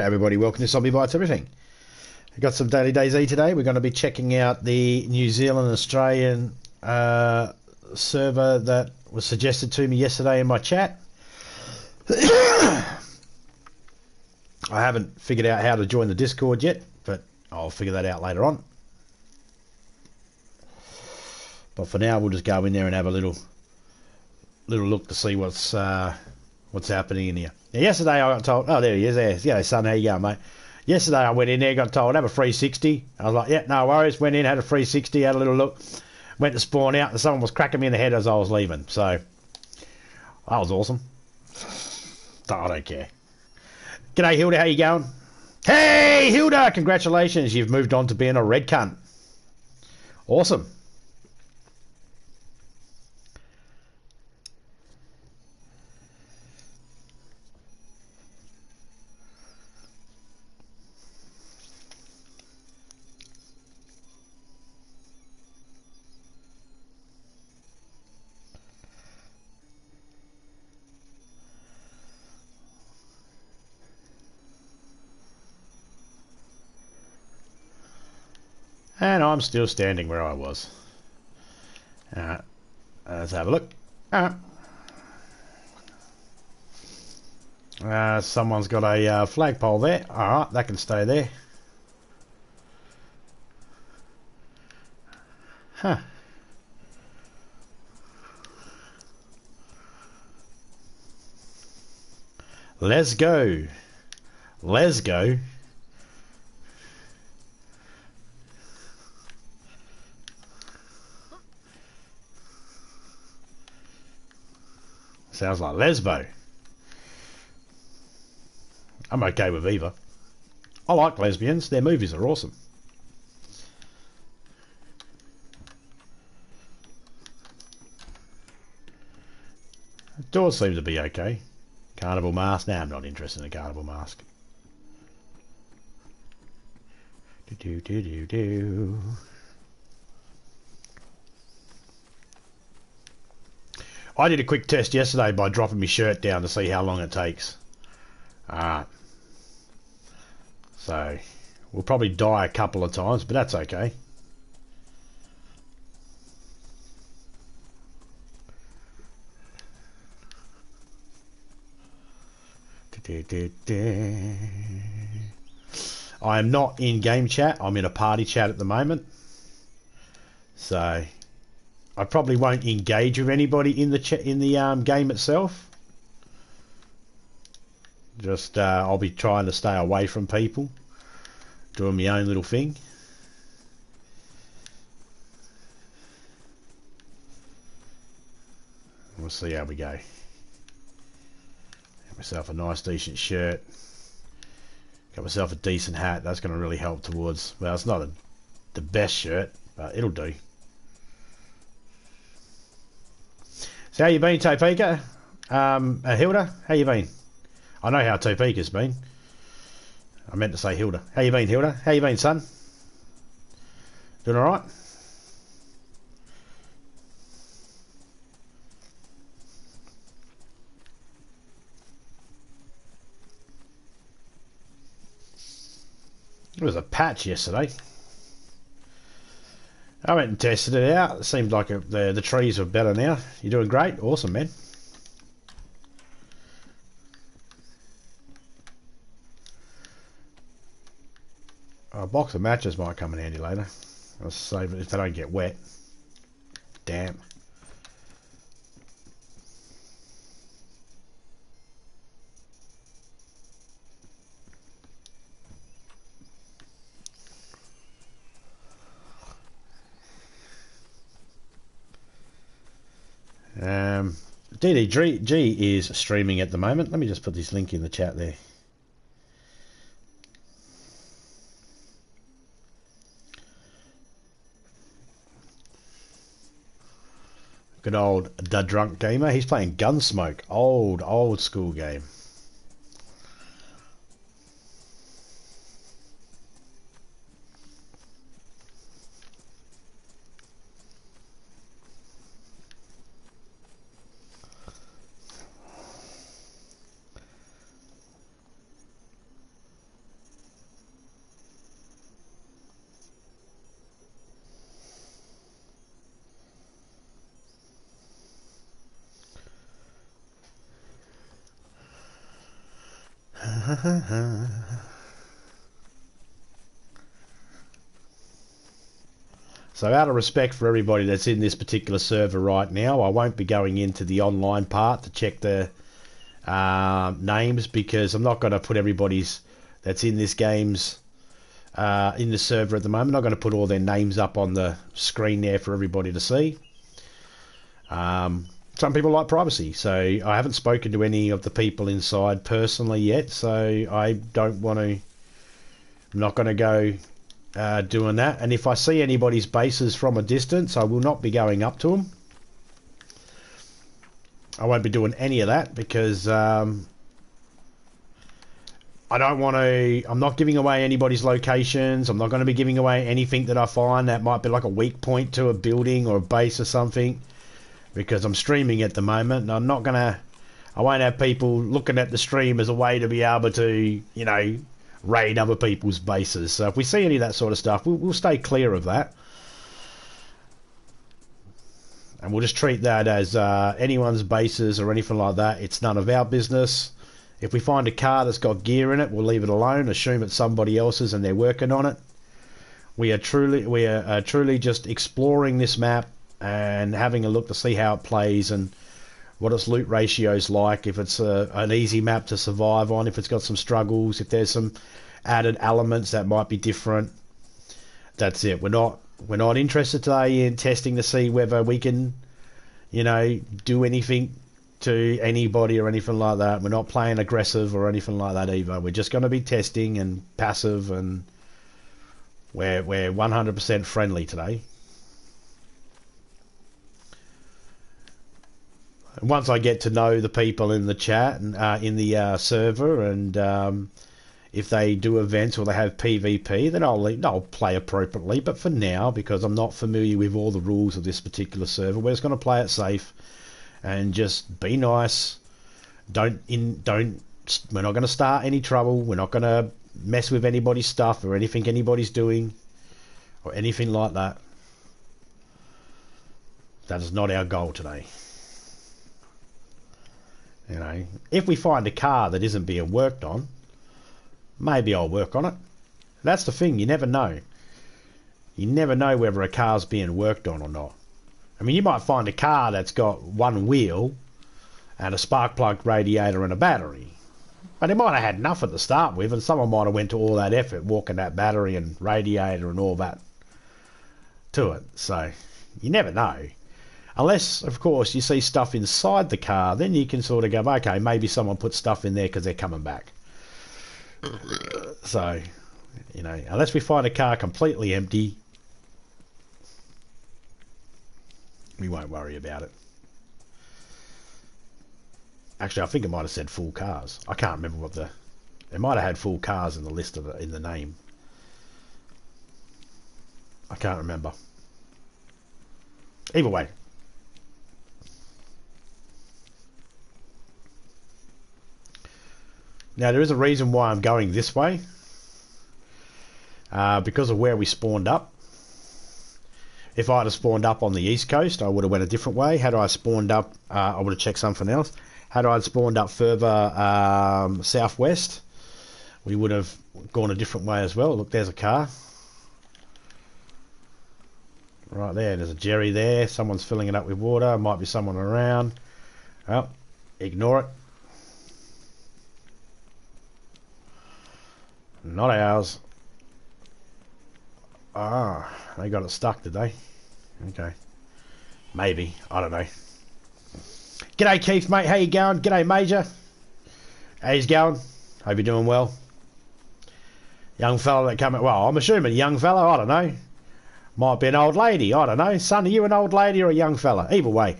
G'day everybody, welcome to Zombie Bites Everything. We've got some daily DayZ today. We're going to be checking out the New Zealand and Australian server that was suggested to me yesterday in my chat. I haven't figured out how to join the Discord yet, but I'll figure that out later on. But for now, we'll just go in there and have a little look to see what's happening in here. Now, yesterday I got told, oh, there he is, there. Yeah, son, how you going, mate? Yesterday I went in there, got told, have a 360. I was like, yeah, no worries. Went in, had a 360, had a little look. Went to spawn out, and someone was cracking me in the head as I was leaving. So, that was awesome. I don't care. G'day, Hilda, how you going? Hey, Hilda, congratulations. You've moved on to being a red cunt. Awesome. And I'm still standing where I was. Alright, let's have a look. Alright. Someone's got a flagpole there. Alright, that can stay there. Huh. Let's go. Let's go. Sounds like Lesbo. I'm okay with either. I like lesbians. Their movies are awesome. The doors seem to be okay. Carnival mask. Nah, I'm not interested in a carnival mask. Do. I did a quick test yesterday by dropping my shirt down to see how long it takes. So, we'll probably die a couple of times, but that's okay. I am not in game chat. I'm in a party chat at the moment. So, I probably won't engage with anybody in the game itself. Just I'll be trying to stay away from people, doing my own little thing. We'll see how we go. Get myself a nice decent shirt. Got myself a decent hat. That's going to really help towards. Well, it's not the best shirt, but it'll do. So how you been, Topeka? Hilda, how you been? I know how Topeka's been. I meant to say Hilda. How you been, Hilda? How you been, son? Doing alright? It was a patch yesterday. I went and tested it out. It seemed like the trees are better now. You're doing great. Awesome, man. A box of matches might come in handy later. I'll save it if they don't get wet. Damn. DayZ is streaming at the moment. Let me just put this link in the chat there. Good old Da Drunk Gamer. He's playing Gunsmoke. Old school game. So out of respect for everybody that's in this particular server right now, I won't be going into the online part to check the names, because I'm not going to put everybody's that's in this game's in the server at the moment. I'm not going to put all their names up on the screen there for everybody to see. Some people like privacy, so I haven't spoken to any of the people inside personally yet, so I don't want to. I'm not going to go doing that. And if I see anybody's bases from a distance, I will not be going up to them. I won't be doing any of that, because I don't want to. I'm not giving away anybody's locations. I'm not going to be giving away anything that I find that might be like a weak point to a building or a base or something, because I'm streaming at the moment, and I'm not going to. I won't have people looking at the stream as a way to be able to, you know, raid other people's bases. So if we see any of that sort of stuff, we'll stay clear of that. And we'll just treat that as anyone's bases or anything like that. It's none of our business. If we find a car that's got gear in it, we'll leave it alone, assume it's somebody else's and they're working on it. We are truly just exploring this map and having a look to see how it plays and what its loot ratio's like, if it's an easy map to survive on, if it's got some struggles, if there's some added elements that might be different. That's it. We're not interested today in testing to see whether we can, you know, do anything to anybody or anything like that. We're not playing aggressive or anything like that either. We're just going to be testing and passive, and we're 100% friendly today. And once I get to know the people in the chat and in the server, and if they do events or they have PvP, then I'll play appropriately. But for now, because I'm not familiar with all the rules of this particular server, we're just going to play it safe and just be nice. We're not going to start any trouble. We're not going to mess with anybody's stuff or anything anybody's doing or anything like that. That is not our goal today. You know, if we find a car that isn't being worked on, maybe I'll work on it. That's the thing, you never know. You never know whether a car's being worked on or not. I mean, you might find a car that's got one wheel and a spark plug radiator and a battery. But it might have had enough at the start with, and someone might have went to all that effort walking that battery and radiator and all that to it. So, you never know. Unless, of course, you see stuff inside the car, then you can sort of go, okay, maybe someone put stuff in there because they're coming back. So, you know, unless we find a car completely empty, we won't worry about it. Actually, I think it might have said full cars. I can't remember what it might have had full cars in the list of in the name. I can't remember. Either way. Now, there is a reason why I'm going this way. Because of where we spawned up. If I'd have spawned up on the east coast, I would have went a different way. Had I spawned up, I would have checked something else. Had I spawned up further southwest, we would have gone a different way as well. Look, there's a car. Right there, there's a Jerry there. Someone's filling it up with water. Might be someone around. Well, ignore it. Not ours. Ah, they got it stuck, did they? Okay. Maybe. I don't know. G'day, Keith, mate. How you going? G'day, Major. How you going? Hope you're doing well. Young fella that come... Well, I'm assuming a young fella. I don't know. Might be an old lady. I don't know. Son, are you an old lady or a young fella? Either way.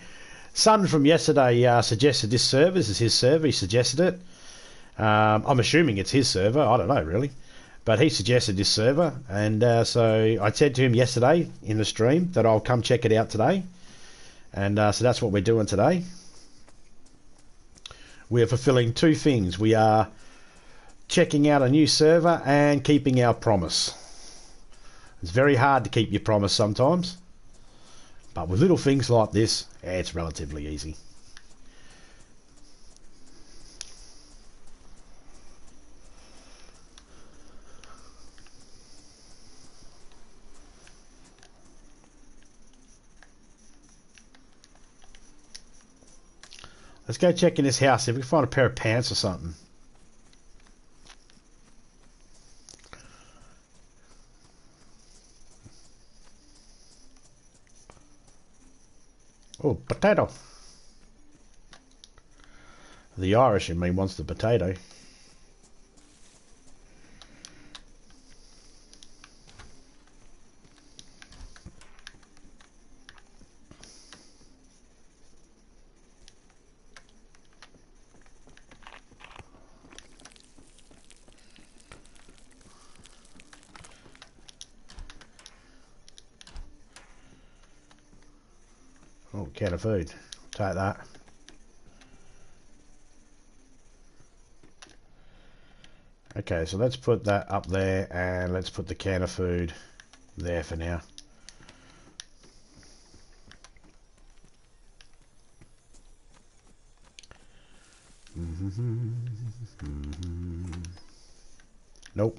Son from yesterday suggested this server. This is his server. He suggested it. I'm assuming it's his server. I don't know, really. But he suggested this server. And so I said to him yesterday in the stream that I'll come check it out today. And so that's what we're doing today. We are fulfilling two things. We are checking out a new server and keeping our promise. It's very hard to keep your promise sometimes. But with little things like this, it's relatively easy. Let's go check in this house, see if we can find a pair of pants or something. Oh, potato. The Irish in me wants the potato. Oh, can of food. Take that. Okay, so let's put that up there and let's put the can of food there for now. Nope.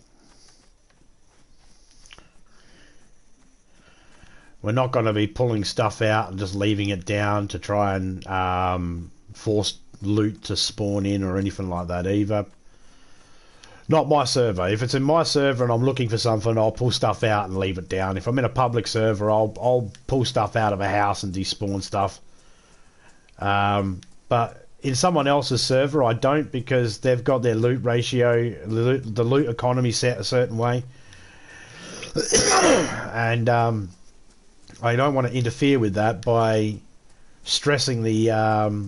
We're not going to be pulling stuff out and just leaving it down to try and force loot to spawn in or anything like that either. Not my server. If it's in my server and I'm looking for something, I'll pull stuff out and leave it down. If I'm in a public server, I'll pull stuff out of a house and despawn stuff. But in someone else's server, I don't, because they've got their loot ratio, the loot economy set a certain way. And I don't want to interfere with that by stressing the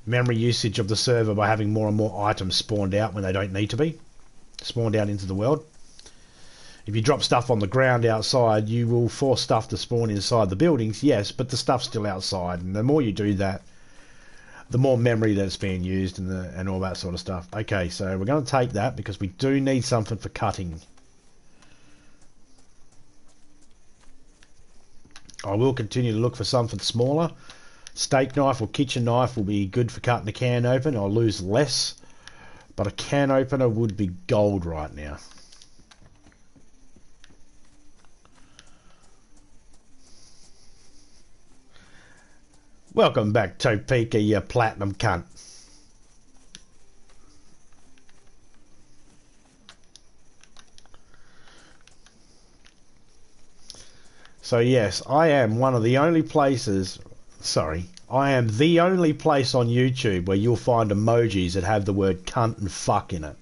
memory usage of the server by having more and more items spawned out when they don't need to be spawned out into the world. If you drop stuff on the ground outside, you will force stuff to spawn inside the buildings, yes, but the stuff's still outside, and the more you do that, the more memory that's being used and all that sort of stuff. Okay, so we're going to take that because we do need something for cutting. I will continue to look for something smaller. Steak knife or kitchen knife will be good for cutting a can open. I'll lose less, but a can opener would be gold right now. Welcome back, Topeka, you platinum cunt. So yes, I am one of the only places, I am the only place on YouTube where you'll find emojis that have the word cunt and fuck in it.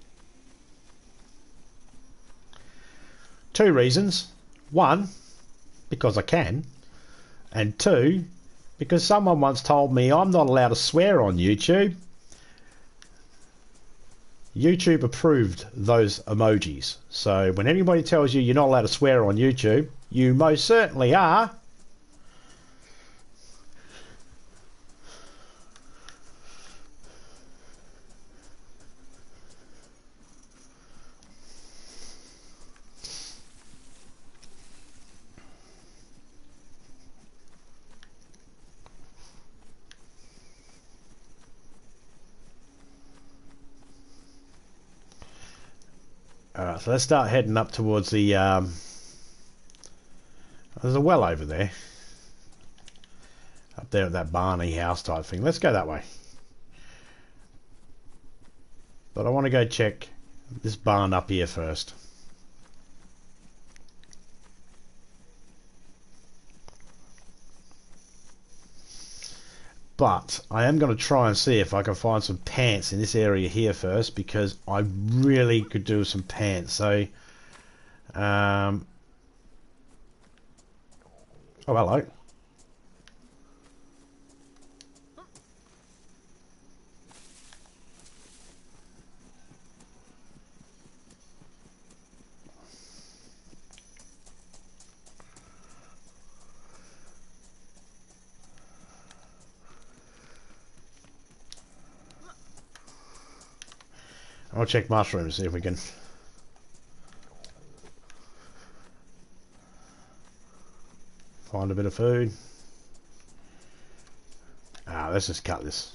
2 reasons. 1, because I can. And 2, because someone once told me I'm not allowed to swear on YouTube. YouTube approved those emojis. So when anybody tells you you're not allowed to swear on YouTube, you most certainly are. Alright, so let's start heading up towards the... there's a well over there. Up there at that Barney house type thing. Let's go that way. But I want to go check this barn up here first. But I am going to try and see if I can find some pants in this area here first, because I really could do some pants. So, oh, hello. I'll check mushrooms, see if we can find a bit of food. Let's just cut this.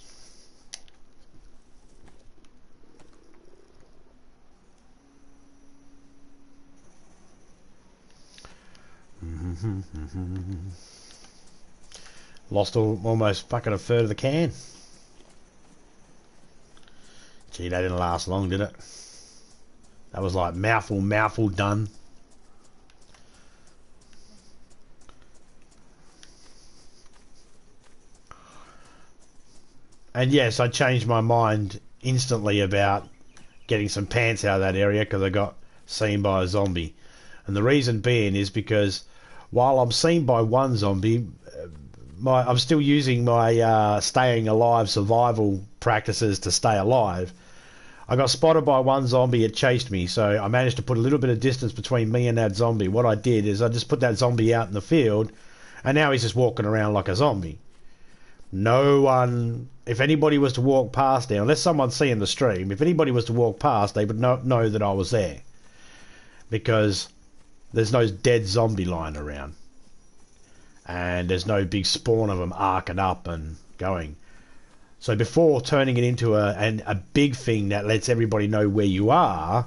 Lost almost fucking a third of the can. Gee, that didn't last long, did it? That was like mouthful done. And yes, I changed my mind instantly about getting some pants out of that area because I got seen by a zombie. And the reason being is because while I'm seen by one zombie, I'm still using my staying alive survival practices to stay alive. I got spotted by one zombie, it chased me, so I managed to put a little bit of distance between me and that zombie. What I did is I just put that zombie out in the field, and now he's just walking around like a zombie. No one, if anybody was to walk past there, unless someone's seeing the stream, if anybody was to walk past, they would not know that I was there. Because there's no dead zombie lying around. And there's no big spawn of them arcing up and going. So before turning it into a big thing that lets everybody know where you are,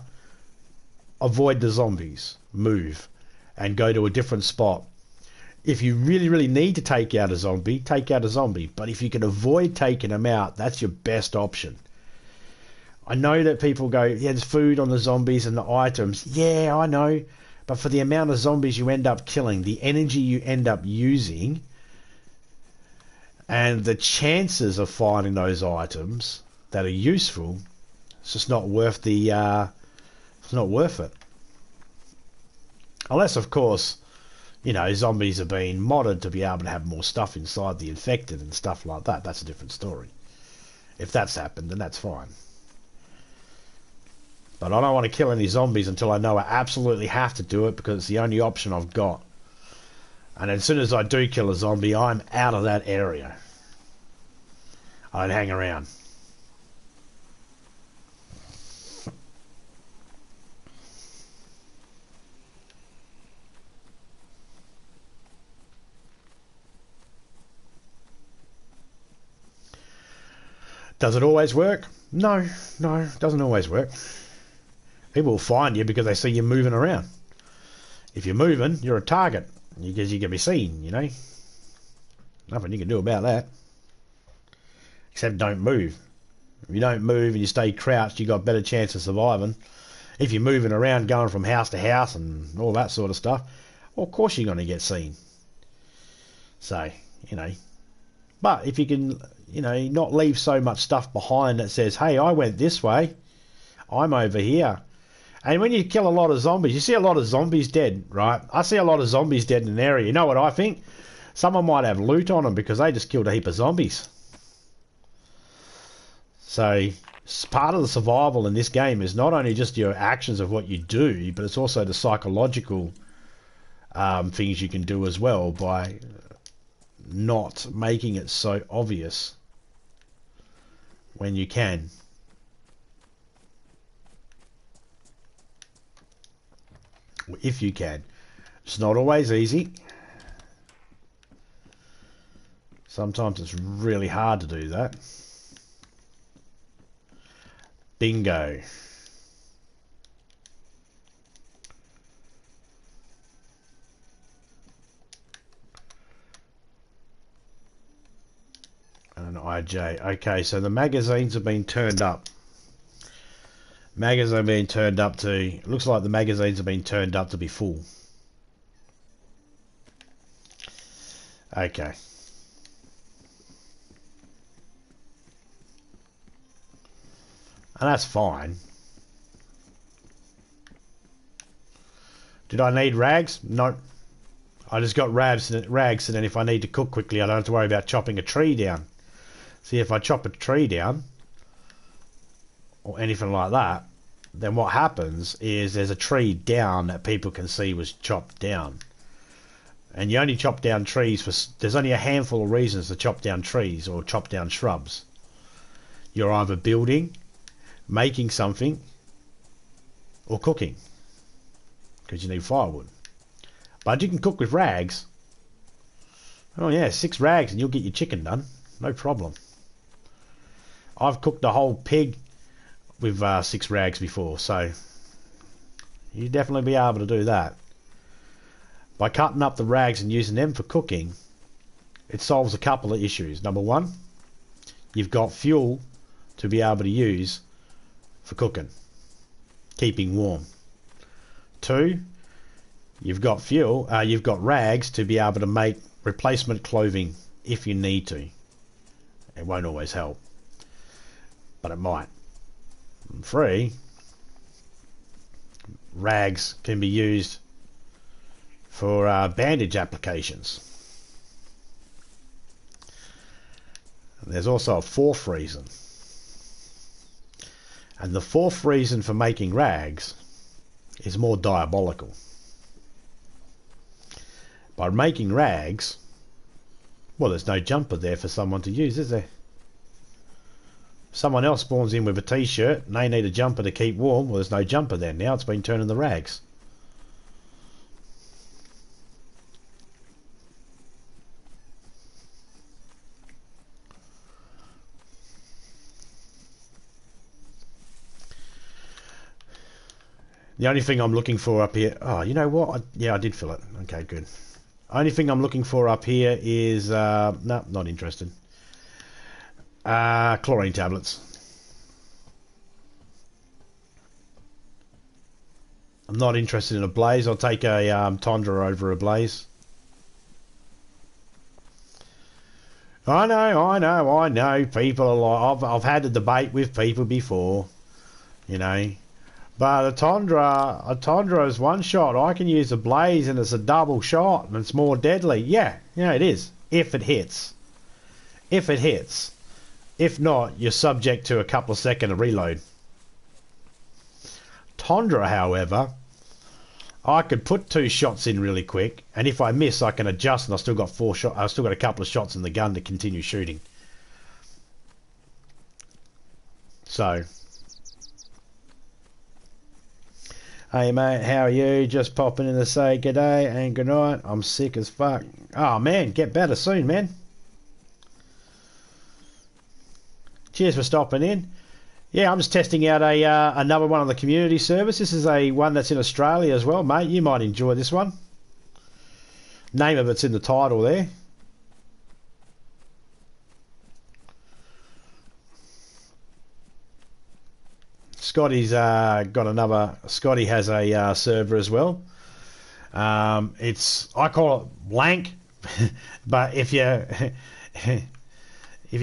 avoid the zombies, move, and go to a different spot. If you really, really need to take out a zombie, take out a zombie. But if you can avoid taking them out, that's your best option. I know that people go, yeah, there's food on the zombies and the items. Yeah, I know. But for the amount of zombies you end up killing, the energy you end up using, and the chances of finding those items that are useful, it's just not worth the. It's not worth it. Unless, of course, you know, zombies are being modded to be able to have more stuff inside the infected and stuff like that. That's a different story. If that's happened, then that's fine. But I don't want to kill any zombies until I know I absolutely have to do it because it's the only option I've got. And as soon as I do kill a zombie, I'm out of that area. I don't hang around. Does it always work? No, it doesn't always work. People will find you because they see you moving around. If you're moving, you're a target. Because you can be seen, you know. Nothing you can do about that. Except don't move. If you don't move and you stay crouched, you got better chance of surviving. If you're moving around, going from house to house and all that sort of stuff, well, of course you're going to get seen. So, you know. But if you can, you know, not leave so much stuff behind that says, hey, I went this way. I'm over here. And when you kill a lot of zombies, you see a lot of zombies dead, right? I see a lot of zombies dead in an area. You know what I think? Someone might have loot on them because they just killed a heap of zombies. So part of the survival in this game is not only just your actions of what you do, but it's also the psychological things you can do as well by not making it so obvious when you can. If you can. It's not always easy. Sometimes it's really hard to do that. Bingo. And an IJ. Okay, so the magazines have been turned up. Magazines have been turned up to... It looks like the magazines have been turned up to be full. Okay. And that's fine. Did I need rags? No. I just got rags, and then if I need to cook quickly, I don't have to worry about chopping a tree down. See, if I chop a tree down, or anything like that, then what happens is there's a tree down that people can see was chopped down. And you only chop down trees for... There's only a handful of reasons to chop down trees or chop down shrubs. You're either building, making something, or cooking. Because you need firewood. But you can cook with rags. Oh yeah, 6 rags and you'll get your chicken done. No problem. I've cooked a whole pig with 6 rags before, so you'll definitely be able to do that. By cutting up the rags and using them for cooking, it solves a couple of issues. Number one, you've got fuel to be able to use for cooking, keeping warm. 2, you've got fuel, you've got rags to be able to make replacement clothing if you need to. It won't always help, but it might. And 3, rags can be used for bandage applications. And there's also a 4th reason. And the 4th reason for making rags is more diabolical. By making rags, well, there's no jumper there for someone to use, is there? Someone else spawns in with a t-shirt and they need a jumper to keep warm. Well, there's no jumper there now. It's been turned into rags. The only thing I'm looking for up here... Oh, you know what? I did fill it. Okay, good. Only thing I'm looking for up here is... no, not interested. Chlorine tablets. I'm not interested in a blaze. I'll take a Tundra over a blaze. I know. People are like... I've had a debate with people before. You know... But a Tundra is one shot. I can use a blaze and it's a double shot and it's more deadly. Yeah, it is. If it hits. If it hits. If not, you're subject to a couple of seconds of reload. Tundra, however, I could put 2 shots in really quick, and if I miss, I can adjust, and I've still got 4 shots. I've still got a couple of shots in the gun to continue shooting. So. Hey mate, how are you? Just popping in to say good day and good night. I'm sick as fuck. Oh man, get better soon, man. Cheers for stopping in. Yeah, I'm just testing out another one on the community service. This is one that's in Australia as well, mate. You might enjoy this one. Name of it's in the title there. Scotty's got another. Scotty has a server as well. I call it blank, but if you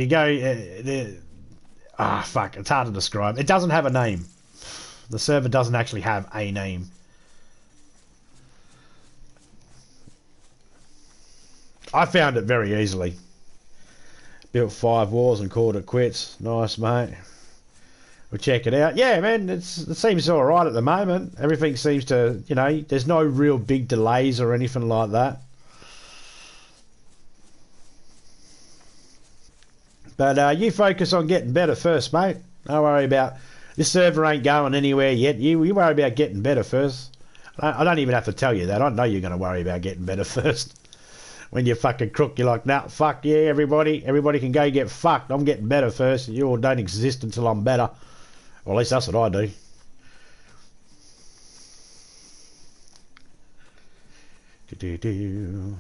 go, fuck, it's hard to describe. It doesn't have a name. The server doesn't actually have a name. I found it very easily. Built 5 walls and called it quits. Nice, mate. We'll check it out. Yeah, man, it seems all right at the moment. Everything seems to, there's no real big delays or anything like that. But you focus on getting better first, mate. Don't worry about... This server ain't going anywhere yet. You worry about getting better first. I don't even have to tell you that. I know you're going to worry about getting better first. When you fucking crook, you're like, nah, fuck yeah, everybody can go get fucked. I'm getting better first. You all don't exist until I'm better. Well, at least that's what I do. Do-do-do.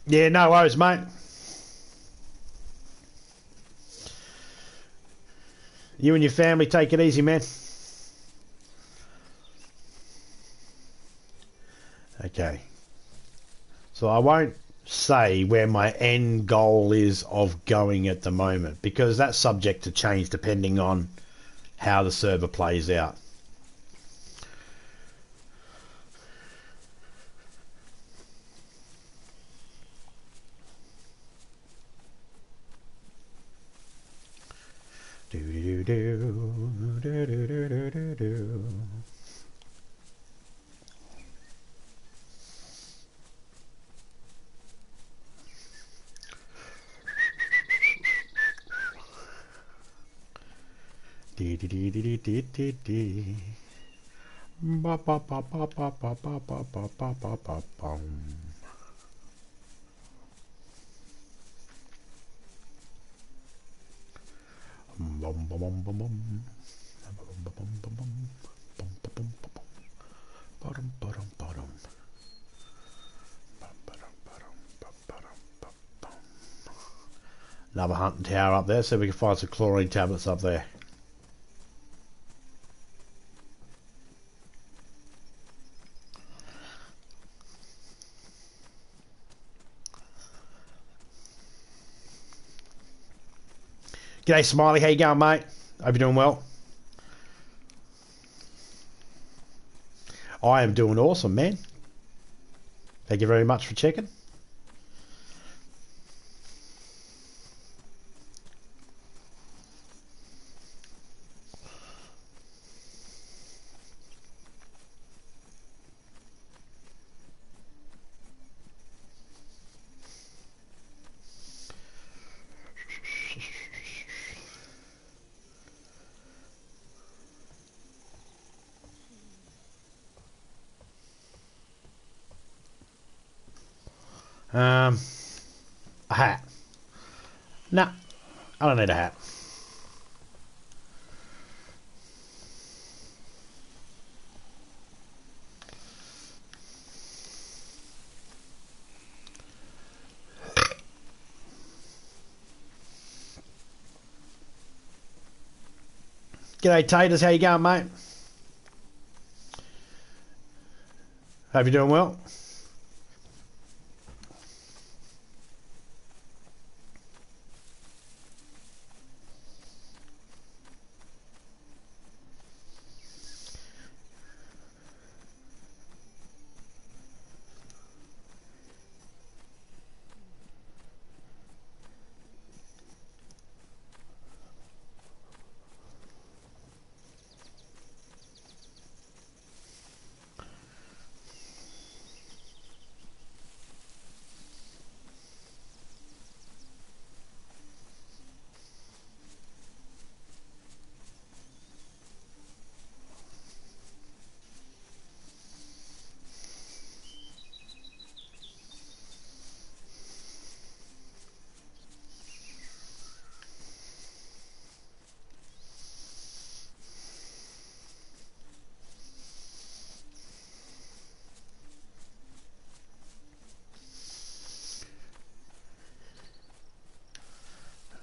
Yeah, no worries, mate. You and your family take it easy, man. Okay. So I won't say where my end goal is of going at the moment, because that's subject to change depending on how the server plays out. Another hunting tower up there, so we can find some chlorine tablets up there. G'day Smiley, how you going, mate? Hope you're doing well. I am doing awesome, man. Thank you very much for checking. A hat. Nah, I don't need a hat. G'day Taters, how you going, mate? Hope you're doing well.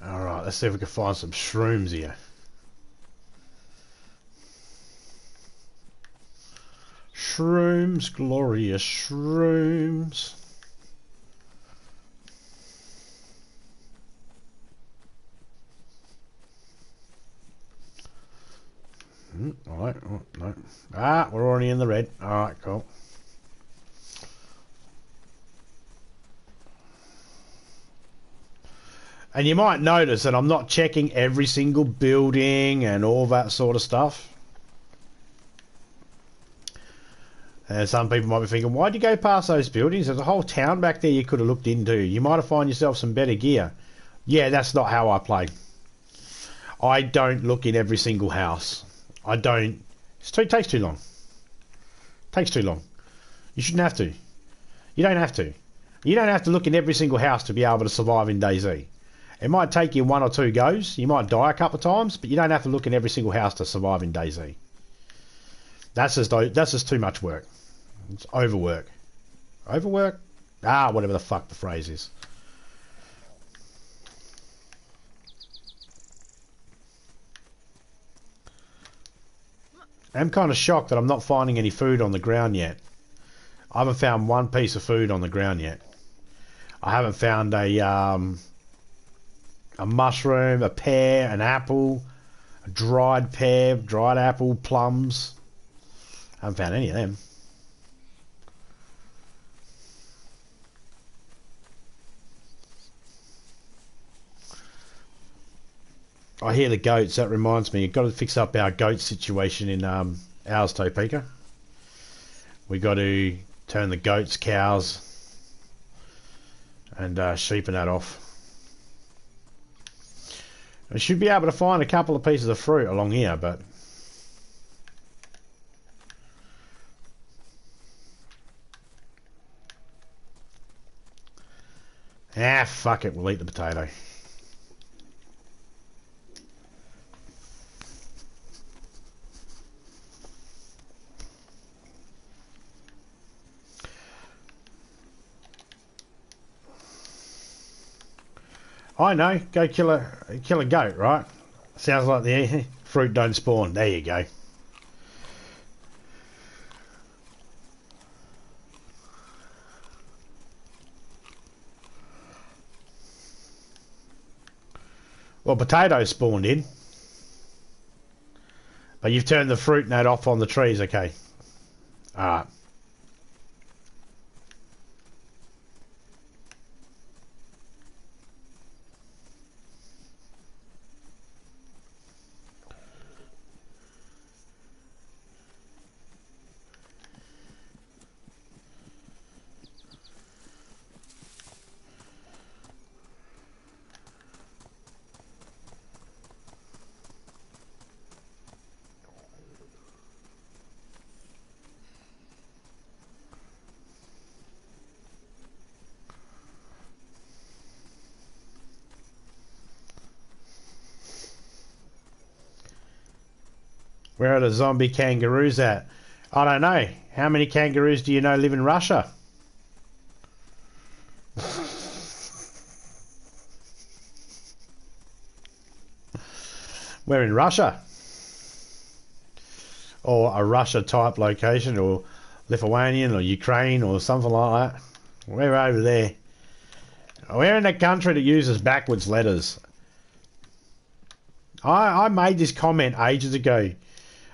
Alright, let's see if we can find some shrooms here. Shrooms, glorious shrooms. Alright, oh, no. Ah, we're already in the red. Alright, cool. And you might notice that I'm not checking every single building and all that sort of stuff. And some people might be thinking, why'd you go past those buildings? There's a whole town back there you could have looked into. You might have found yourself some better gear. Yeah, that's not how I play. I don't look in every single house. I don't. It takes too long. Takes too long. You shouldn't have to. You don't have to. You don't have to look in every single house to be able to survive in DayZ. It might take you 1 or 2 goes. You might die a couple of times, but you don't have to look in every single house to survive in DayZ. That's just too much work. It's overwork. Overwork? Ah, whatever the fuck the phrase is. I'm kind of shocked that I'm not finding any food on the ground yet. I haven't found one piece of food on the ground yet. I haven't found a mushroom, a pear, an apple, a dried pear, dried apple, plums. I haven't found any of them. I hear the goats. That reminds me, you've got to fix up our goat situation in ours, Topeka. We got to turn the goats, cows, and sheep and that off. I should be able to find a couple of pieces of fruit along here, but fuck it, we'll eat the potato. I know, go kill a goat, right? Sounds like the fruit don't spawn. There you go. Well, potatoes spawned in. But you've turned the fruit and that off on the trees, okay. Alright. Where are the zombie kangaroos at? I don't know. How many kangaroos do you know live in Russia? We're in Russia. Or a Russia type location, or Lithuanian or Ukraine or something like that. We're over there. We're in a country that uses backwards letters. I made this comment ages ago,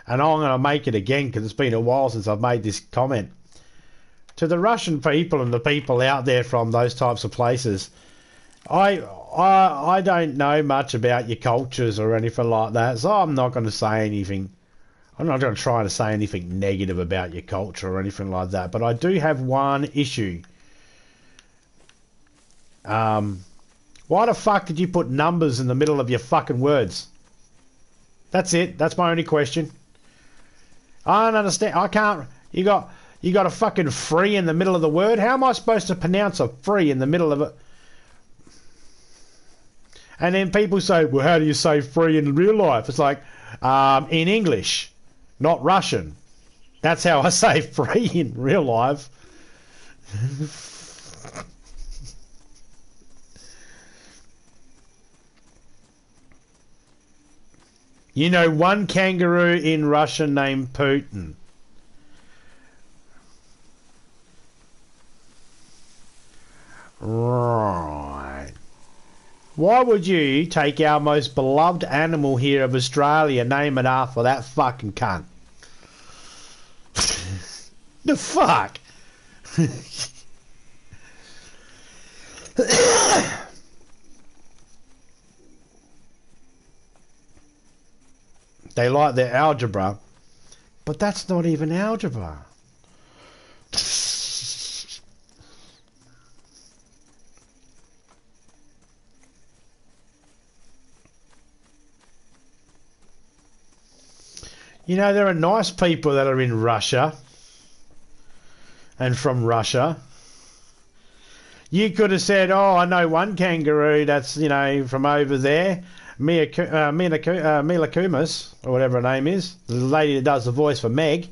and I'm going to make it again because it's been a while since I've made this comment. To the Russian people and the people out there from those types of places, I don't know much about your cultures or anything like that, so I'm not going to say anything. I'm not going to try to say anything negative about your culture or anything like that, but I do have one issue. Why the fuck did you put numbers in the middle of your fucking words? That's it. That's my only question. I don't understand. I can't. You got a fucking free in the middle of the word. How am I supposed to pronounce a free in the middle of it? And then people say, well, how do you say free in real life? It's like, in English, not Russian. That's how I say free in real life. You know one kangaroo in Russia named Putin. Right. Why would you take our most beloved animal here of Australia, name it after that fucking cunt? The fuck? They like their algebra, but that's not even algebra. You know, there are nice people that are in Russia and from Russia. You could have said, oh, I know one kangaroo that's, you know, from over there. Mila Kunis, or whatever her name is, the lady that does the voice for Meg,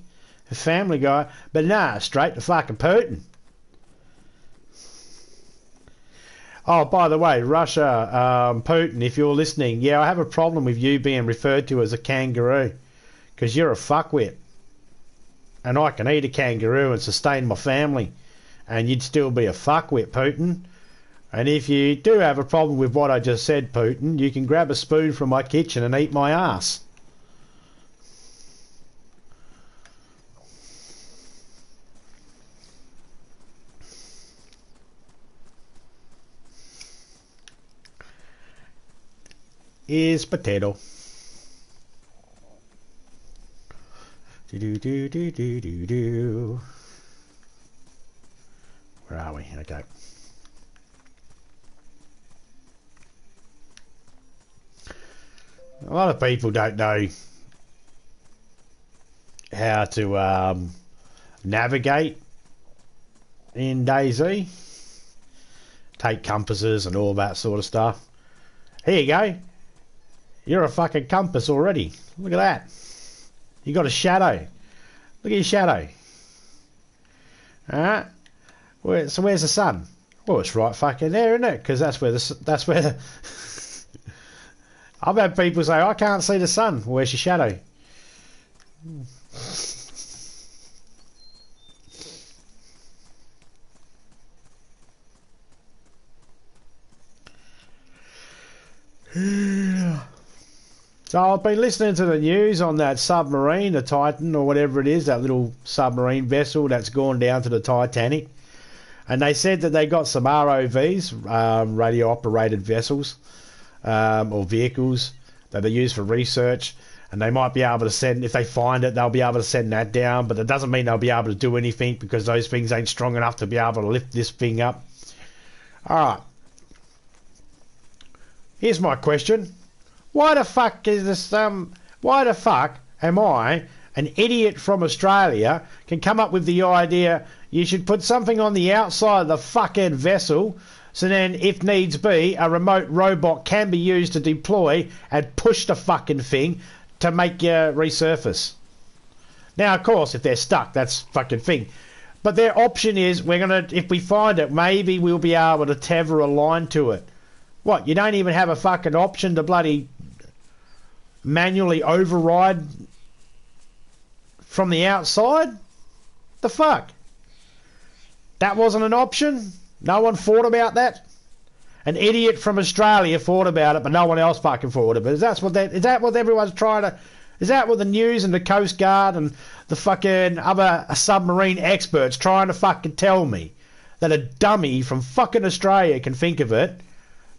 a Family Guy, but nah, straight to fucking Putin. Oh, by the way, Russia, Putin, if you're listening, yeah, I have a problem with you being referred to as a kangaroo, because you're a fuckwit. And I can eat a kangaroo and sustain my family, and you'd still be a fuckwit, Putin. And if you do have a problem with what I just said, Putin, you can grab a spoon from my kitchen and eat my ass. is potato. Do do do do do do do. Where are we? Okay. A lot of people don't know how to navigate in DayZ. Take compasses and all that sort of stuff. Here you go. You're a fucking compass already. Look at that. You got a shadow. Look at your shadow. Alright. So where's the sun? Well, it's right fucking there, isn't it? Because that's where the I've had people say, I can't see the sun. Where's your shadow? So I've been listening to the news on that submarine, the Titan or whatever it is, that little submarine vessel that's gone down to the Titanic. And they said that they got some ROVs, radio operated vessels, or vehicles that they use for research, and they might be able to send, if they find it, they'll be able to send that down, but it doesn't mean they'll be able to do anything because those things ain't strong enough to be able to lift this thing up. Alright. Here's my question. Why the fuck is this, why the fuck am I, an idiot from Australia, can come up with the idea you should put something on the outside of the fucking vessel, so then, if needs be, a remote robot can be used to deploy and push the fucking thing to make you resurface. Now, of course, if they're stuck, that's fucking thing. But their option is, if we find it, maybe we'll be able to tether a line to it. What, you don't even have a fucking option to bloody manually override from the outside? The fuck? That wasn't an option? No one thought about that? An idiot from Australia thought about it, but no one else fucking thought of it. Is that what everyone's trying to... Is that what the news and the Coast Guard and the fucking other submarine experts trying to fucking tell me? That a dummy from fucking Australia can think of it,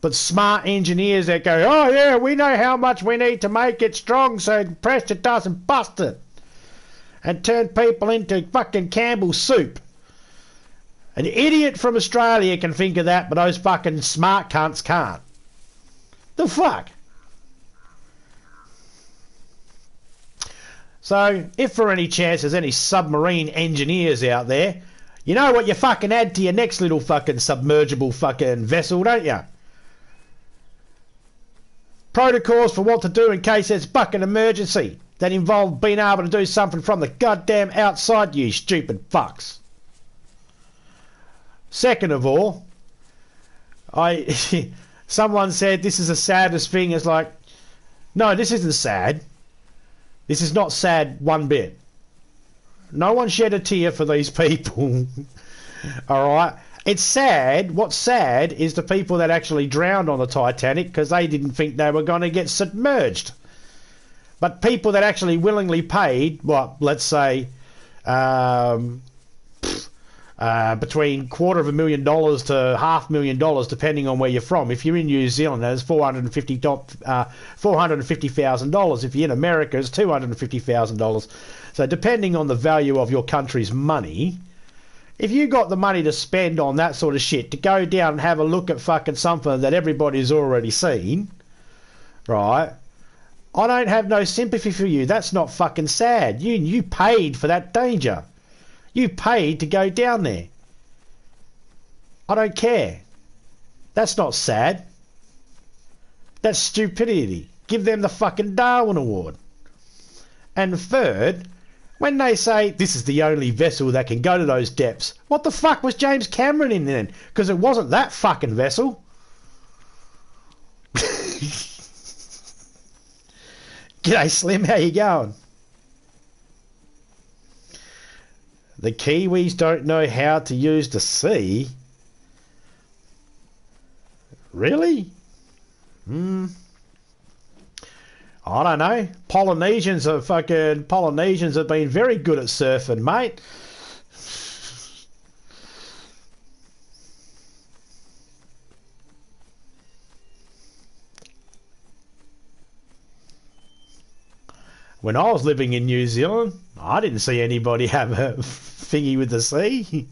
but smart engineers that go, oh yeah, we know how much we need to make it strong so pressure doesn't bust it. And turn people into fucking Campbell's soup. An idiot from Australia can think of that, but those fucking smart cunts can't. The fuck? So, if for any chance there's any submarine engineers out there, you know what you fucking add to your next little fucking submergible fucking vessel, don't you? Protocols for what to do in case there's fucking emergency that involve being able to do something from the goddamn outside, you stupid fucks. Second of all, someone said this is the saddest thing. It's like, no, this isn't sad. This is not sad one bit. No one shed a tear for these people. Alright? It's sad. What's sad is the people that actually drowned on the Titanic because they didn't think they were going to get submerged. But people that actually willingly paid, what, let's say, between $250,000 to $500,000, depending on where you're from. If you're in New Zealand, that's $450,000. If you're in America, it's $250,000. So depending on the value of your country's money, if you got the money to spend on that sort of shit, to go down and have a look at fucking something that everybody's already seen, right? I don't have no sympathy for you. That's not fucking sad. You paid for that danger. You paid to go down there. I don't care. That's not sad. That's stupidity. Give them the fucking Darwin Award. And third, when they say this is the only vessel that can go to those depths, what the fuck was James Cameron in then? Because it wasn't that fucking vessel. G'day Slim, how you going? The Kiwis don't know how to use the sea? Really? I don't know. Polynesians have been very good at surfing, mate. When I was living in New Zealand, I didn't see anybody have a thingy with the sea.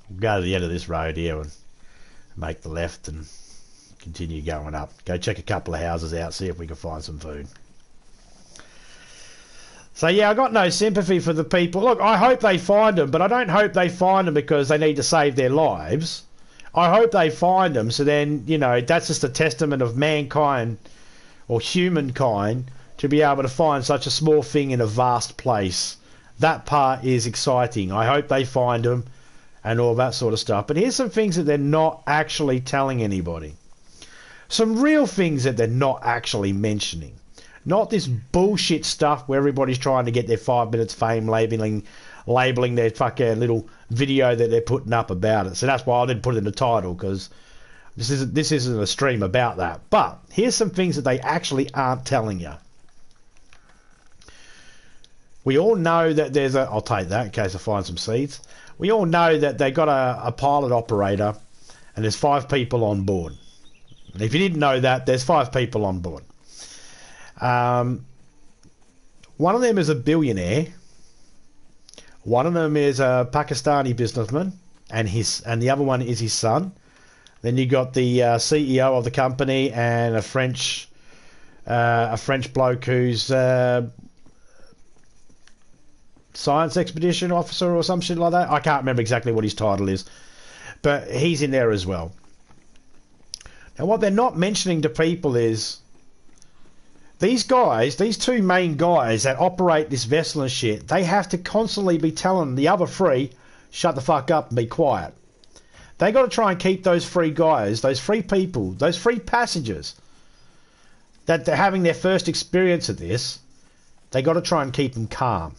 We'll go to the end of this road here and make the left and continue going up. Go check a couple of houses out, see if we can find some food. So yeah, I got no sympathy for the people. Look, I hope they find them, but I don't hope they find them because they need to save their lives. I hope they find them so then, you know, that's just a testament of mankind or humankind to be able to find such a small thing in a vast place. That part is exciting. I hope they find them and all that sort of stuff. But here's some things that they're not actually telling anybody. Some real things that they're not actually mentioning. Not this bullshit stuff where everybody's trying to get their 5 minutes fame labelling their fucking little video that they're putting up about it. So that's why I didn't put it in the title, because this isn't a stream about that. But here's some things that they actually aren't telling you. We all know that there's a... I'll take that in case I find some seeds. We all know that they got a pilot operator and there's 5 people on board. And if you didn't know that, there's 5 people on board. One of them is a billionaire. One of them is a Pakistani businessman, and the other one is his son. Then you got the CEO of the company and a French bloke who's science expedition officer or some shit like that. I can't remember exactly what his title is, but he's in there as well. Now, what they're not mentioning to people is these guys, these 2 main guys that operate this vessel and shit, they have to constantly be telling the other 3, shut the fuck up and be quiet. They got to try and keep those 3 guys, those 3 people, those 3 passengers that they're having their first experience of this, they got to try and keep them calm.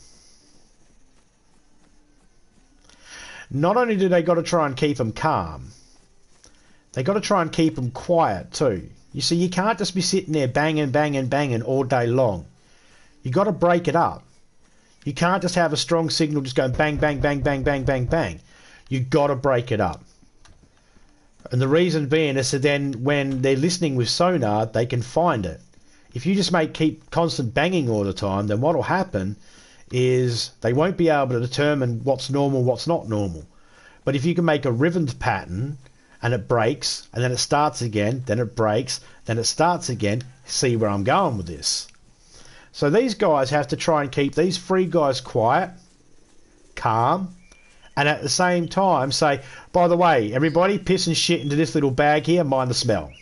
Not only do they got to try and keep them calm, they got to try and keep them quiet too. You see, you can't just be sitting there banging, banging, banging all day long. You got to break it up. You can't just have a strong signal just going bang, bang, bang, bang, bang, bang, bang. You got to break it up. And the reason being is that then when they're listening with sonar, they can find it. If you just keep constant banging all the time, then what will happen is they won't be able to determine what's normal, what's not normal. But if you can make a rhythmed pattern and it breaks and then it starts again, then it breaks, then it starts again, see where I'm going with this. So these guys have to try and keep these 3 guys quiet, calm, and at the same time say, by the way, everybody, piss and shit into this little bag here, mind the smell.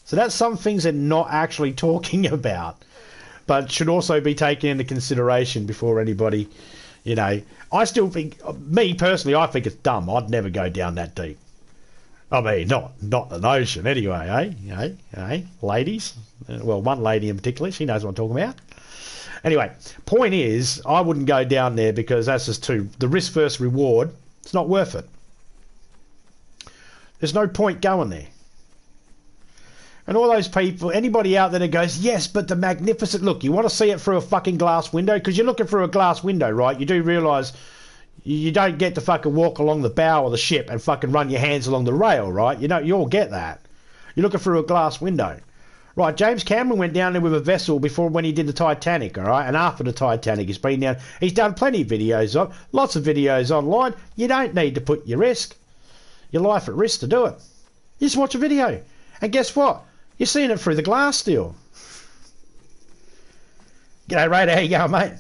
So that's some things they're not actually talking about, but should also be taken into consideration before anybody, you know. I still think, me personally, I think it's dumb. I'd never go down that deep. I mean, not an ocean anyway, eh? Ladies. Well, one lady in particular, she knows what I'm talking about. Anyway, point is, I wouldn't go down there because that's just the risk versus reward, it's not worth it. There's no point going there. And all those people, anybody out there that goes, yes, but the magnificent... Look, you want to see it through a fucking glass window? Because you're looking through a glass window, right? You do realise you don't get to fucking walk along the bow of the ship and fucking run your hands along the rail, right? You all get that. You're looking through a glass window. Right, James Cameron went down there with a vessel before when he did the Titanic, all right? And after the Titanic, he's been down... He's done plenty of videos, lots of videos online. You don't need to put your life at risk to do it. You just watch a video. And guess what? You're seeing it through the glass still. G'day, Ray. How you going, mate?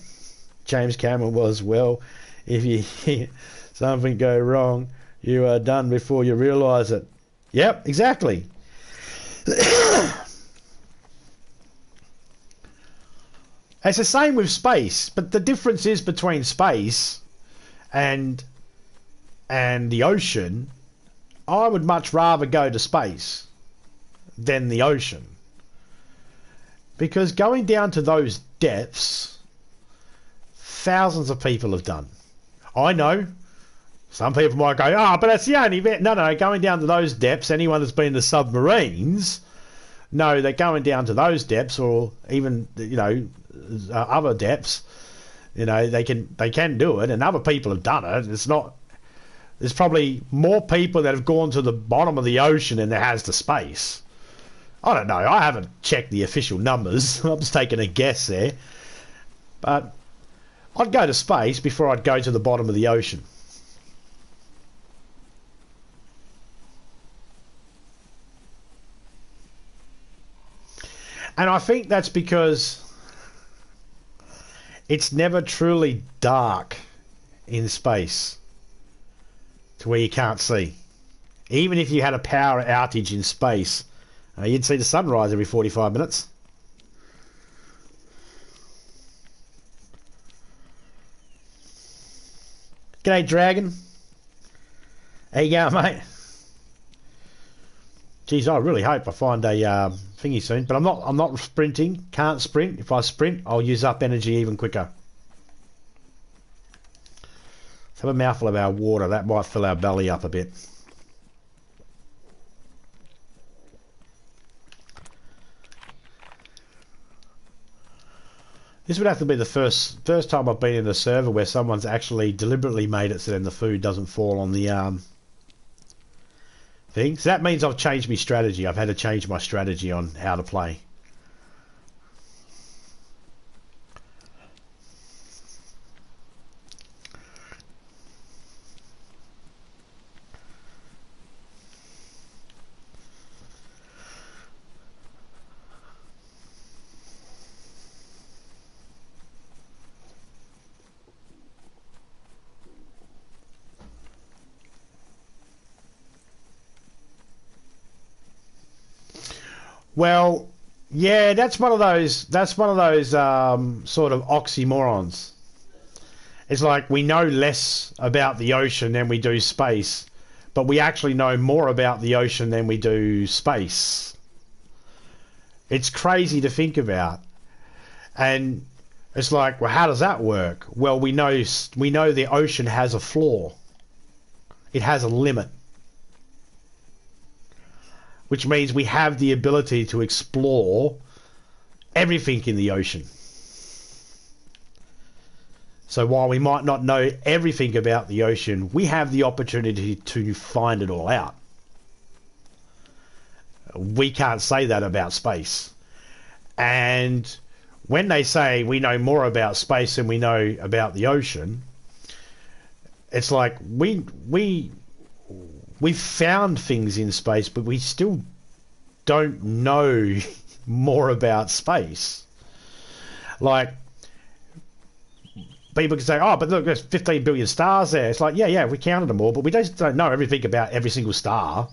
James Cameron was, well, if you hear something go wrong, you are done before you realise it. Yep, exactly. It's the same with space, but the difference is between space and the ocean. I would much rather go to space than the ocean, because going down to those depths, thousands of people have done. I know some people might go, but that's the only bit. No, going down to those depths, anyone that's been in the submarines know that going down to those depths, or even, you know, other depths, you know, they can do it, and other people have done it. It's not. There's probably more people that have gone to the bottom of the ocean than there has to space. I don't know. I haven't checked the official numbers. I'm just taking a guess there. But I'd go to space before I'd go to the bottom of the ocean. And I think that's because it's never truly dark in space to where you can't see. Even if you had a power outage in space, you'd see the sunrise every 45 minutes. G'day, Dragon. How you going, mate? Geez, I really hope I find a thingy soon. But I'm not sprinting. Can't sprint. If I sprint, I'll use up energy even quicker. Let's have a mouthful of our water. That might fill our belly up a bit. This would have to be the first time I've been in a server where someone's actually deliberately made it so then the food doesn't fall on the thing. So that means I've changed my strategy. I've had to change my strategy on how to play. Well, yeah, that's one of those sort of oxymorons. It's like we know less about the ocean than we do space, but we actually know more about the ocean than we do space. It's crazy to think about. And it's like, well, how does that work? Well, we know the ocean has a floor. It has a limit. Which means we have the ability to explore everything in the ocean. So while we might not know everything about the ocean, we have the opportunity to find it all out. We can't say that about space. And when they say we know more about space than we know about the ocean, it's like we've found things in space, but we still don't know more about space. Like, people can say, oh, but look, there's 15 billion stars there. It's like, yeah, we counted them all, but we just don't know everything about every single star.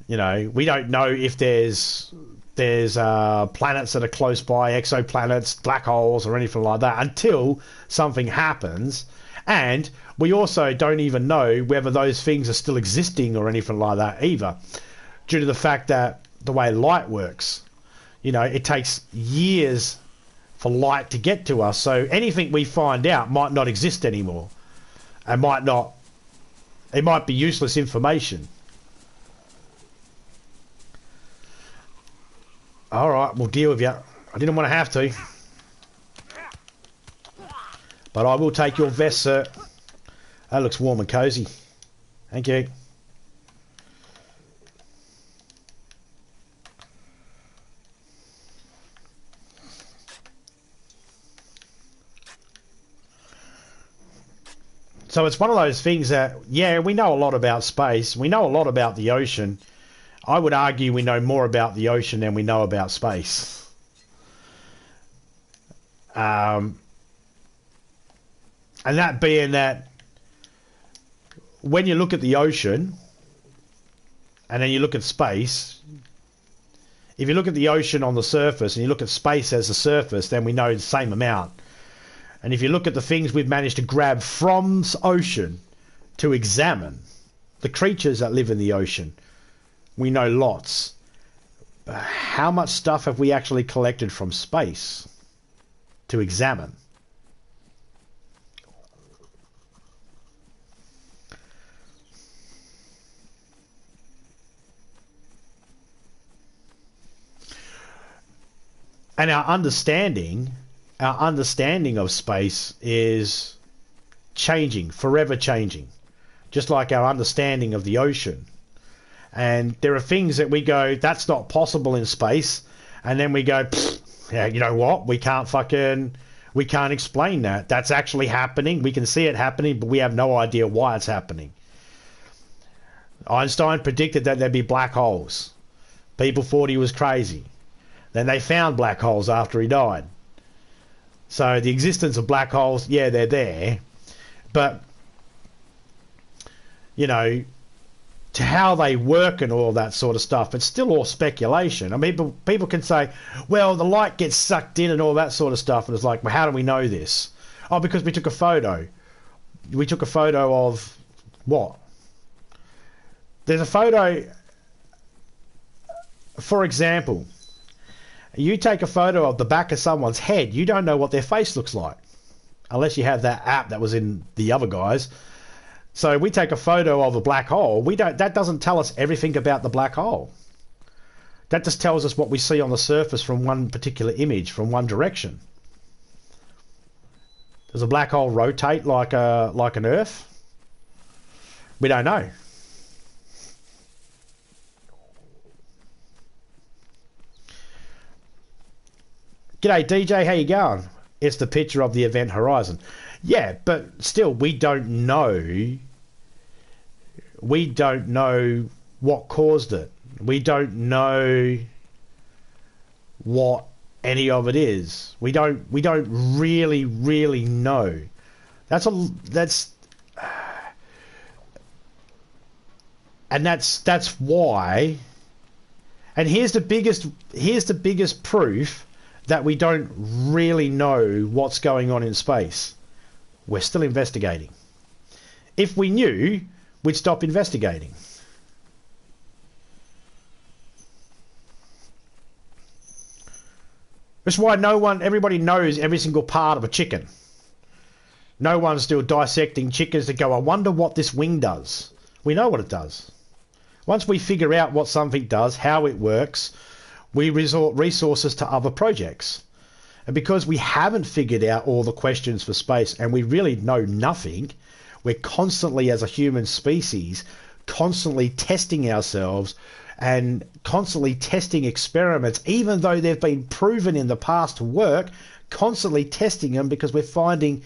You know, we don't know if there's planets that are close by, exoplanets, black holes, or anything like that until something happens. And we also don't even know whether those things are still existing or anything like that either, due to the fact that the way light works, you know, it takes years for light to get to us. So anything we find out might not exist anymore, and it might be useless information. All right, we'll deal with you. I didn't want to have to. But I will take your vest, sir. That looks warm and cozy. Thank you. So it's one of those things that, yeah, we know a lot about space. We know a lot about the ocean. I would argue we know more about the ocean than we know about space. And that being that when you look at the ocean and then you look at space, if you look at the ocean on the surface and you look at space as the surface, then we know the same amount. And if you look at the things we've managed to grab from the ocean to examine, the creatures that live in the ocean, we know lots. But how much stuff have we actually collected from space to examine? And our understanding of space is changing, forever changing, just like our understanding of the ocean. And there are things that we go, that's not possible in space, and then we go, yeah, you know what? We can't explain that. That's actually happening. We can see it happening, but we have no idea why it's happening. Einstein predicted that there'd be black holes. People thought he was crazy. Then they found black holes after he died. So the existence of black holes, yeah, they're there. But, you know, to how they work and all that sort of stuff, it's still all speculation. I mean, people can say, well, the light gets sucked in and all that sort of stuff. And it's like, well, how do we know this? Oh, because we took a photo. We took a photo of what? There's a photo, for example, you take a photo of the back of someone's head, you don't know what their face looks like. Unless you have that app that was in the other guys. So we take a photo of a black hole. That doesn't tell us everything about the black hole. That just tells us what we see on the surface from one particular image, from one direction. Does a black hole rotate like an Earth? We don't know. G'day DJ, how you going? It's the picture of the event horizon. Yeah, but still, we don't know. We don't know what caused it. We don't know what any of it is. We don't really know. That's why. And here's the biggest proof that we don't really know what's going on in space. We're still investigating. If we knew, we'd stop investigating. That's why everybody knows every single part of a chicken. No one's still dissecting chickens to go, I wonder what this wing does. We know what it does. Once we figure out what something does, how it works, we resort resources to other projects. And because we haven't figured out all the questions for space and we really know nothing, we're constantly, as a human species, constantly testing ourselves and constantly testing experiments, even though they've been proven in the past to work, constantly testing them because we're finding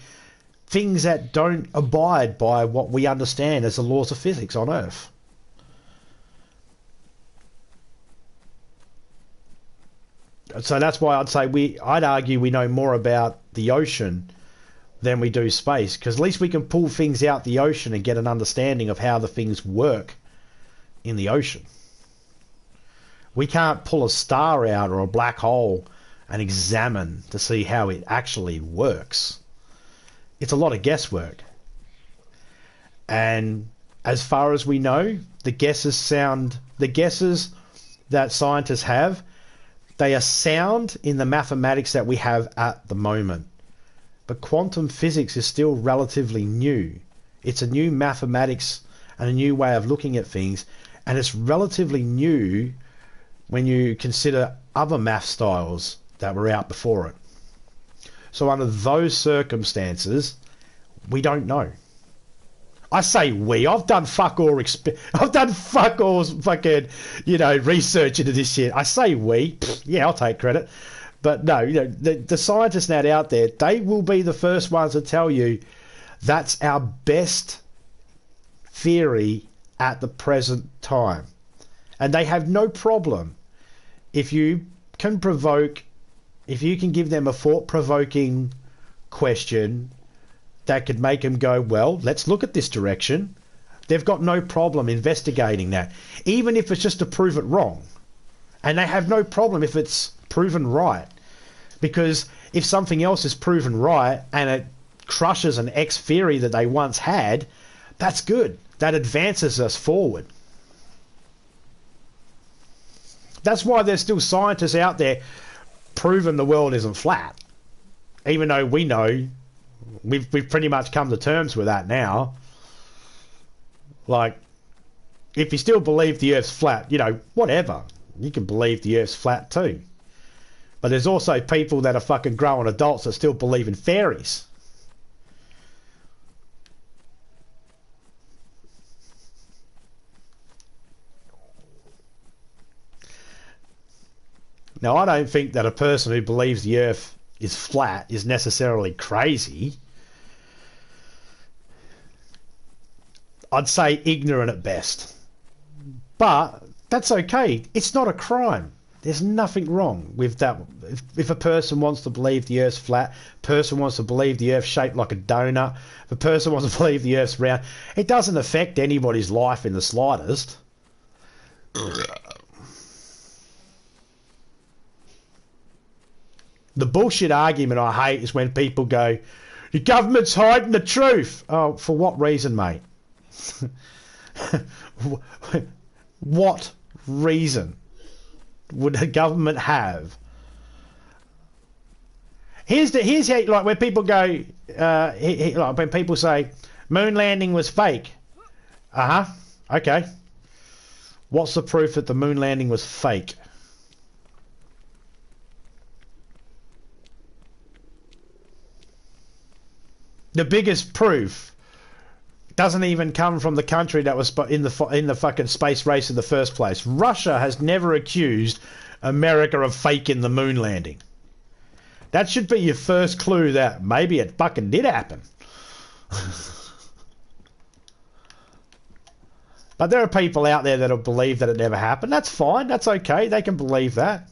things that don't abide by what we understand as the laws of physics on Earth. So that's why I'd argue we know more about the ocean than we do space, because at least we can pull things out the ocean and get an understanding of how the things work in the ocean. We can't pull a star out or a black hole and examine to see how it actually works. It's a lot of guesswork. And as far as we know, the guesses that scientists have, they are sound in the mathematics that we have at the moment. But quantum physics is still relatively new. It's a new mathematics and a new way of looking at things, and it's relatively new when you consider other math styles that were out before it. So under those circumstances, we don't know. I say we. I've done fuck all fucking, research into this shit. I say we. Yeah, I'll take credit. But no, the scientists now out there, they will be the first ones to tell you that's our best theory at the present time. And they have no problem if you can give them a thought-provoking question that could make them go, well, let's look at this direction. They've got no problem investigating that, even if it's just to prove it wrong. And they have no problem if it's proven right, because if something else is proven right and it crushes an X theory that they once had, that's good. That advances us forward. That's why there's still scientists out there proving the world isn't flat, even though we know we've pretty much come to terms with that now. Like, if you still believe the Earth's flat, whatever, you can believe the Earth's flat too. But there's also people that are fucking grown adults that still believe in fairies. Now, I don't think that a person who believes the Earth is flat is necessarily crazy. I'd say ignorant at best. But that's okay. It's not a crime. There's nothing wrong with that. If a person wants to believe the Earth's flat, a person wants to believe the Earth's shaped like a donut, if a person wants to believe the Earth's round, it doesn't affect anybody's life in the slightest. The bullshit argument I hate is when people go, the government's hiding the truth. Oh, for what reason, mate? What reason would the government have? Here's how, like, when people go, like when people say moon landing was fake. Okay. What's the proof that the moon landing was fake? The biggest proof doesn't even come from the country that was in the fucking space race in the first place. Russia has never accused America of faking the moon landing. That should be your first clue that maybe it fucking did happen. But there are people out there that'll believe that it never happened. That's fine. That's okay. They can believe that.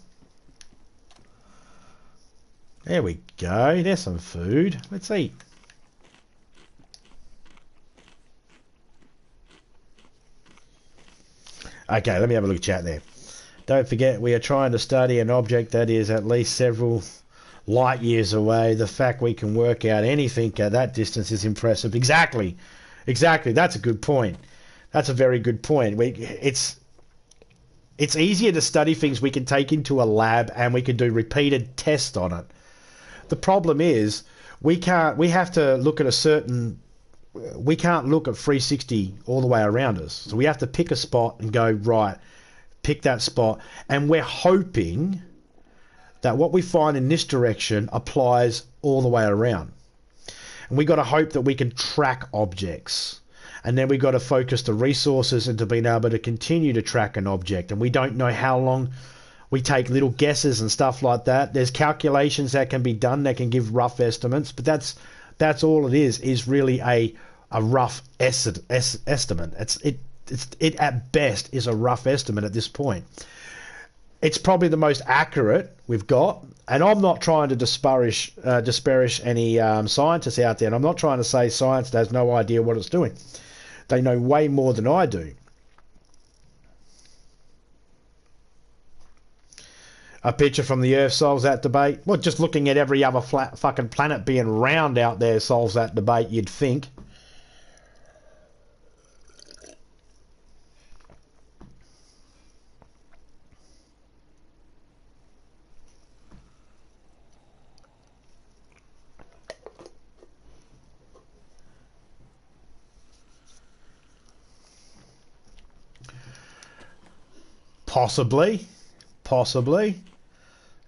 There we go. There's some food. Let's eat. Okay, let me have a look at chat there. Don't forget, we are trying to study an object that is at least several light years away. The fact we can work out anything at that distance is impressive. Exactly. That's a good point. That's a very good point. It's easier to study things we can take into a lab and we can do repeated tests on it. The problem is we have to look at we can't look at 360 all the way around us. So we have to pick a spot and go, right, pick that spot. And we're hoping that what we find in this direction applies all the way around. And we got to hope that we can track objects. And then we got to focus the resources into being able to continue to track an object. And we don't know how long. We take little guesses and stuff like that. There's calculations that can be done that can give rough estimates, but that's all it is really a rough estimate. It at best is a rough estimate at this point. It's probably the most accurate we've got, and I'm not trying to disparage any scientists out there, and I'm not trying to say science has no idea what it's doing. They know way more than I do. A picture from the Earth solves that debate. Well, just looking at every other flat fucking planet being round out there solves that debate, you'd think. Possibly.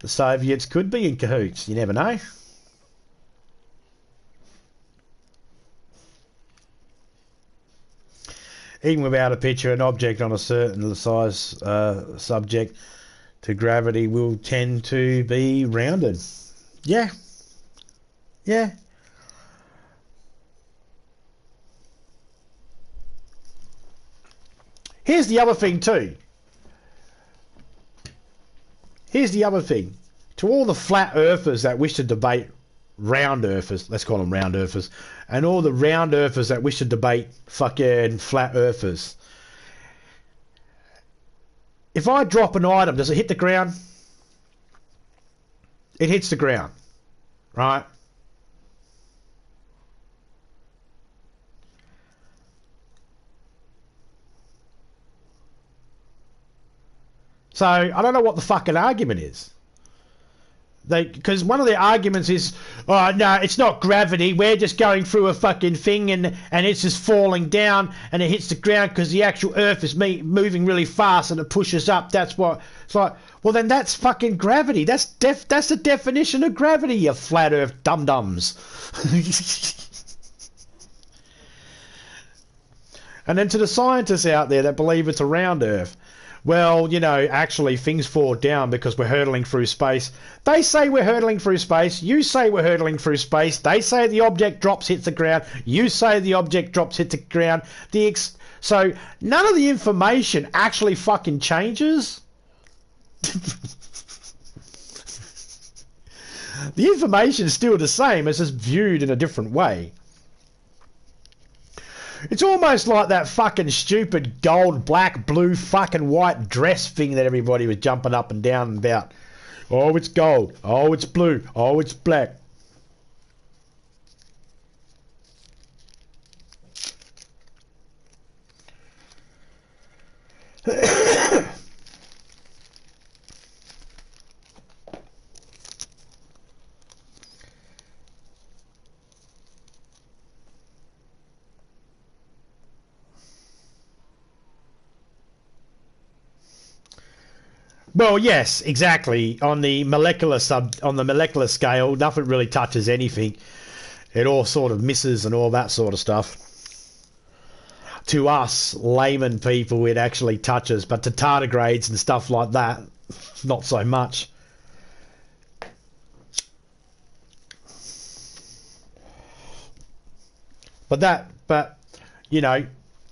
The Soviets could be in cahoots. You never know. Even without a picture, an object on a certain size subject to gravity will tend to be rounded. Yeah. Here's the other thing too. To all the flat earthers that wish to debate round earthers, let's call them round earthers, and all the round earthers that wish to debate fucking flat earthers. If I drop an item, does it hit the ground? It hits the ground, right? So I don't know what the fucking argument is. Because one of the arguments is, oh no, it's not gravity. We're just going through a fucking thing, and it's just falling down, and it hits the ground because the actual Earth is moving really fast, and it pushes up. That's what it's like. Well, then that's fucking gravity. That's the definition of gravity. You flat Earth dum dums. And then to the scientists out there that believe it's a round Earth. Well, you know, actually things fall down because we're hurtling through space. They say we're hurtling through space. You say we're hurtling through space. They say the object drops, hits the ground. You say the object drops, hits the ground. So none of the information actually fucking changes. The information is still the same. It's just viewed in a different way. It's almost like that fucking stupid gold, black, blue, fucking white dress thing that everybody was jumping up and down about. Oh, it's gold. Oh, it's blue. Oh, it's black. Well, yes, exactly. On the molecular scale, nothing really touches anything. It all sort of misses and all that sort of stuff. To us, layman people, it actually touches, but to tardigrades and stuff like that, not so much. But you know,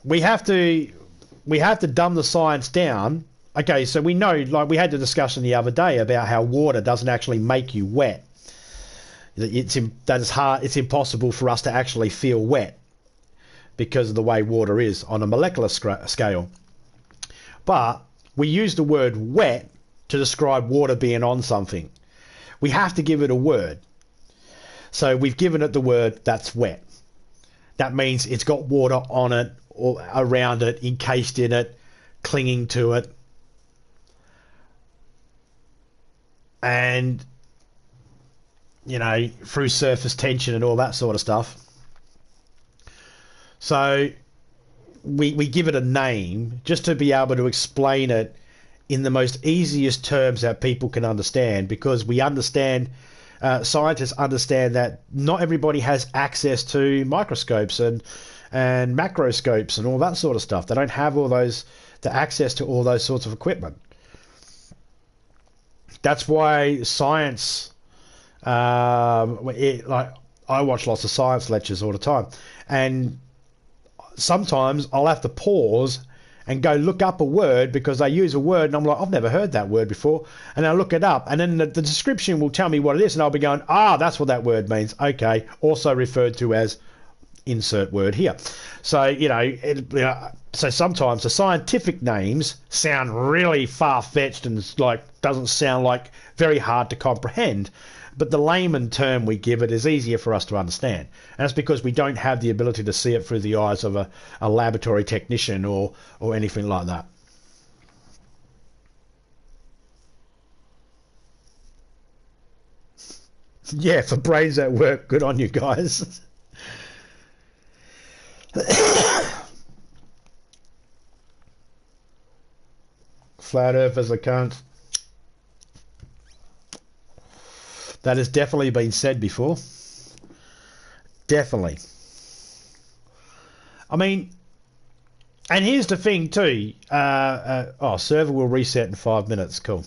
we have to dumb the science down. Okay, so we know, like we had the discussion the other day about how water doesn't actually make you wet. It's impossible for us to actually feel wet because of the way water is on a molecular scale. But we use the word wet to describe water being on something. We have to give it a word. So we've given it the word that's wet. That means it's got water on it, or around it, encased in it, clinging to it. And, you know, through surface tension and all that sort of stuff. So we give it a name just to be able to explain it in the most easiest terms that people can understand, because we understand, scientists understand that not everybody has access to microscopes and macroscopes and all that sort of stuff. They don't have the access to all those sorts of equipment. That's why science, like I watch lots of science lectures all the time, and sometimes I'll have to pause and go look up a word because they use a word and I'm like, I've never heard that word before, and I'll look it up, and then the description will tell me what it is, and I'll be going, that's what that word means. Okay, also referred to as insert word here. So, you know, so sometimes the scientific names sound really far-fetched and like doesn't sound like very hard to comprehend, but the layman term we give it is easier for us to understand, and that's because we don't have the ability to see it through the eyes of a laboratory technician or anything like that. Yeah, for brains at work, good on you guys. Flat earthers are cunts. That has definitely been said before. Definitely. I mean, and here's the thing too. Server will reset in 5 minutes. Cool.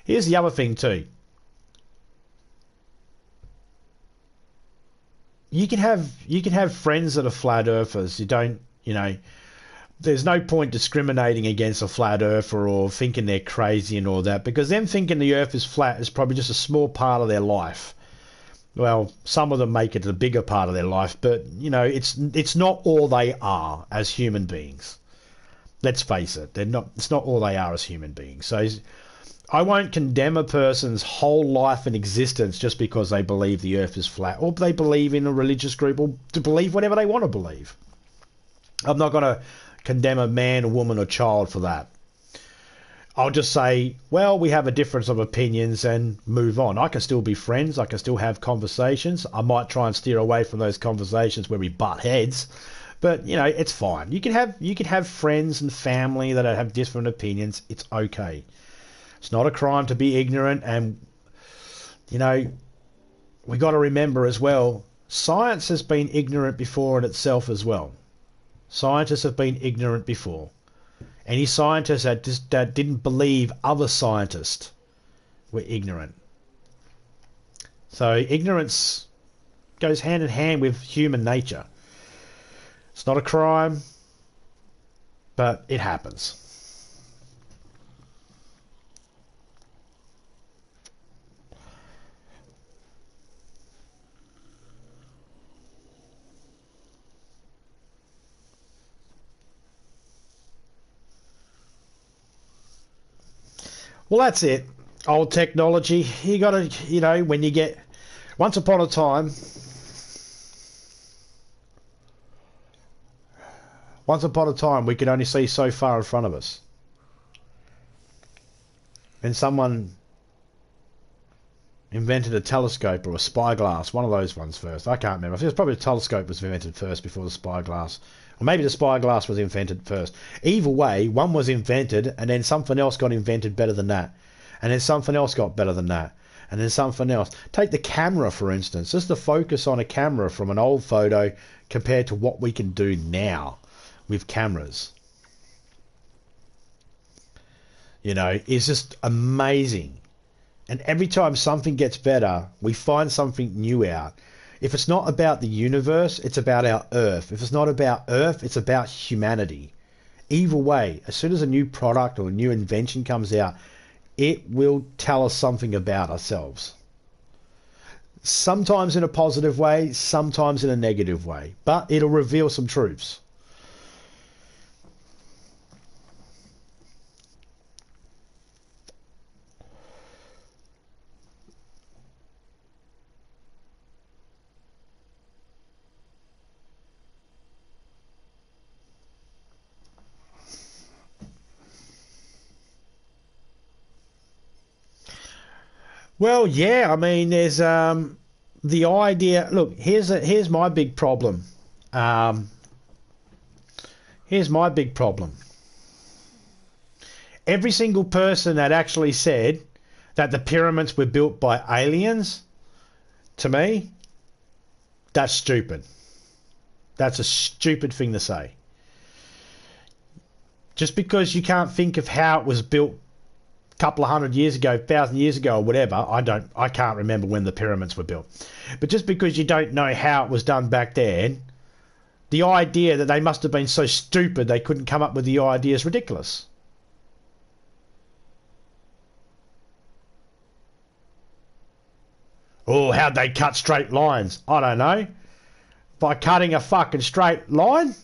Here's the other thing too. You can have friends that are flat earthers. There's no point discriminating against a flat earther or thinking they're crazy and all that, because them thinking the earth is flat is probably just a small part of their life. Well, some of them make it a bigger part of their life, but it's not all they are as human beings. Let's face it, it's not all they are as human beings. So I won't condemn a person's whole life and existence just because they believe the earth is flat, or they believe in a religious group, or to believe whatever they want to believe. I'm not going to condemn a man, a woman, or child for that. I'll just say, well, we have a difference of opinions and move on. I can still be friends. I can still have conversations. I might try and steer away from those conversations where we butt heads, but you know, it's fine. You can have friends and family that have different opinions. It's okay. It's not a crime to be ignorant, and you know, we got to remember as well, science has been ignorant before in itself as well. Scientists have been ignorant before. Any scientists that didn't believe other scientists were ignorant. So ignorance goes hand in hand with human nature. It's not a crime, but it happens. Well, that's it. Old technology. You got to, you know, when you get... Once upon a time, we could only see so far in front of us. And someone invented a telescope or a spyglass, one of those ones first. I can't remember. I think it was probably a telescope was invented first before the spyglass. Or maybe the spyglass was invented first. Either way, one was invented and then something else got invented better than that. And then something else got better than that. And then something else. Take the camera, for instance. Just the focus on a camera from an old photo compared to what we can do now with cameras. You know, it's just amazing. And every time something gets better, we find something new out. If it's not about the universe, it's about our Earth. If it's not about Earth, it's about humanity. Either way, as soon as a new product or a new invention comes out, it will tell us something about ourselves. Sometimes in a positive way, sometimes in a negative way. But it'll reveal some truths. Well, yeah, I mean, there's the idea. Look, here's my big problem. Here's my big problem. Every single person that actually said that the pyramids were built by aliens, to me, that's stupid. That's a stupid thing to say. Just because you can't think of how it was built couple of 100 years ago, 1,000 years ago, or whatever. I can't remember when the pyramids were built. But just because you don't know how it was done back then, the idea that they must have been so stupid they couldn't come up with the idea is ridiculous. Oh, how'd they cut straight lines? I don't know. By cutting a fucking straight line?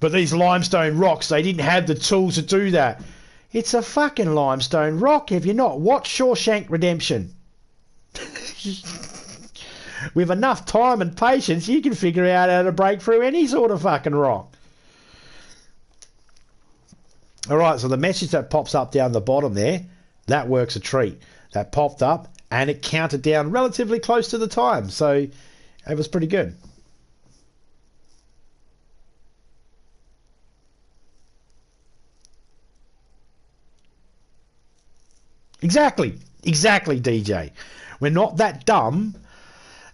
But these limestone rocks, they didn't have the tools to do that. It's a fucking limestone rock. Have you not watched Shawshank Redemption? With enough time and patience, you can figure out how to break through any sort of fucking rock. Alright, so the message that pops up down the bottom there, that works a treat. That popped up and it counted down relatively close to the time. So it was pretty good. Exactly, DJ. We're not that dumb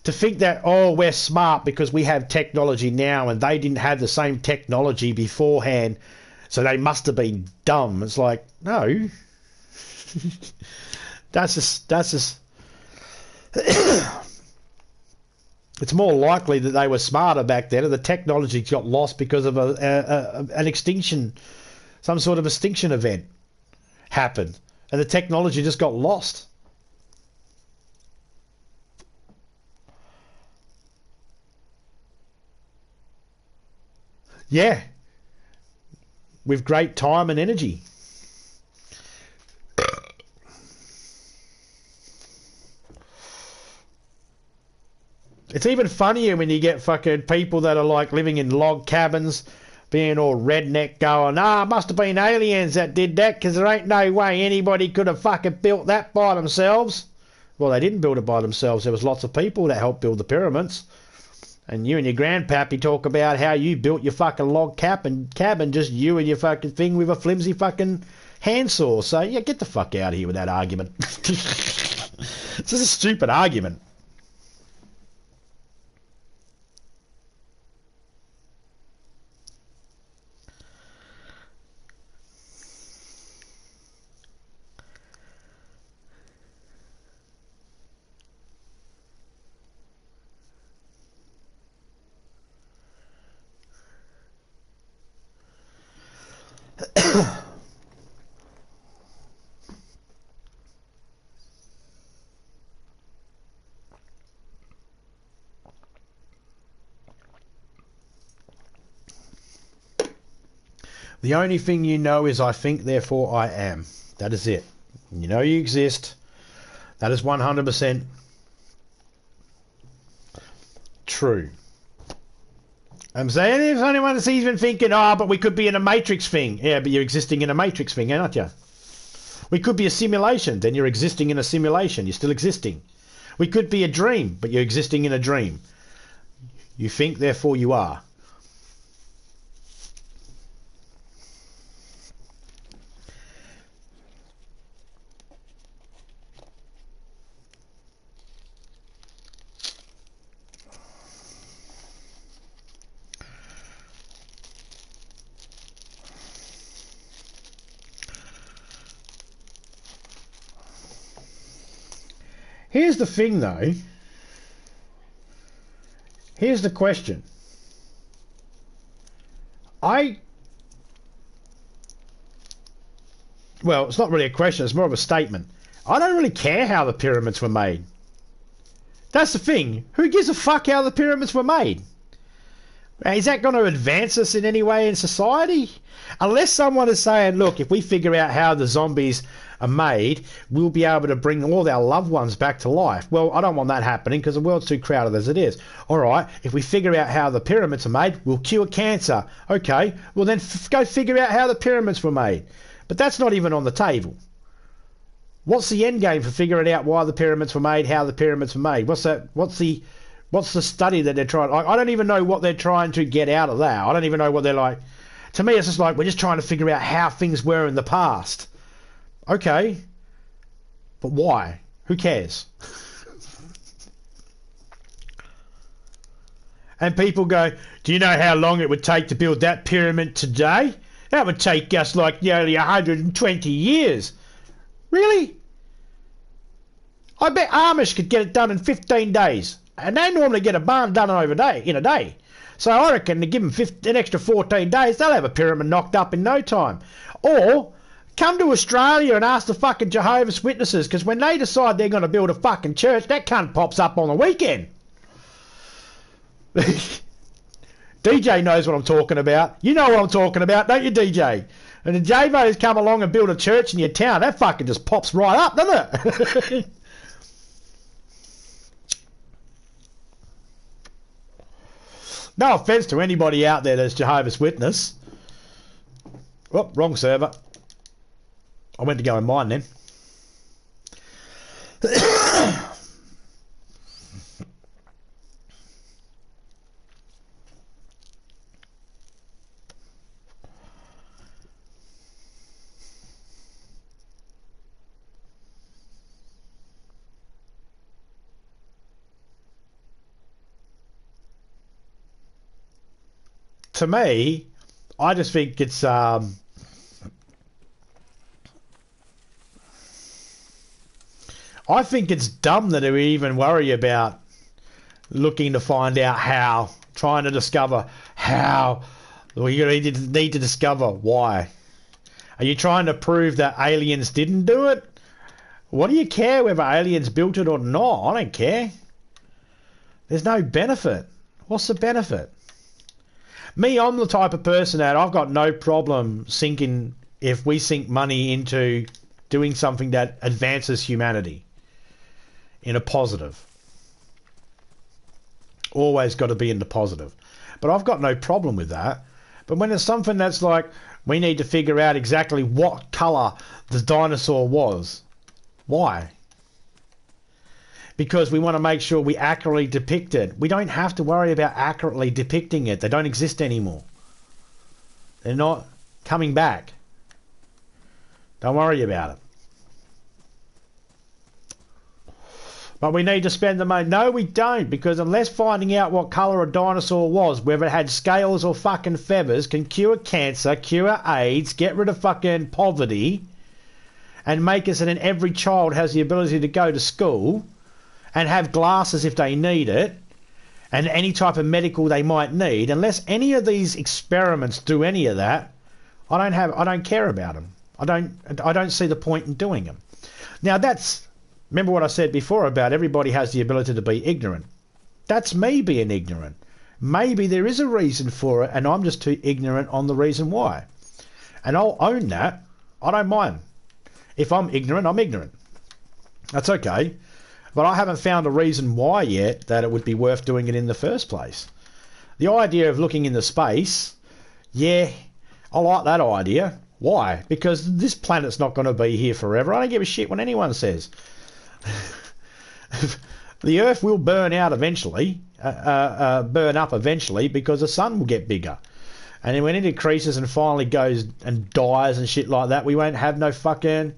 to think that, oh, we're smart because we have technology now and they didn't have the same technology beforehand, so they must have been dumb. It's like, no. that's just it's more likely that they were smarter back then and the technology got lost because of an extinction, some sort of extinction event happened. And the technology just got lost. Yeah. With great time and energy. It's even funnier when you get fucking people that are like living in log cabins, being all redneck, going, it must have been aliens that did that, because there ain't no way anybody could have fucking built that by themselves. Well, they didn't build it by themselves. There was lots of people that helped build the pyramids. And you and your grandpappy talk about how you built your fucking log cabin, just you and your fucking thing with a flimsy fucking handsaw. So, yeah, get the fuck out of here with that argument. It's just a stupid argument. The only thing you know is I think, therefore I am. That is it. You know you exist. That is 100% true. I'm saying if anyone sees been thinking, but we could be in a Matrix thing. Yeah, but you're existing in a Matrix thing, aren't you? We could be a simulation. Then you're existing in a simulation. You're still existing. We could be a dream, but you're existing in a dream. You think, therefore you are. Here's the thing, though. Here's the question. Well, it's not really a question, it's more of a statement. I don't really care how the pyramids were made. That's the thing. Who gives a fuck how the pyramids were made? Is that going to advance us in any way in society? Unless someone is saying, look, if we figure out how the zombies are made, we'll be able to bring all our loved ones back to life. Well, I don't want that happening because the world's too crowded as it is. All right, if we figure out how the pyramids are made, we'll cure cancer. Okay, well then go figure out how the pyramids were made. But that's not even on the table. What's the end game for figuring out why the pyramids were made, how the pyramids were made? What's the study that they're trying? I don't even know what they're trying to get out of that. I don't even know what they're like. To me, it's just like we're just trying to figure out how things were in the past. Okay, but why? Who cares? And people go, do you know how long it would take to build that pyramid today? That would take us like nearly 120 years. Really? I bet Amish could get it done in 15 days. And they normally get a barn done in a day. So I reckon to give them an extra 14 days, they'll have a pyramid knocked up in no time. Or come to Australia and ask the fucking Jehovah's Witnesses, because when they decide they're going to build a fucking church, that cunt pops up on the weekend. DJ knows what I'm talking about. You know what I'm talking about, don't you, DJ? And the JVO's come along and build a church in your town, that fucking just pops right up, doesn't it? No offence to anybody out there that's Jehovah's Witness. Oh, wrong server. I went to go in mine then. To me, I just think it's I think it's dumb that we even worry about looking to find out how, trying to discover how. Well, you need to discover why. Are you trying to prove that aliens didn't do it? What do you care whether aliens built it or not? I don't care. There's no benefit. What's the benefit? Me, I'm the type of person that I've got no problem sinking, if we sink money into doing something that advances humanity in a positive. always got to be in the positive. But I've got no problem with that. But when it's something that's like, we need to figure out exactly what colour the dinosaur was. Why? Because we want to make sure we accurately depict it. We don't have to worry about accurately depicting it. They don't exist anymore. They're not coming back. Don't worry about it. But we need to spend the money. No, we don't, because unless finding out what colour a dinosaur was, whether it had scales or fucking feathers, can cure cancer, cure AIDS, get rid of fucking poverty, and make us so that every child has the ability to go to school and have glasses if they need it, and any type of medical they might need, unless any of these experiments do any of that, I don't care about them. I don't see the point in doing them. Now remember what I said before about everybody has the ability to be ignorant. That's me being ignorant. Maybe there is a reason for it, and I'm just too ignorant on the reason why. And I'll own that. I don't mind. If I'm ignorant, I'm ignorant. That's okay. But I haven't found a reason why yet that it would be worth doing it in the first place. The idea of looking into space, yeah, I like that idea. Why? Because this planet's not going to be here forever. I don't give a shit what anyone says. The Earth will burn out eventually, burn up eventually, because the sun will get bigger. And then when it decreases and finally goes and dies and shit like that, we won't have no fucking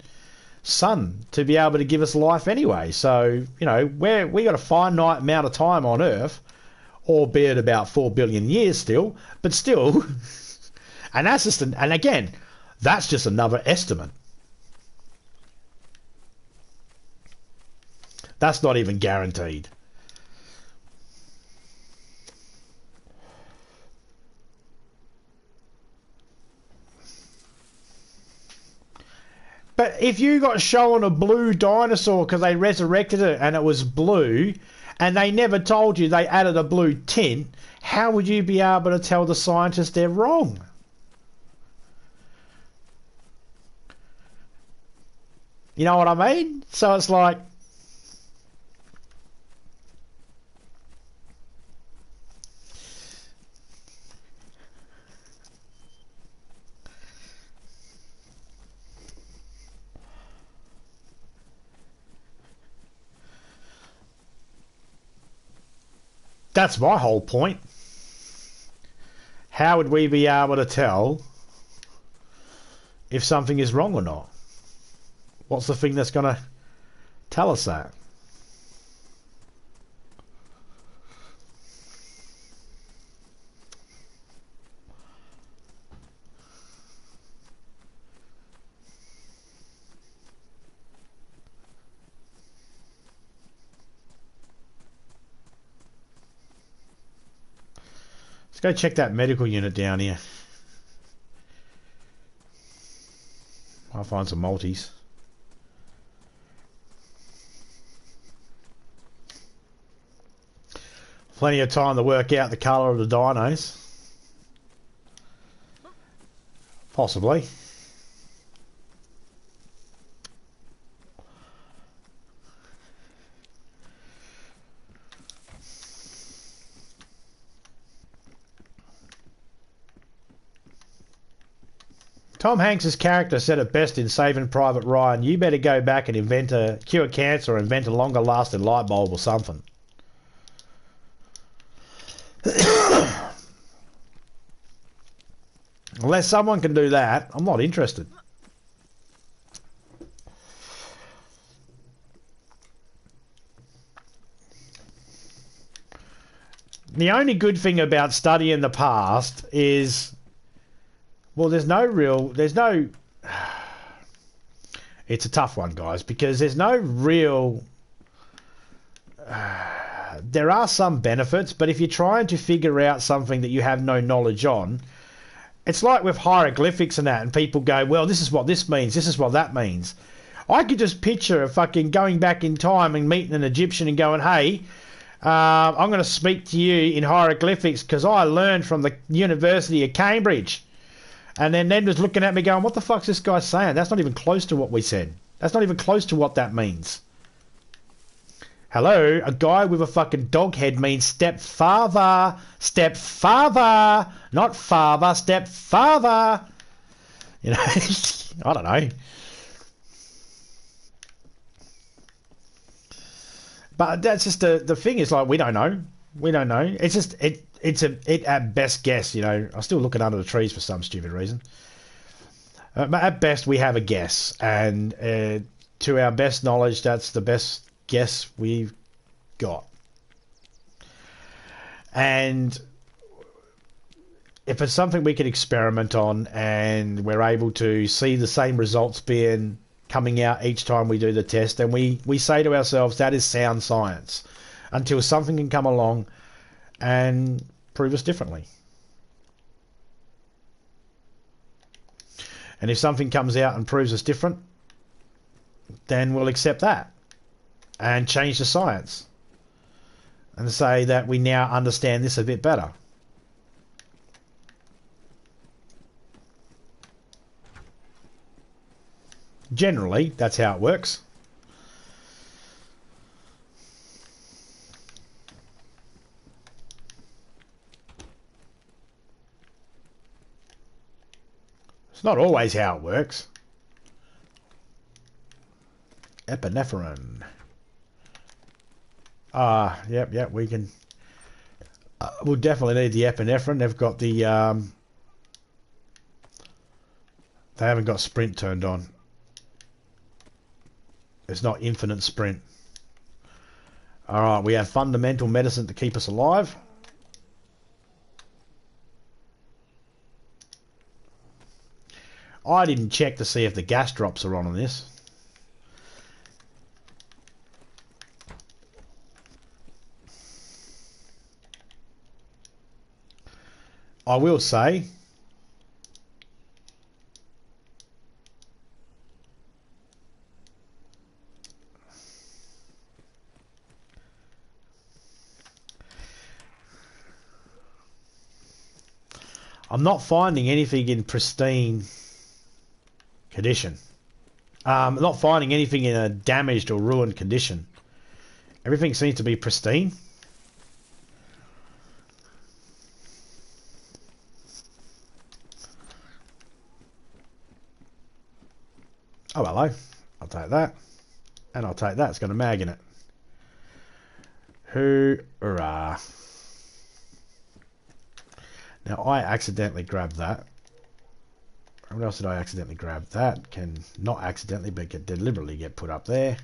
sun to be able to give us life anyway. So, you know, we got a finite amount of time on Earth, albeit about 4 billion years still, but still, and that's just, and again, that's just another estimate. That's not even guaranteed. But if you got shown a blue dinosaur because they resurrected it and it was blue, and they never told you they added a blue tint, how would you be able to tell the scientists they're wrong? You know what I mean? So it's like, that's my whole point. How would we be able to tell if something is wrong or not? What's the thing that's going to tell us that? Let's go check that medical unit down here. I'll find some multis. Plenty of time to work out the colour of the dinos. Possibly. Tom Hanks's character said it best in Saving Private Ryan, you better go back and cure cancer or invent a longer lasting light bulb or something. Unless someone can do that, I'm not interested. The only good thing about studying the past is, well, it's a tough one, guys, because there's no real, there are some benefits, but if you're trying to figure out something that you have no knowledge on, it's like with hieroglyphics and that, and people go, well, this is what this means, this is what that means. I could just picture a fucking going back in time and meeting an Egyptian and going, hey, I'm going to speak to you in hieroglyphics because I learned from the University of Cambridge. And then just looking at me going, what the fuck's this guy saying? That's not even close to what we said. That's not even close to what that means. Hello, a guy with a fucking dog head means stepfather. Stepfather. Not father, stepfather. You know, I don't know. But that's just the thing is like, we don't know. We don't know. It's just, it's at best guess, you know. I still looking under the trees for some stupid reason. But at best, we have a guess. And to our best knowledge, that's the best guess we've got. And if it's something we can experiment on and we're able to see the same results coming out each time we do the test, then we say to ourselves, that is sound science, until something can come along and prove us differently. And if something comes out and proves us different, then we'll accept that and change the science and say that we now understand this a bit better. Generally, that's how it works. It's not always how it works. Epinephrine. Yep, we can... we'll definitely need the epinephrine. They've got the... they haven't got sprint turned on. It's not infinite sprint. Alright, we have fundamental medicine to keep us alive. I didn't check to see if the gas drops are on this. I will say, I'm not finding anything in pristine condition. I'm not finding anything in a damaged or ruined condition. Everything seems to be pristine. Oh, hello. I'll take that. And I'll take that. It's got a mag in it. Hoorah. Now, I accidentally grabbed that. What else did I accidentally grab? That can not accidentally, but can deliberately get put up there.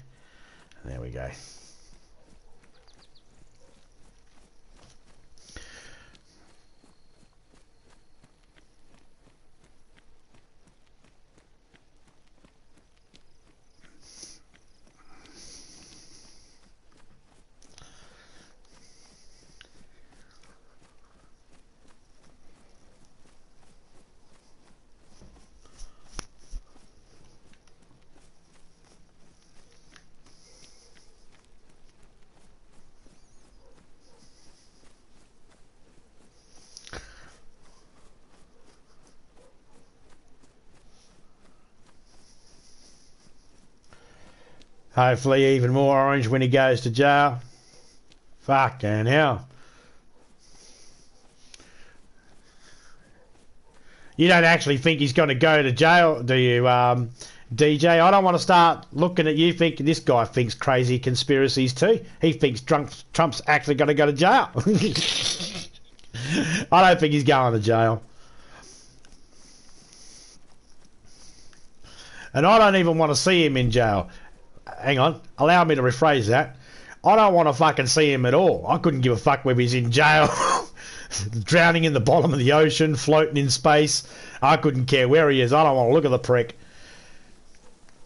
And there we go. Hopefully even more orange when he goes to jail. Fucking hell. You don't actually think he's going to go to jail, do you, DJ? I don't want to start looking at you thinking this guy thinks crazy conspiracies too. He thinks Trump's actually going to go to jail. I don't think he's going to jail. And I don't even want to see him in jail. Hang on, allow me to rephrase that. I don't want to fucking see him at all. I couldn't give a fuck whether he's in jail, drowning in the bottom of the ocean, floating in space. I couldn't care where he is. I don't want to look at the prick.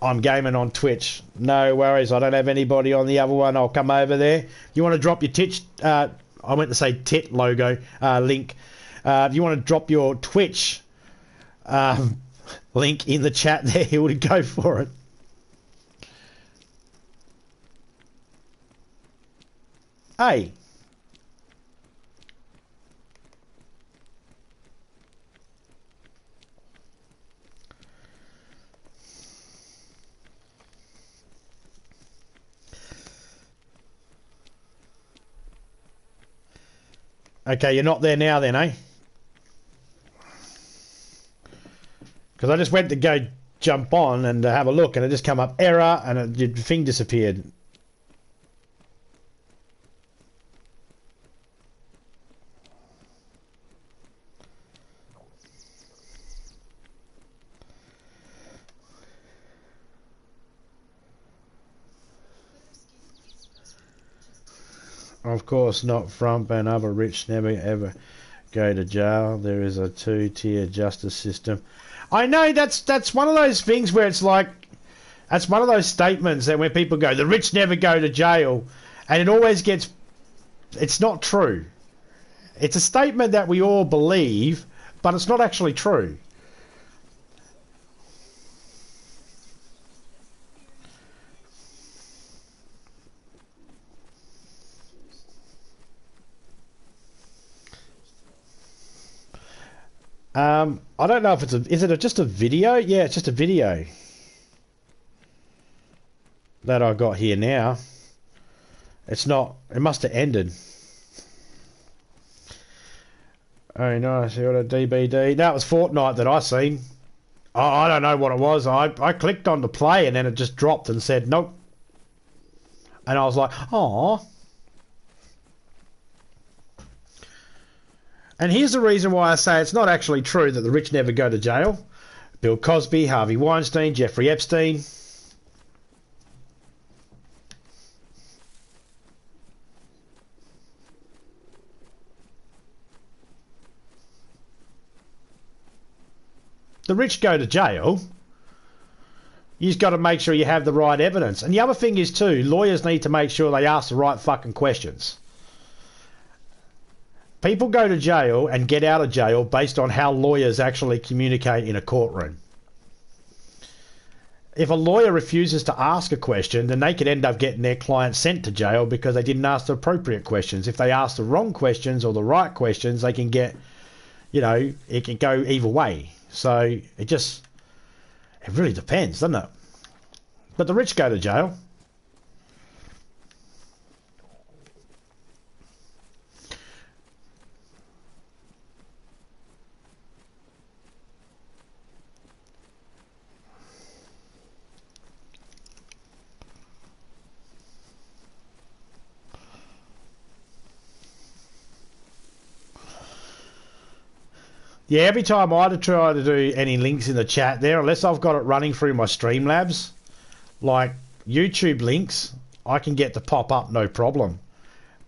I'm gaming on Twitch. No worries, I don't have anybody on the other one. I'll come over there. You want to drop your Twitch, I went to say tit logo, link. If you want to drop your Twitch link in the chat there, he would go for it. Hey. Okay, you're not there now then, eh? Because I just went to go jump on and have a look, and it just come up error, and your thing disappeared. Of course not. Trump and other rich never ever go to jail. There is a two-tier justice system. I know that's one of those things where it's like, that's one of those statements that when people go, the rich never go to jail, and it always gets, it's not true. It's a statement that we all believe, but it's not actually true. I don't know if it's is it just a video? Yeah, it's just a video that I got here now. It's not, it must have ended. Oh, nice. You got a DBD. No, it was Fortnite that I seen. I don't know what it was. I clicked on to play and then it just dropped and said nope. And I was like, oh. And here's the reason why I say it's not actually true that the rich never go to jail. Bill Cosby, Harvey Weinstein, Jeffrey Epstein. The rich go to jail. You've got to make sure you have the right evidence. And the other thing is too, lawyers need to make sure they ask the right fucking questions. People go to jail and get out of jail based on how lawyers actually communicate in a courtroom. If a lawyer refuses to ask a question, then they could end up getting their client sent to jail because they didn't ask the appropriate questions. If they ask the wrong questions or the right questions, they can get, you know, it can go either way. So it really depends, doesn't it? But the rich go to jail. Yeah, every time I try to do any links in the chat there, unless I've got it running through my Streamlabs, like YouTube links, I can get to pop up no problem.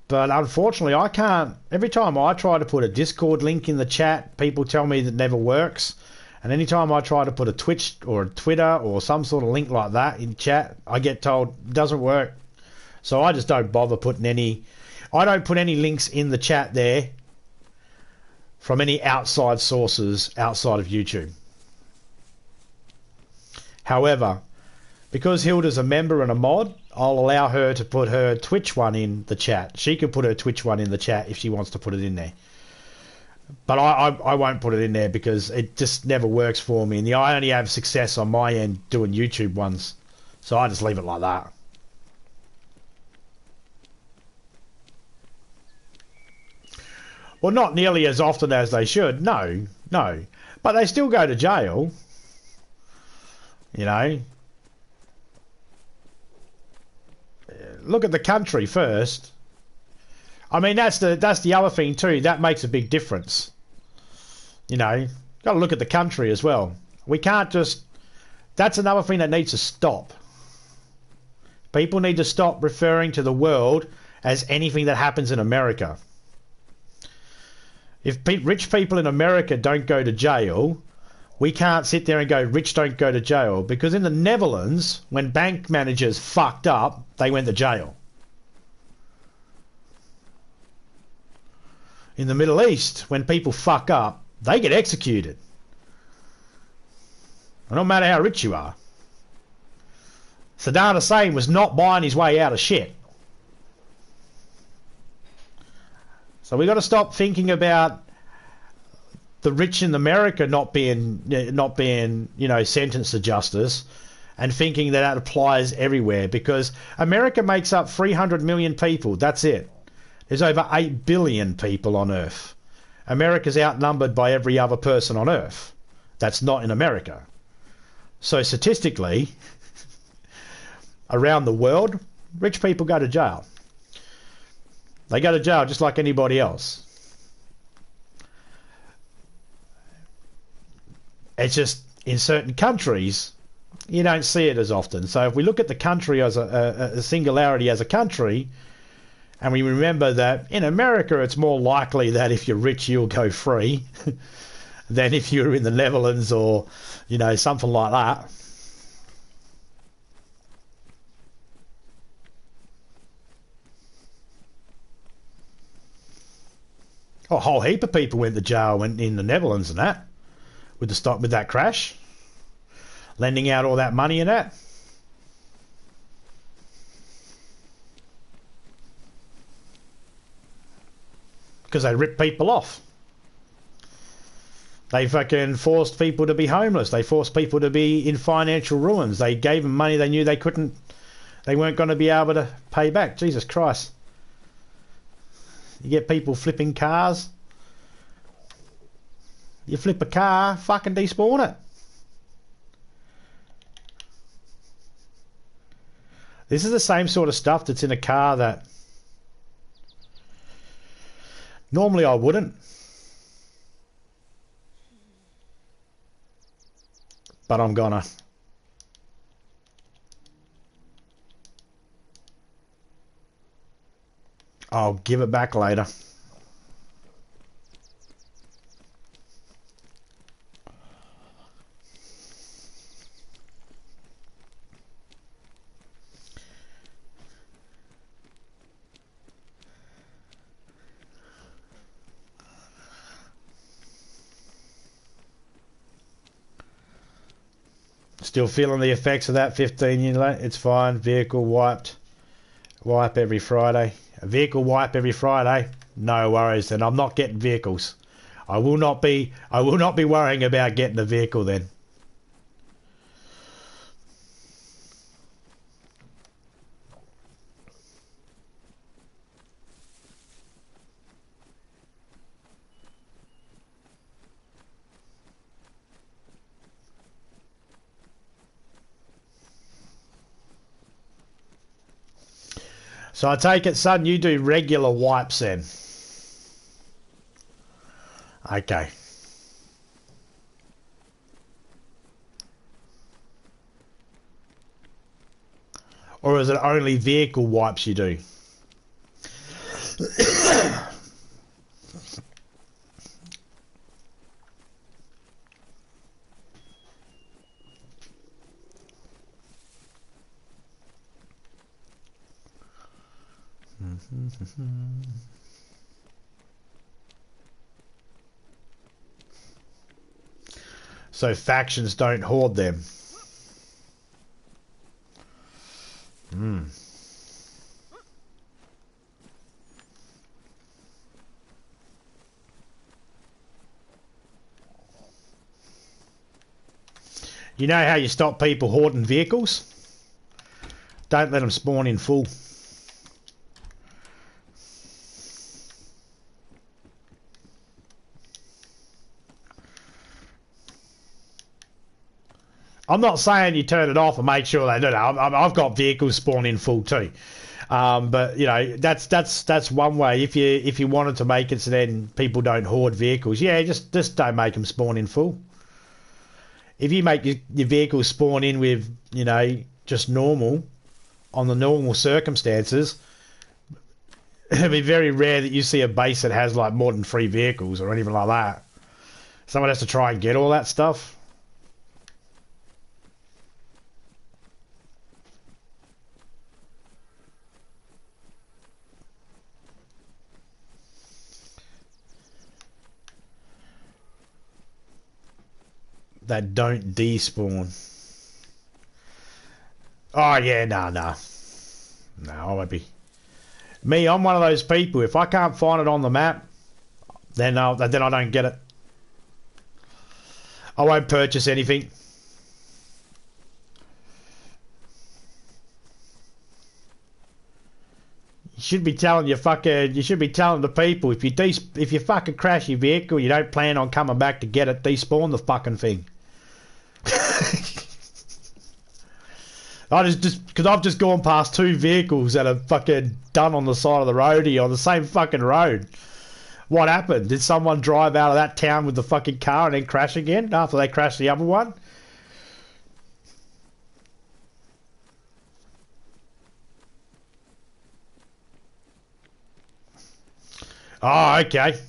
But unfortunately, I can't. Every time I try to put a Discord link in the chat, people tell me that never works. And anytime I try to put a Twitch or a Twitter or some sort of link like that in chat, I get told it doesn't work. So I just don't bother putting any. I don't put any links in the chat there from any outside sources outside of YouTube. However, because Hilda's a member and a mod, I'll allow her to put her Twitch one in the chat. She can put her Twitch one in the chat if she wants to put it in there. But I won't put it in there because it just never works for me. And I only have success on my end doing YouTube ones. So I just leave it like that. Well, not nearly as often as they should. No. But they still go to jail. You know. Look at the country first. I mean, that's the other thing too. That makes a big difference. You know, got to look at the country as well. We can't just. That's another thing that needs to stop. People need to stop referring to the world as anything that happens in America. If rich people in America don't go to jail, we can't sit there and go, rich don't go to jail. Because in the Netherlands, when bank managers fucked up, they went to jail. In the Middle East, when people fuck up, they get executed. No matter how rich you are. Saddam Hussein was not buying his way out of shit. So we got to stop thinking about the rich in America not being, you know, sentenced to justice, and thinking that applies everywhere, because America makes up 300 million people. That's it. There's over 8 billion people on Earth. America's outnumbered by every other person on Earth. That's not in America. So statistically, around the world, rich people go to jail. They go to jail just like anybody else. It's just in certain countries, you don't see it as often. So if we look at the country as a singularity as a country, and we remember that in America it's more likely that if you're rich you'll go free than if you're in the Netherlands or, you know, something like that. A whole heap of people went to jail in the Netherlands and that, with that crash, lending out all that money and that. Because they ripped people off. They fucking forced people to be homeless. They forced people to be in financial ruins. They gave them money they knew they weren't going to be able to pay back. Jesus Christ. You get people flipping cars. You flip a car, fucking despawn it. This is the same sort of stuff that's in a car that normally I wouldn't. But I'm gonna. I'll give it back later. Still feeling the effects of that 15 years later. It's fine. Vehicle wiped. Wipe every Friday. A vehicle wipe every Friday. No worries. Then I'm not getting vehicles. I will not be worrying about getting a vehicle then. So I take it, son, you do regular wipes then. Okay. Or is it only vehicle wipes you do? So factions don't hoard them. You know how you stop people hoarding vehicles? Don't let them spawn in full. I'm not saying you turn it off and make sure they do that. I've got vehicles spawn in full too, but you know that's one way. If you wanted to make it so then people don't hoard vehicles, yeah, just don't make them spawn in full. If you make your vehicles spawn in with, you know, just normal, on the normal circumstances, it'd be very rare that you see a base that has like more than 3 vehicles or anything like that. Someone has to try and get all that stuff. That don't despawn. Oh yeah, no, I won't be. Me, I'm one of those people. If I can't find it on the map, then I don't get it. I won't purchase anything. You should be telling your fucking. You should be telling the people if you fucking crash your vehicle, you don't plan on coming back to get it. Despawn the fucking thing. Because I've just gone past 2 vehicles that are fucking done on the side of the road here on the same fucking road. What happened? Did someone drive out of that town with the fucking car and then crash again after they crashed the other one? Oh, okay.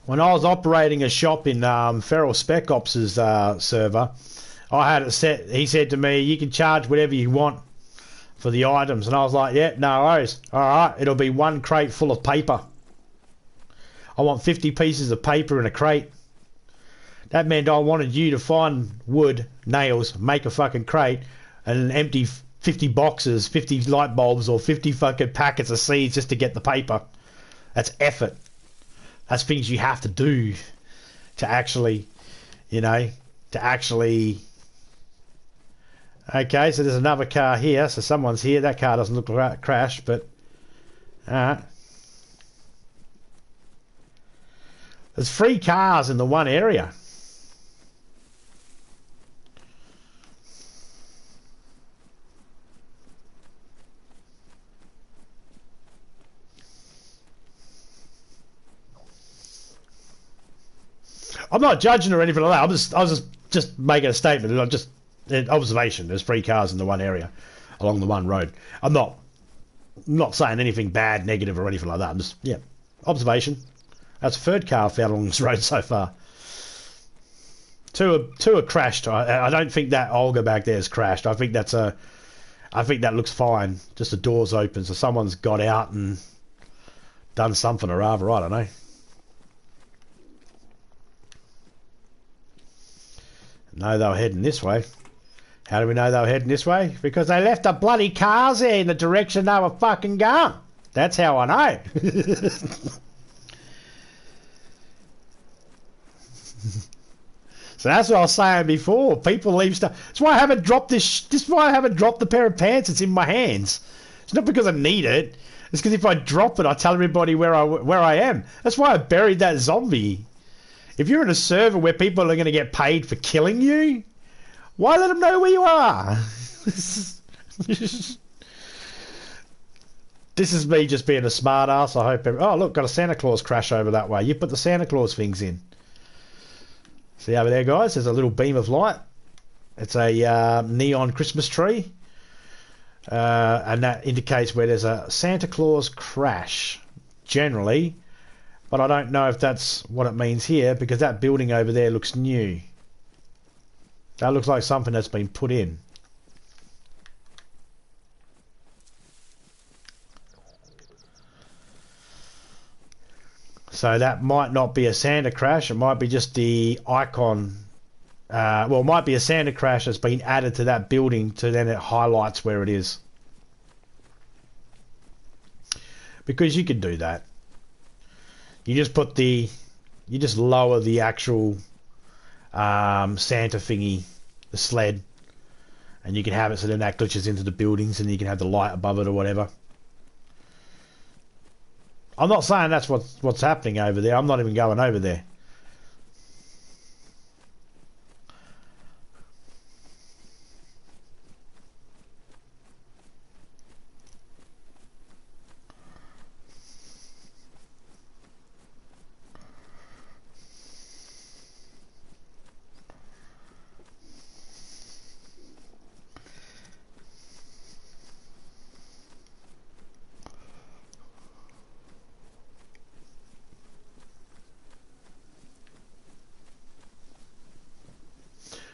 When I was operating a shop in Feral Spec Ops' server, I had it set. He said to me, "You can charge whatever you want for the items," and I was like, "Yeah, no worries. All right, it'll be 1 crate full of paper. I want 50 pieces of paper in a crate." That meant I wanted you to find wood, nails, make a fucking crate, and empty 50 boxes, 50 light bulbs, or 50 fucking packets of seeds just to get the paper. That's effort. That's things you have to do to actually, to actually... Okay, so there's another car here. So someone's here. That car doesn't look like crash, but... Alright. There's 3 cars in the one area. I'm not judging or anything like that. I was just making a statement. I'm just an observation. There's 3 cars in the one area, along the one road. I'm not saying anything bad, negative, or anything like that. I'm just observation. That's the 3rd car I've found along this road so far. Two are crashed. I don't think that Olga back there is crashed. I think that looks fine. Just the door's open, so someone's got out and done something or other. I don't know. No, they were heading this way. How do we know they were heading this way? Because they left the bloody cars there in the direction they were fucking going. That's how I know. So that's what I was saying before. People leave stuff. That's why I haven't dropped this is why I haven't dropped the pair of pants that's in my hands. It's not because I need it. It's because if I drop it, I tell everybody where I am. That's why I buried that zombie. If you're in a server where people are going to get paid for killing you, why let them know where you are? This is me just being a smart ass. I hope. Oh, look, got a Santa Claus crash over that way. You put the Santa Claus things in. See over there, guys? There's a little beam of light. It's a neon Christmas tree. And that indicates where there's a Santa Claus crash, generally. But I don't know if that's what it means here, because that building over there looks new. That looks like something that's been put in. So that might not be a Santa crash. It might be just the icon. Well, it might be a Santa crash that's been added to that building, so then it highlights where it is. Because you can do that. You just lower the actual Santa thingy, the sled, and you can have it so then that glitches into the buildings, and you can have the light above it or whatever. I'm not saying that's what's happening over there. I'm not even going over there.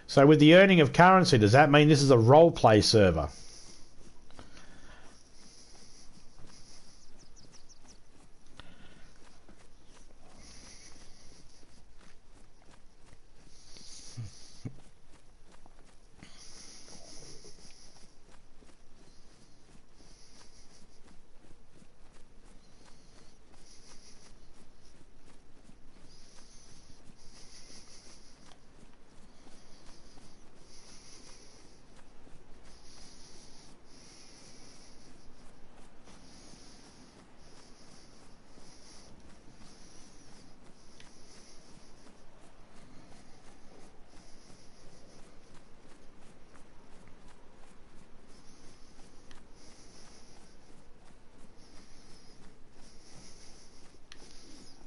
So with the earning of currency, does that mean this is a roleplay server?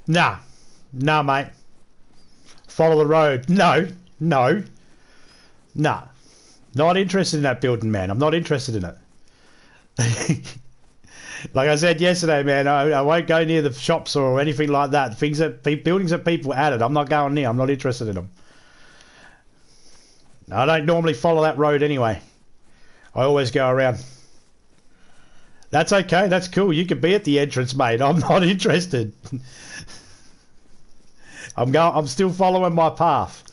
Nah. Nah, mate. Follow the road. No. No. Nah. Not interested in that building, man. I'm not interested in it. Like I said yesterday, man, I won't go near the shops or anything like that. Buildings that people added, I'm not going near. I'm not interested in them. I don't normally follow that road anyway. I always go around. That's okay. That's cool. You can be at the entrance, mate. I'm not interested. I'm still following my path.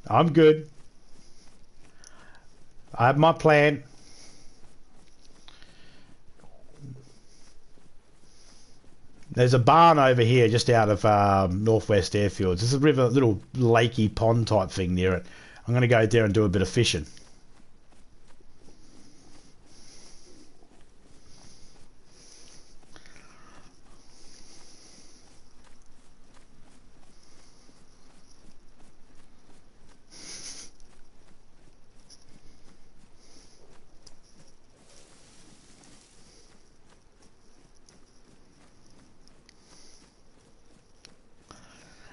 I'm good. I have my plan. There's a barn over here just out of Northwest Airfields. There's a river, little lakey pond type thing near it. I'm going to go there and do a bit of fishing.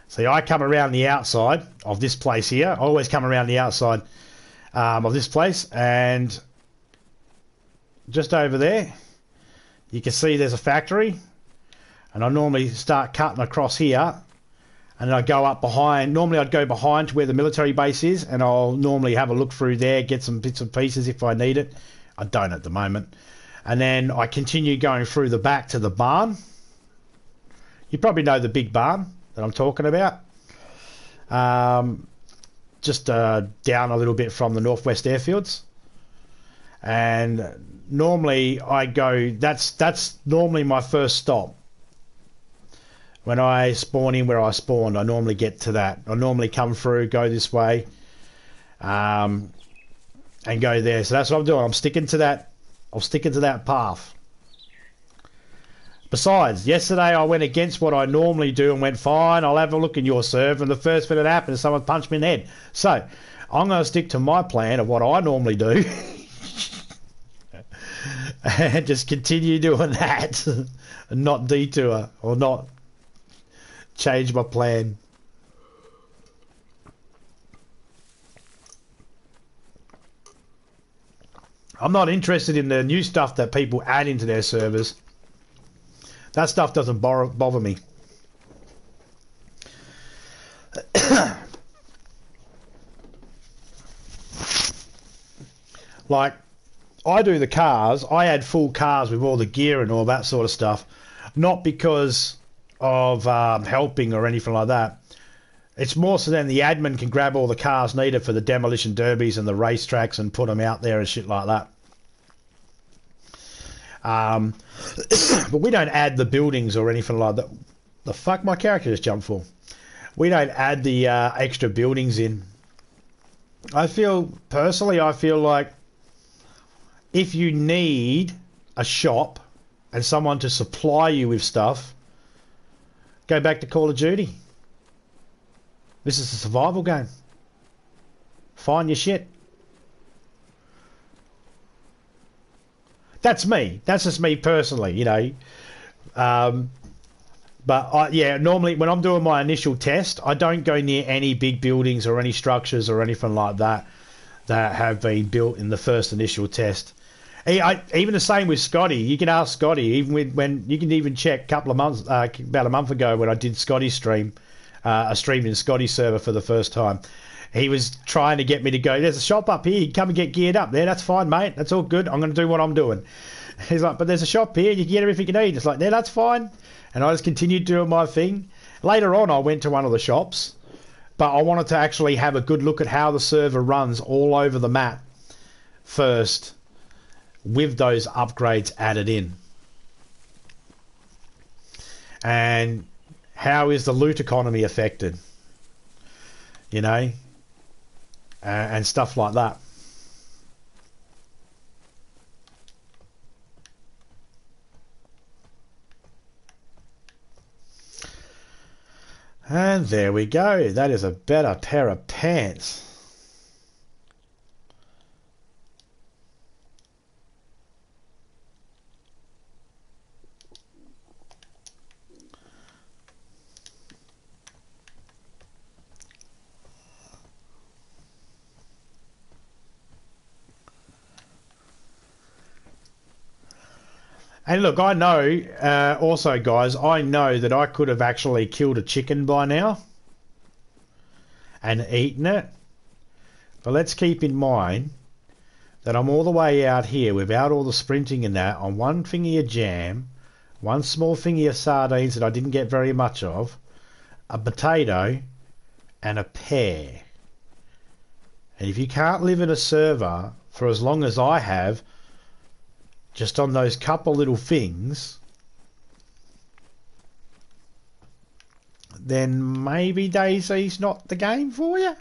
See, I come around the outside of this place here. I always come around the outside of this place, and just over there, you can see there's a factory, and I normally start cutting across here, and then I go up behind. Normally I'd go behind to where the military base is, and I'll normally have a look through there, get some bits and pieces if I need it. I don't at the moment. And then I continue going through the back to the barn. You probably know the big barn that I'm talking about. Just down a little bit from the Northwest Airfields. And normally I go, that's normally my first stop. When I spawn in where I spawned, I normally get to that. I normally come through, go this way, and go there. So that's what I'm doing. I'm sticking to that. I'll stick into that path. Besides, yesterday I went against what I normally do and went, fine, I'll have a look in your server, and the first thing that happened is someone punched me in the head. So, I'm going to stick to my plan of what I normally do and just continue doing that and not detour or not change my plan. I'm not interested in the new stuff that people add into their servers. That stuff doesn't bother me. Like, I do the cars. I add full cars with all the gear and all that sort of stuff. Not because of helping or anything like that. It's more so then the admin can grab all the cars needed for the demolition derbies and the racetracks and put them out there and shit like that. But we don't add the buildings or anything like that. The fuck my character just jumped for? We don't add the extra buildings in. I feel like if you need a shop and someone to supply you with stuff, go back to Call of Duty. This is a survival game. Find your shit. That's me. That's just me personally, you know. But yeah, normally when I'm doing my initial test, I don't go near any big buildings or any structures or anything like that that have been built in the first initial test. Even the same with Scotty. You can ask Scotty. Even when you can even check a couple of months, about a month ago when I did Scotty's stream, a stream in Scotty's server for the first time. He was trying to get me to go, there's a shop up here, come and get geared up there. That's fine, mate. That's all good. I'm going to do what I'm doing. He's like, but there's a shop here. You can get everything you need. It's like, yeah, that's fine. And I just continued doing my thing. Later on, I went to one of the shops, but I wanted to actually have a good look at how the server runs all over the map first with those upgrades added in. And how is the loot economy affected? You know? And stuff like that. And there we go. That is a better pair of pants. And look, I know, also, guys, I know that I could have actually killed a chicken by now and eaten it. But let's keep in mind that I'm all the way out here without all the sprinting and that on one thingy of jam, one small thingy of sardines that I didn't get very much of, a potato, and a pear. And if you can't live in a server for as long as I have, just on those couple little things, then maybe DayZ's not the game for you.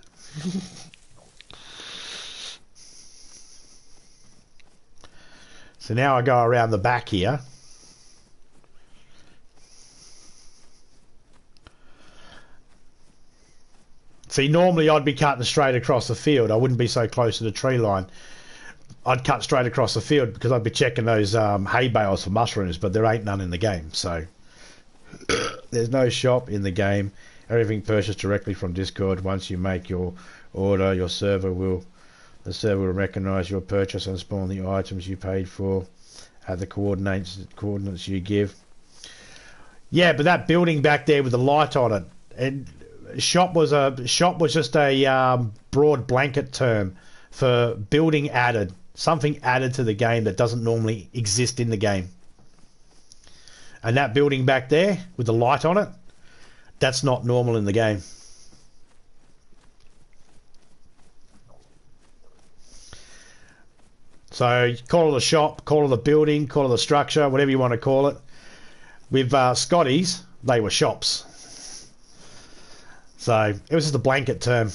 So now I go around the back here. See, normally I'd be cutting straight across the field. I wouldn't be so close to the tree line. I'd cut straight across the field because I'd be checking those hay bales for mushrooms, but there ain't none in the game. So there's no shop in the game. Everything purchased directly from Discord. Once you make your order, the server will recognise your purchase and spawn the items you paid for at the coordinates you give. Yeah, but that building back there with the light on it, shop was just a broad blanket term for building added, something added to the game that doesn't normally exist in the game. And that building back there with the light on it, that's not normal in the game. So call it a shop, call it a building, call it a structure, whatever you want to call it. With Scotty's, they were shops. So it was just a blanket term.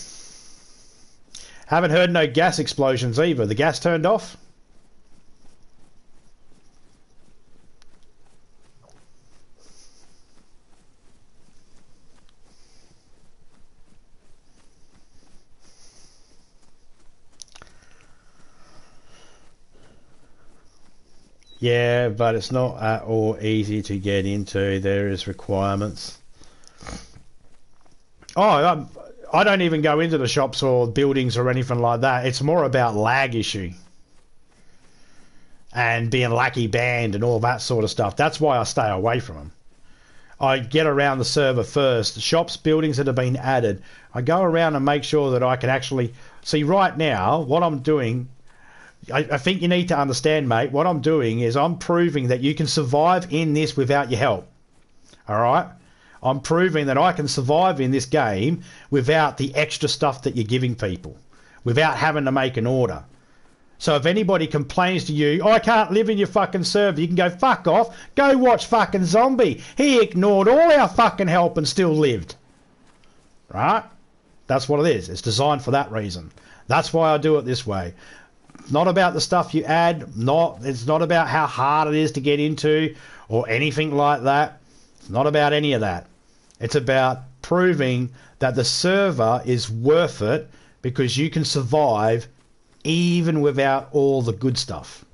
Haven't heard no gas explosions either. The gas turned off. Yeah, but it's not at all easy to get into. There is requirements. Oh, I don't even go into the shops or buildings or anything like that. It's more about lag issue and being lackey banned and all that sort of stuff. That's why I stay away from them. I get around the server first. The shops, buildings that have been added, I go around and make sure that I can actually see. Right now, what I'm doing, I think you need to understand, mate, what I'm doing is I'm proving that you can survive in this without your help. All right? I'm proving that I can survive in this game without the extra stuff that you're giving people, without having to make an order. So if anybody complains to you, oh, I can't live in your fucking server, you can go fuck off, go watch fucking Zombie. He ignored all our fucking help and still lived. Right? That's what it is. It's designed for that reason. That's why I do it this way. Not about the stuff you add, it's not about how hard it is to get into or anything like that. It's not about any of that. It's about proving that the server is worth it because you can survive even without all the good stuff.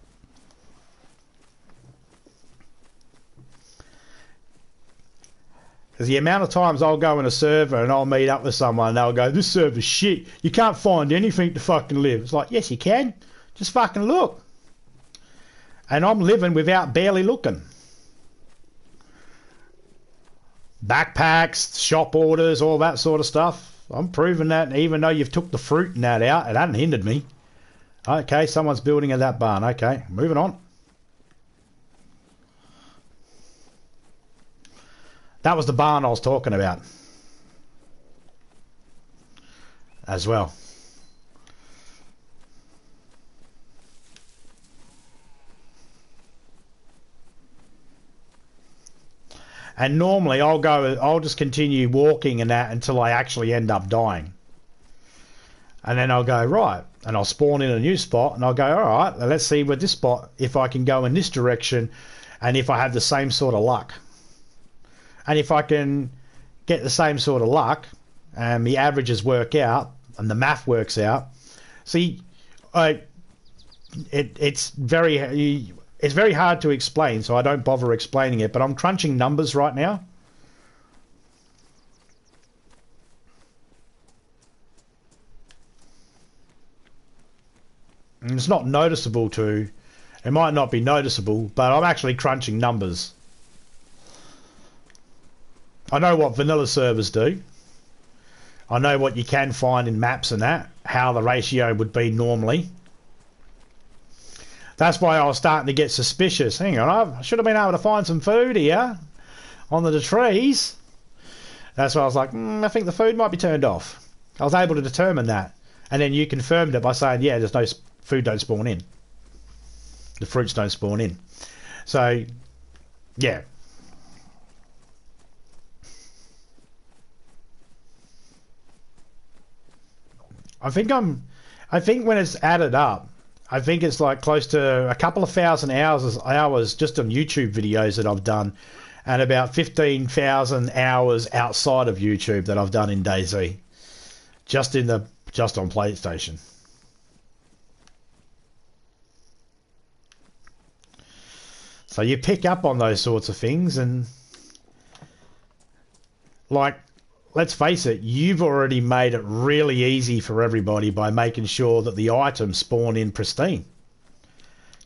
Because the amount of times I'll go in a server and I'll meet up with someone and they'll go, this server's shit. You can't find anything to fucking live. It's like, yes, you can. Just fucking look. And I'm living without barely looking. Backpacks, shop orders, all that sort of stuff. I'm proving that even though you've took the fruit and that out, it hasn't hindered me. Okay, someone's building at that barn. Okay, moving on. That was the barn I was talking about. As well. And normally I'll just continue walking and that until I actually end up dying. And then I'll go, right, and I'll spawn in a new spot and I'll go, all right, let's see with this spot, if I can go in this direction and if I have the same sort of luck. And if I can get the same sort of luck and the averages work out and the math works out, see, it's very hard to explain, so I don't bother explaining it, but I'm crunching numbers right now. And it's not noticeable to It might not be noticeable, but I'm actually crunching numbers. I know what vanilla servers do. I know what you can find in maps and that, how the ratio would be normally. That's why I was starting to get suspicious. Hang on, I should have been able to find some food here on the trees. That's why I was like, I think the food might be turned off. I was able to determine that. And then you confirmed it by saying, yeah, there's no food don't spawn in. The fruits don't spawn in. So, yeah. I think when it's added up, I think it's like close to a couple of thousand hours just on YouTube videos that I've done, and about 15,000 hours outside of YouTube that I've done in DayZ, just on PlayStation. So you pick up on those sorts of things, and like, let's face it, you've already made it really easy for everybody by making sure that the items spawn in pristine.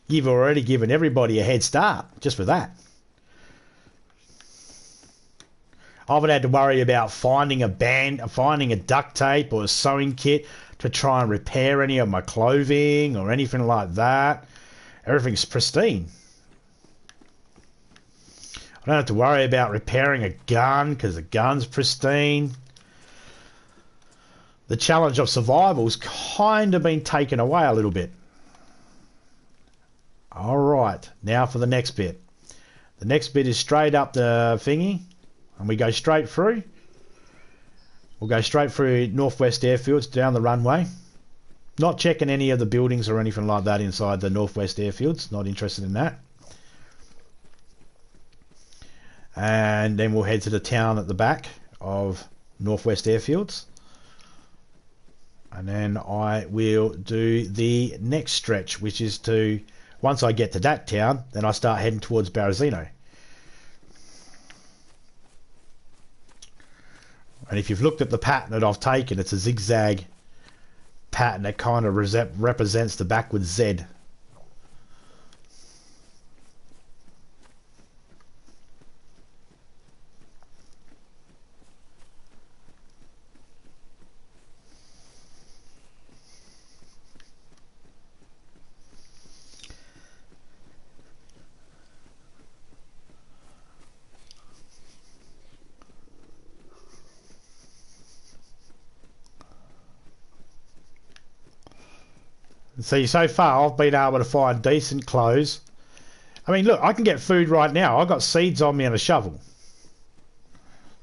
You've already given everybody a head start just for that. I haven't had to worry about finding a duct tape or a sewing kit to try and repair any of my clothing or anything like that. Everything's pristine. I don't have to worry about repairing a gun because the gun's pristine. The challenge of survival's kind of been taken away a little bit. Alright, now for the next bit. The next bit is straight up the thingy, and we go straight through. We'll go straight through Northwest Airfields down the runway. Not checking any of the buildings or anything like that inside the Northwest Airfields. Not interested in that. And then we'll head to the town at the back of Northwest Airfields. And then I will do the next stretch, which is to, once I get to that town, then I start heading towards Berezino. And if you've looked at the pattern that I've taken, it's a zigzag pattern that kind of represents the backwards Z. See, so far I've been able to find decent clothes. I mean, look, I can get food right now. I've got seeds on me and a shovel.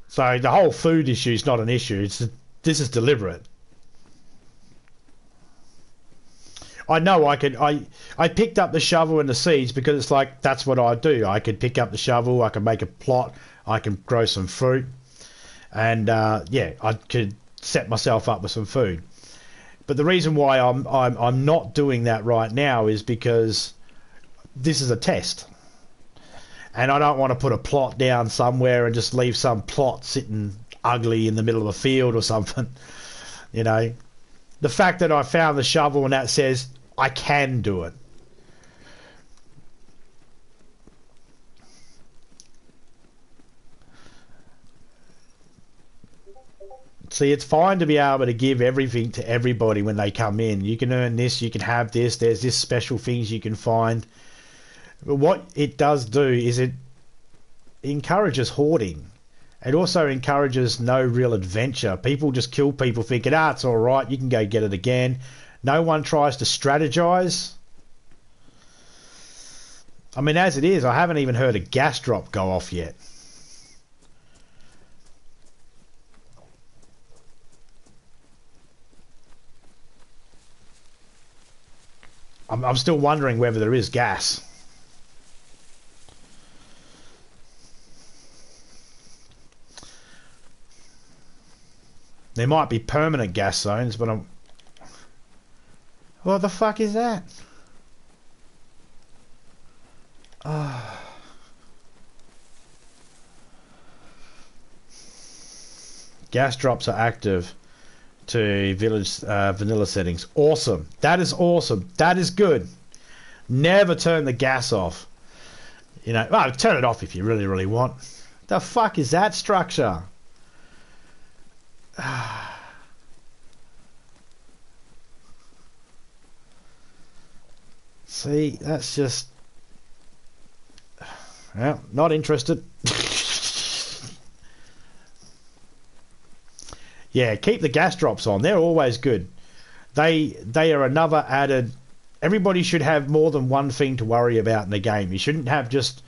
So the whole food issue is not an issue. This is deliberate. I know I picked up the shovel and the seeds because it's like, that's what I do. I could pick up the shovel, I can make a plot, I can grow some fruit, and yeah, I could set myself up with some food. But the reason why I'm not doing that right now is because this is a test, and I don't want to put a plot down somewhere and just leave some plot sitting ugly in the middle of a field or something. You know, the fact that I found the shovel and that says I can do it. See, it's fine to be able to give everything to everybody when they come in. You can earn this, you can have this, there's this special things you can find. But what it does do is it encourages hoarding. It also encourages no real adventure. People just kill people thinking, it's all right, you can go get it again. No one tries to strategize. I mean, as it is, I haven't even heard a gas drop go off yet. I'm still wondering whether there is gas. There might be permanent gas zones, but I'm... What the fuck is that? Gas drops are active to village vanilla settings. Awesome. That is awesome. That is good. Never turn the gas off. You know, well, turn it off if you really, really want. The fuck is that structure? See, that's just... Well, not interested. Yeah, keep the gas drops on. They're always good. They are another added... Everybody should have more than one thing to worry about in the game. You shouldn't have just...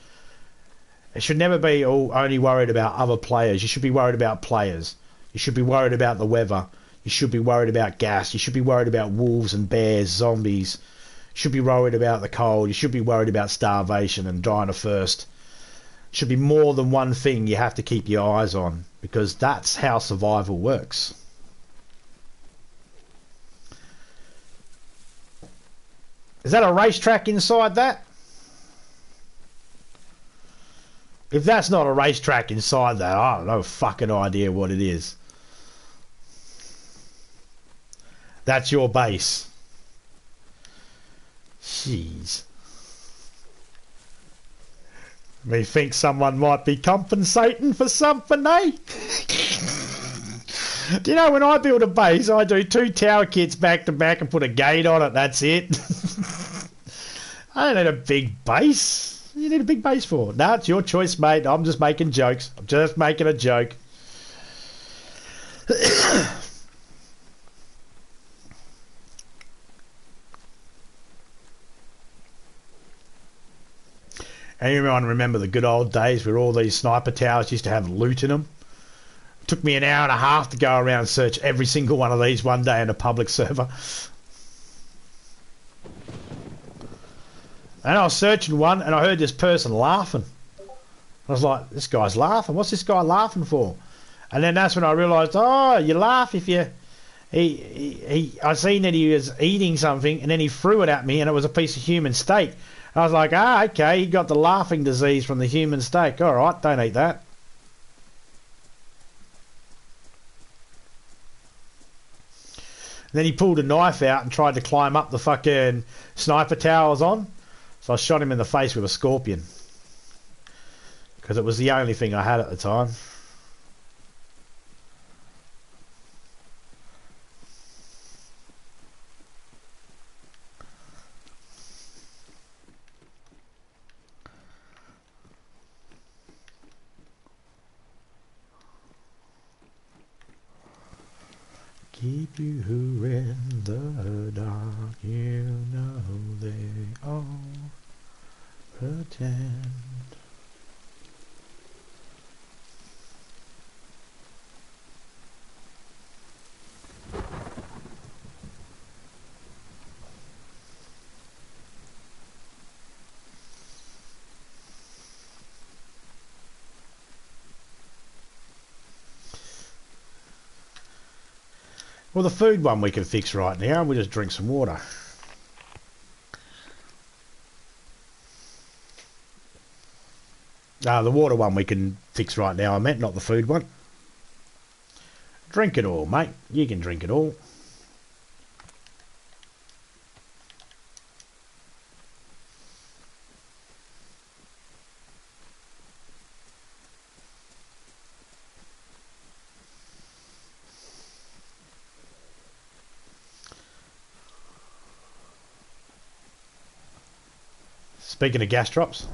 It should never be only worried about other players. You should be worried about players. You should be worried about the weather. You should be worried about gas. You should be worried about wolves and bears, zombies. You should be worried about the cold. You should be worried about starvation and dying of thirst. It should be more than one thing you have to keep your eyes on, because that's how survival works. Is that a racetrack inside that? If that's not a racetrack inside that, I have no fucking idea what it is. That's your base. Jeez. Me think someone might be compensating for something, eh? Do you know, when I build a base, I do 2 tower kits back to back and put a gate on it. That's it. I don't need a big base. What do you need a big base for? No, it's your choice, mate. I'm just making jokes. I'm just making a joke. Anyone remember the good old days where all these sniper towers used to have loot in them? It took me an hour and a half to go around and search every single one of these one day in a public server. And I was searching one and I heard this person laughing. I was like, this guy's laughing. What's this guy laughing for? And then that's when I realised, oh, you laugh if you... I seen that he was eating something and then he threw it at me and it was a piece of human steak. I was like, okay, he got the laughing disease from the human steak. All right, don't eat that. And then he pulled a knife out and tried to climb up the fucking sniper tower I was on. So I shot him in the face with a scorpion. Because it was the only thing I had at the time. Keep you in the dark, you know they all pretend. Well, the food one we can fix right now, and we'll just drink some water. The water one we can fix right now, I meant, not the food one. Drink it all, mate. You can drink it all. Speaking of gas drops,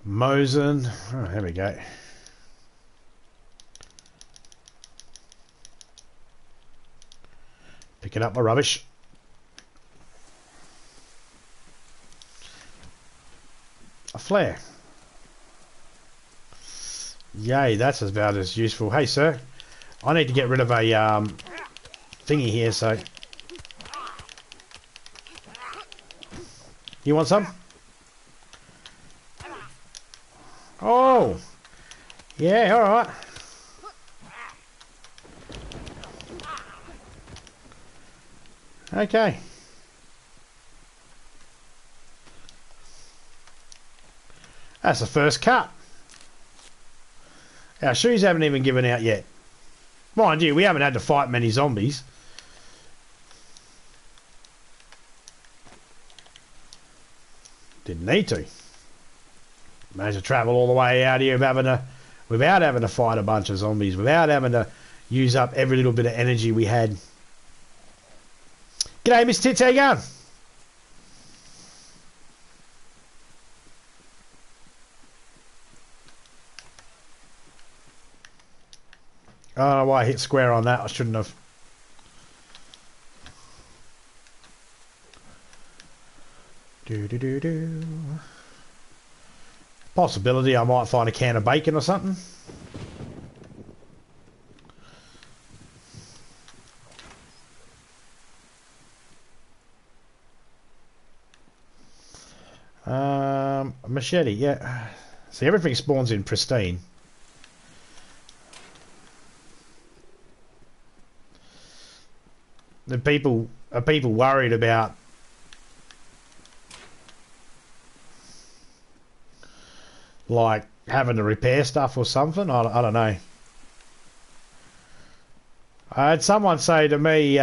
Mosen. Oh, here we go. Picking up my rubbish. A flare. Yay, that's about as useful. Hey, sir, I need to get rid of a thingy here, so... You want some? Oh! Yeah, alright. Okay. That's the first cut. Our shoes haven't even given out yet. Mind you, we haven't had to fight many zombies. Didn't need to. Managed to travel all the way out here without having to fight a bunch of zombies, without having to use up every little bit of energy we had. G'day, Miss Tits, how you going? I don't know why I hit square on that. I shouldn't have. Do. Possibility I might find a can of bacon or something. A machete, yeah. See, everything spawns in pristine. Are people worried about like having to repair stuff or something? I don't know. I had someone say to me,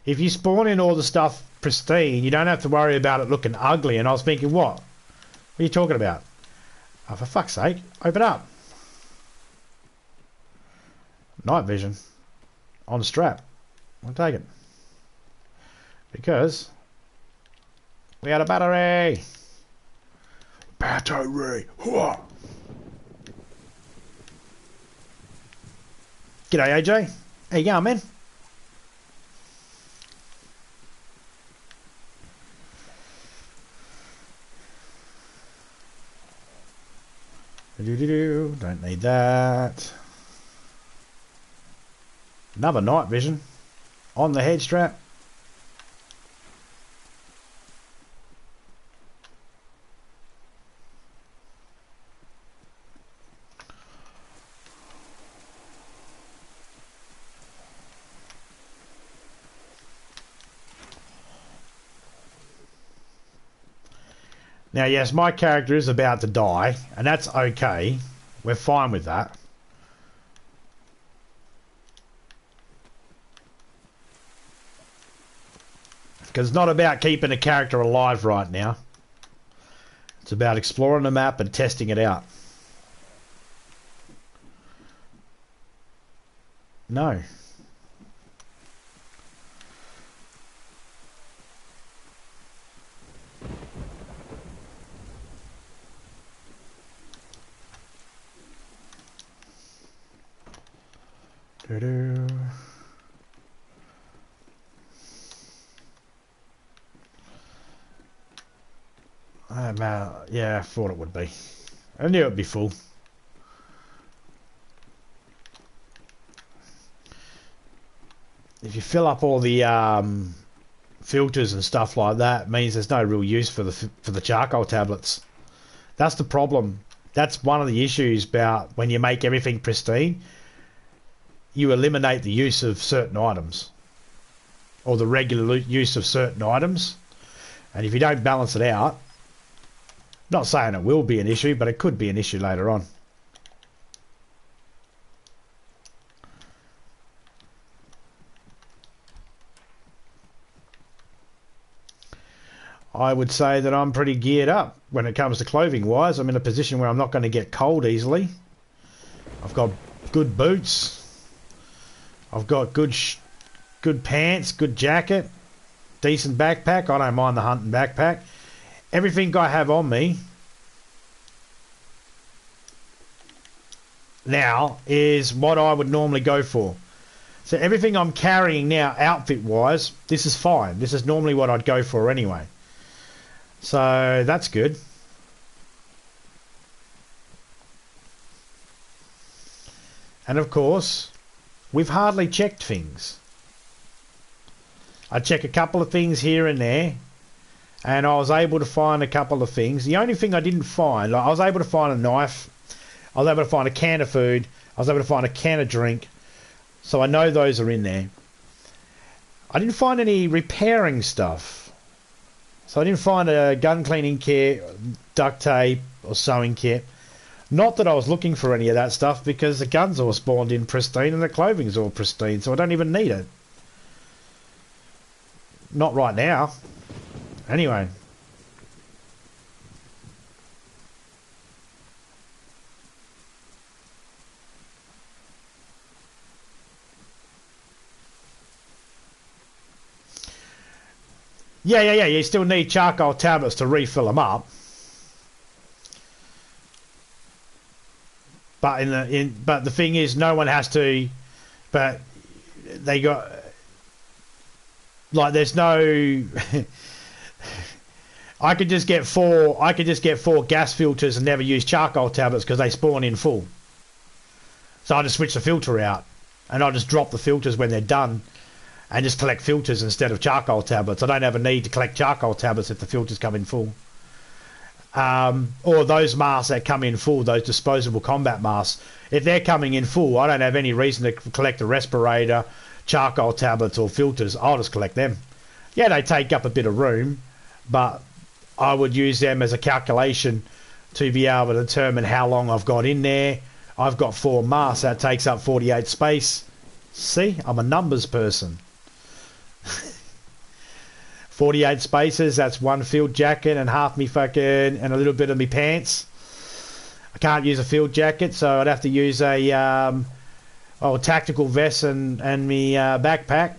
if you spawn in all the stuff pristine, you don't have to worry about it looking ugly. And I was thinking, what? What are you talking about? Oh, for fuck's sake, open up. Night vision. On strap. I'll take it. Because we had a battery. Battery. Hooah. G'day, AJ. How you going, man? Don't need that. Another night vision on the head strap. Now, yes, my character is about to die, and that's okay. We're fine with that. Because it's not about keeping a character alive right now. It's about exploring the map and testing it out. No. Doo-doo. Yeah, I thought it would be. I knew it'd be full. If you fill up all the filters and stuff like that, it means there's no real use for the charcoal tablets. That's the problem. That's one of the issues about when you make everything pristine. You eliminate the use of certain items, or the regular use of certain items, and if you don't balance it out, not saying it will be an issue, but it could be an issue later on. I would say that I'm pretty geared up when it comes to clothing wise. I'm in a position where I'm not going to get cold easily. I've got good boots. I've got good pants, good jacket, decent backpack. I don't mind the hunting backpack. Everything I have on me now is what I would normally go for. So everything I'm carrying now, outfit-wise, this is fine. This is normally what I'd go for anyway. So, that's good. And of course, we've hardly checked things. I check a couple of things here and there, and I was able to find a couple of things. The only thing I didn't find, like I was able to find a knife, I was able to find a can of food, I was able to find a can of drink, so I know those are in there. I didn't find any repairing stuff. So I didn't find a gun cleaning kit, duct tape, or sewing kit. Not that I was looking for any of that stuff, because the guns all spawned in pristine and the clothing's all pristine, so I don't even need it. Not right now. Anyway. Yeah. You still need charcoal tablets to refill them up. But but the thing is, no one has to. But they got like there's no. I could just get four. I could just get 4 gas filters and never use charcoal tablets because they spawn in full. So I just switch the filter out, and I just drop the filters when they're done, and just collect filters instead of charcoal tablets. I don't have a need to collect charcoal tablets if the filters come in full. Or those masks that come in full, those disposable combat masks, if they're coming in full, I don't have any reason to collect a respirator, charcoal tablets or filters. I'll just collect them. Yeah, they take up a bit of room, but I would use them as a calculation to be able to determine how long I've got in there. I've got 4 masks, that takes up 48 space. See, I'm a numbers person. 48 spaces, that's 1 field jacket and half me fucking, and a little bit of me pants. I can't use a field jacket, so I'd have to use a tactical vest and me backpack.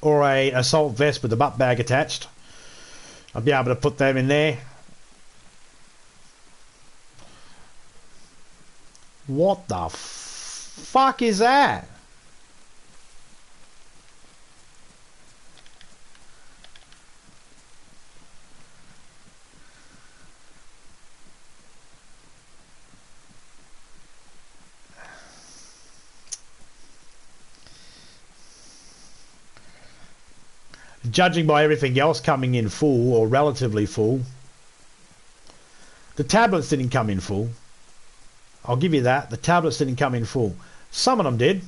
Or a assault vest with a butt bag attached. I'll be able to put them in there. What the fuck is that? Judging by everything else coming in full, or relatively full, the tablets didn't come in full. I'll give you that. The tablets didn't come in full. Some of them did.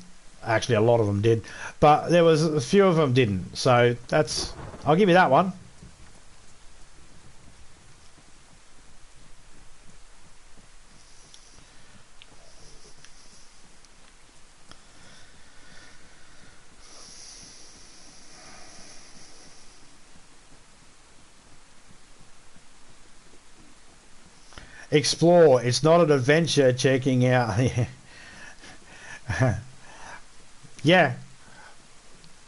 Actually, a lot of them did. But there was a few of them didn't. So that's... I'll give you that one. Explore. It's not an adventure checking out. Yeah.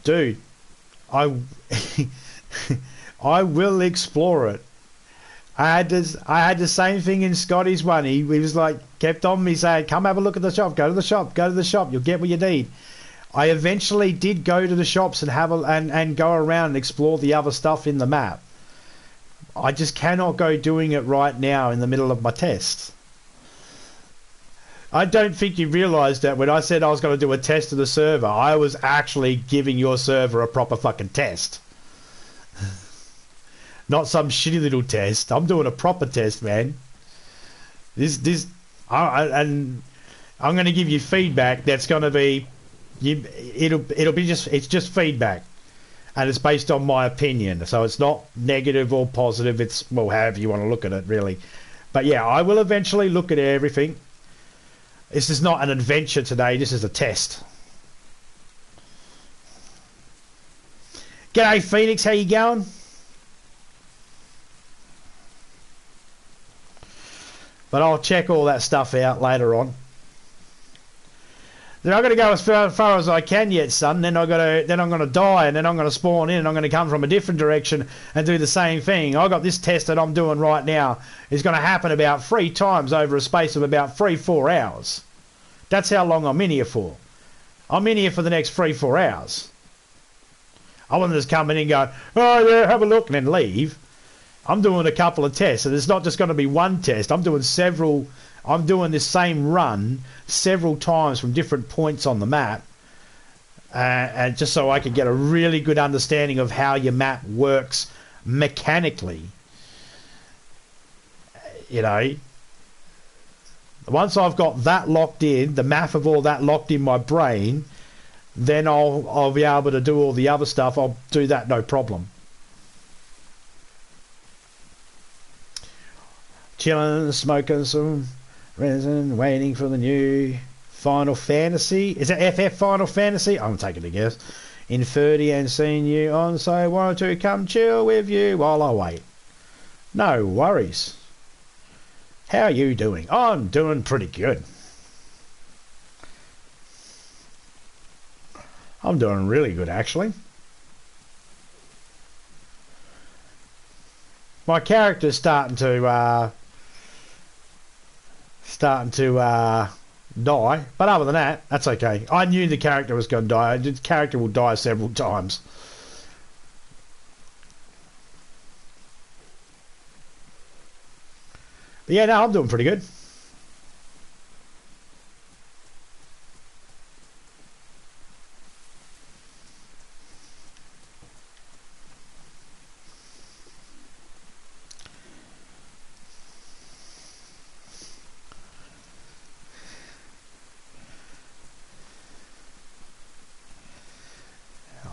Dude. I will explore it. I had the same thing in Scotty's one. He was like, kept on me saying, come have a look at the shop, go to the shop, you'll get what you need. I eventually did go to the shops and and go around and explore the other stuff in the map. I just cannot go doing it right now in the middle of my test. I don't think you realised that when I said I was going to do a test of the server, I was actually giving your server a proper fucking test. Not some shitty little test. I'm doing a proper test, man. And I'm going to give you feedback that's going to be... it's just feedback. And it's based on my opinion, so it's not negative or positive. It's, well, however you want to look at it, really. But yeah, I will eventually look at everything. This is not an adventure today. This is a test. G'day, Phoenix. How you going? But I'll check all that stuff out later on. Then I'm going to go as far as I can yet, son. Then I'm going to die, and then I'm going to spawn in, and I'm going to come from a different direction and do the same thing. I got this test that I'm doing right now. It's going to happen about 3 times over a space of about 3-4 hours. That's how long I'm in here for. I'm in here for the next 3-4 hours. I wasn't just coming in going, oh yeah, have a look, and then leave. I'm doing a couple of tests, and it's not just going to be one test. I'm doing several. I'm doing this same run several times from different points on the map, and just so I can get a really good understanding of how your map works mechanically. You know, once I've got that locked in, the map of all that locked in my brain, then I'll be able to do all the other stuff. I'll do that no problem. Chilling, smoking some resin, waiting for the new Final Fantasy. Is it FF Final Fantasy? I'm taking a guess. In 30 and seeing you on, so I wanted to come chill with you while I wait. No worries. How are you doing? I'm doing pretty good. I'm doing really good, actually. My character's starting to die, but other than that, that's okay. I knew the character was going to die. The character will die several times. But yeah, no, I'm doing pretty good.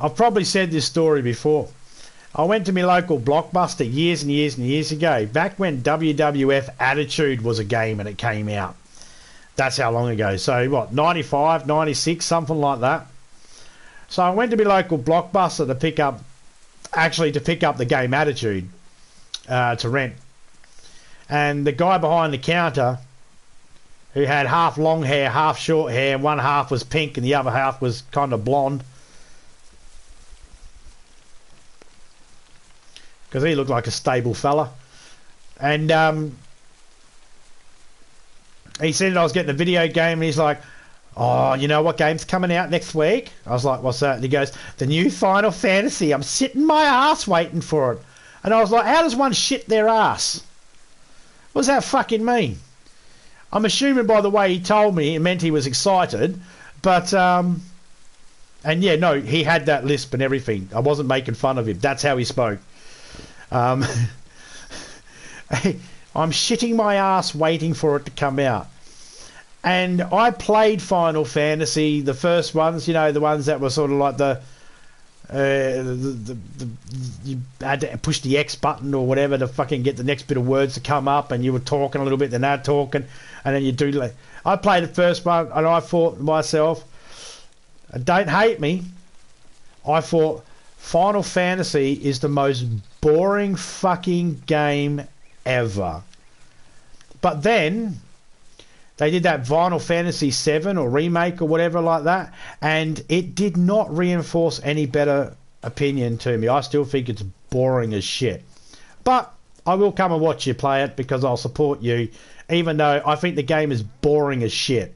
I've probably said this story before. I went to my local Blockbuster years and years and years ago, back when WWF Attitude was a game and it came out. That's how long ago. So what, 95, 96, something like that. So I went to my local Blockbuster to pick up the game Attitude to rent. And the guy behind the counter, who had half long hair, half short hair, and one half was pink and the other half was kind of blonde, because he looked like a stable fella. And he said I was getting a video game, and he's like, oh, you know what game's coming out next week? I was like, what's that? And he goes, the new Final Fantasy. I'm sitting my ass waiting for it. And I was like, how does one shit their ass? What does that fucking mean? I'm assuming by the way he told me it meant he was excited, but and yeah, no, he had that lisp and everything. I wasn't making fun of him. That's how he spoke. I'm shitting my ass waiting for it to come out. And I played Final Fantasy, the first ones, you know, the ones that were sort of like you had to push the X button or whatever to fucking get the next bit of words to come up, and you were talking a little bit, then they're talking, and then you do like, I played the first one, and I thought to myself, don't hate me, I thought Final Fantasy is the most boring fucking game ever. But then they did that Final Fantasy 7 or remake or whatever like that, and it did not reinforce any better opinion to me. I still think it's boring as shit. But I will come and watch you play it because I'll support you, even though I think the game is boring as shit.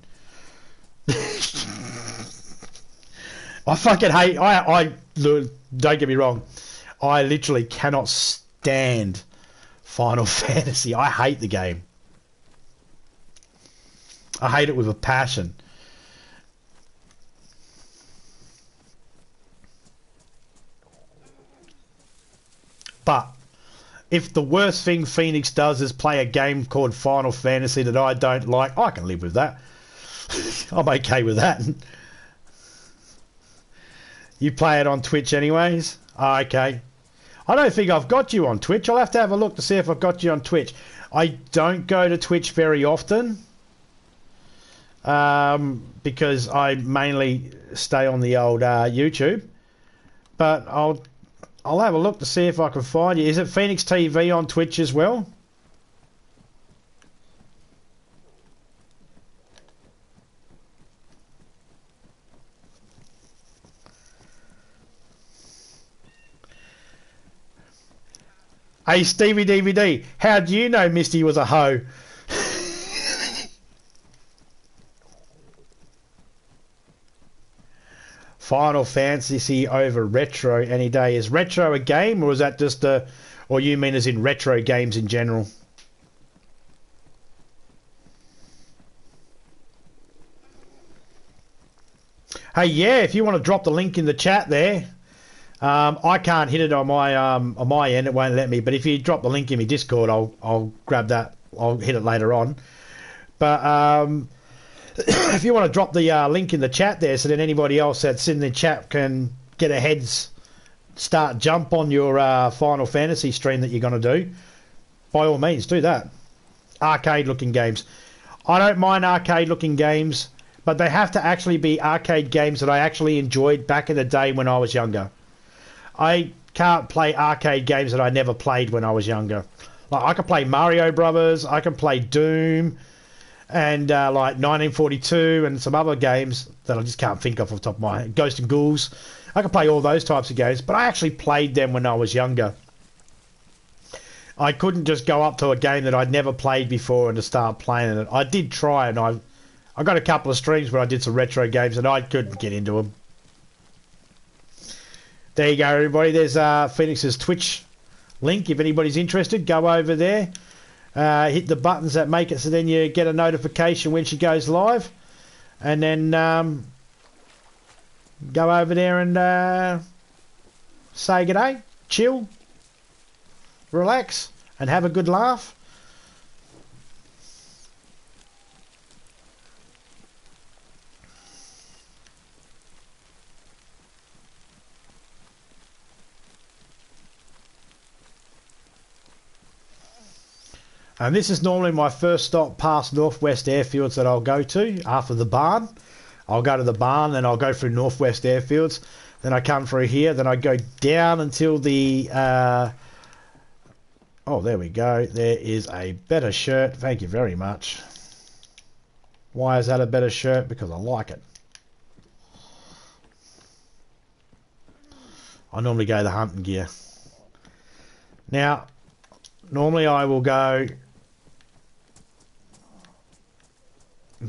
I fucking hate... I don't get me wrong. I literally cannot stand Final Fantasy. I hate the game. I hate it with a passion. But if the worst thing Phoenix does is play a game called Final Fantasy that I don't like, I can live with that. I'm okay with that. You play it on Twitch anyways? Oh, okay. I don't think I've got you on Twitch. I'll have to have a look to see if I've got you on Twitch. I don't go to Twitch very often. Because I mainly stay on the old YouTube. But I'll have a look to see if I can find you. Is it Phoenix TV on Twitch as well? Hey, Stevie DVD, how do you know Misty was a hoe? Final Fantasy over retro any day. Is retro a game, or is that just a, or you mean as in retro games in general? Hey, yeah, if you want to drop the link in the chat there, I can't hit it on my end. It won't let me. But if you drop the link in my Discord, I'll grab that. I'll hit it later on. But if you want to drop the link in the chat there, so that anybody else that's in the chat can get a heads start jump on your Final Fantasy stream that you're going to do, by all means, do that. Arcade looking games. I don't mind arcade looking games, but they have to actually be arcade games that I actually enjoyed back in the day when I was younger. I can't play arcade games that I never played when I was younger. Like, I can play Mario Brothers, I can play Doom, and like 1942 and some other games that I just can't think of off the top of my head. Ghost and Ghouls. I can play all those types of games, but I actually played them when I was younger. I couldn't just go up to a game that I'd never played before and to start playing it. I did try, and I got a couple of streams where I did some retro games, and I couldn't get into them. There you go, everybody. There's Phoenix's Twitch link. If anybody's interested, go over there. Hit the buttons that make it so then you get a notification when she goes live. And then go over there and say good day, chill, relax, and have a good laugh. And this is normally my first stop past Northwest Airfields that I'll go to after the barn. I'll go to the barn, then I'll go through Northwest Airfields. Then I come through here, then I go down until the... oh, there we go. There is a better shirt. Thank you very much. Why is that a better shirt? Because I like it. I normally go the hunting gear. Now, normally I will go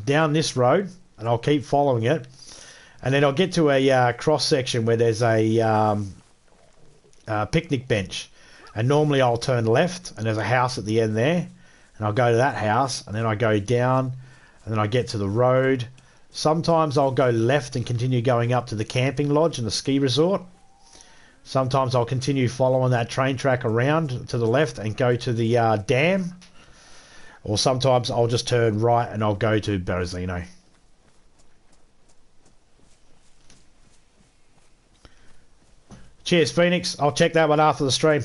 down this road and I'll keep following it, and then I'll get to a cross section where there's a picnic bench, and normally I'll turn left and there's a house at the end there, and I'll go to that house, and then I go down and then I get to the road. Sometimes I'll go left and continue going up to the camping lodge and the ski resort. Sometimes I'll continue following that train track around to the left and go to the dam. Or sometimes I'll just turn right and I'll go to Berezino. Cheers, Phoenix. I'll check that one after the stream.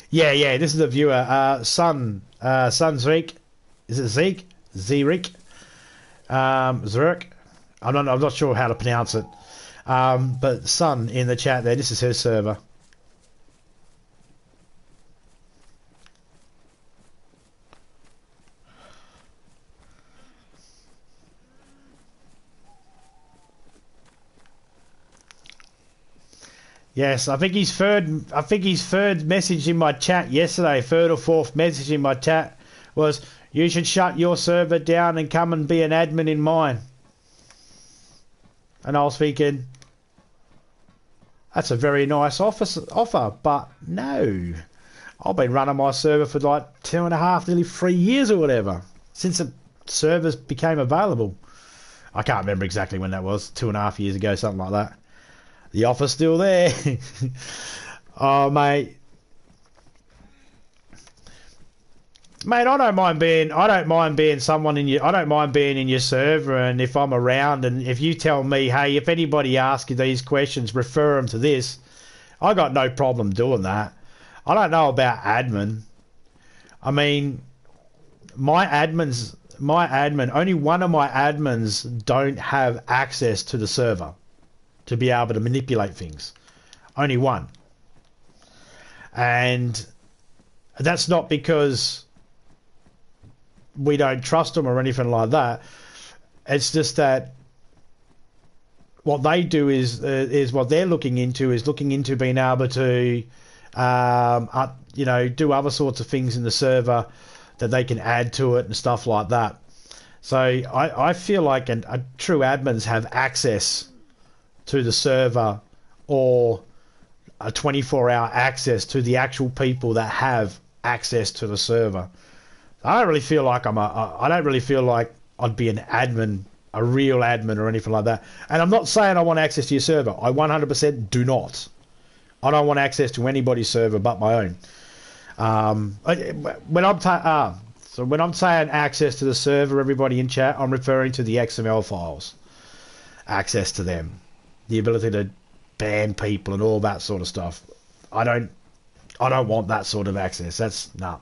Yeah, this is the viewer. Sun Zeke. Is it Zeke? Zerek? Zerk? I'm not sure how to pronounce it. But Sun in the chat there, this is her server. Yes, I think his third message in my chat yesterday, third or fourth message in my chat was, you should shut your server down and come and be an admin in mine. And I was thinking, that's a very nice offer, but no. I've been running my server for like 2.5, nearly 3 years or whatever, since the servers became available. I can't remember exactly when that was, 2.5 years ago, something like that. The offer's still there. Oh, mate. Mate, I don't mind being someone in your, I don't mind being in your server, and if I'm around, and if you tell me, hey, if anybody asks you these questions, refer them to this, I got no problem doing that. I don't know about admin. I mean, only one of my admins don't have access to the server to be able to manipulate things. Only one. And that's not because we don't trust them or anything like that. It's just that what they do is what they're looking into being able to do other sorts of things in the server that they can add to it and stuff like that. So I feel like a true admins have access to the server, or a 24-hour access to the actual people that have access to the server. I don't really feel like I don't really feel like I'd be an admin, a real admin or anything like that. And I'm not saying I want access to your server. I 100% do not. I don't want access to anybody's server but my own. When I'm saying access to the server, everybody in chat, I'm referring to the XML files. Access to them. The ability to ban people and all that sort of stuff. I don't want that sort of access. That's no.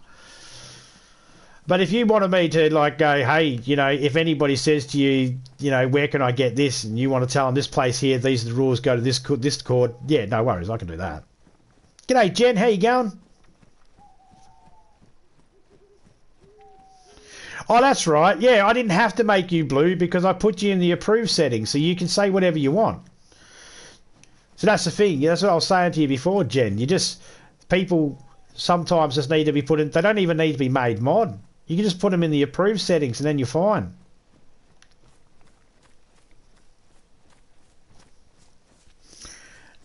But if you wanted me to like go, hey, you know, if anybody says to you, you know, where can I get this, and you want to tell them this place here, these are the rules, go to this Discord, yeah, no worries, I can do that. G'day, Jen, how you going? Oh, that's right. Yeah, I didn't have to make you blue because I put you in the approved settings, so you can say whatever you want. So that's the thing. That's what I was saying to you before, Jen. People sometimes just need to be put in. They don't even need to be made mod. You can just put them in the approved settings and then you're fine.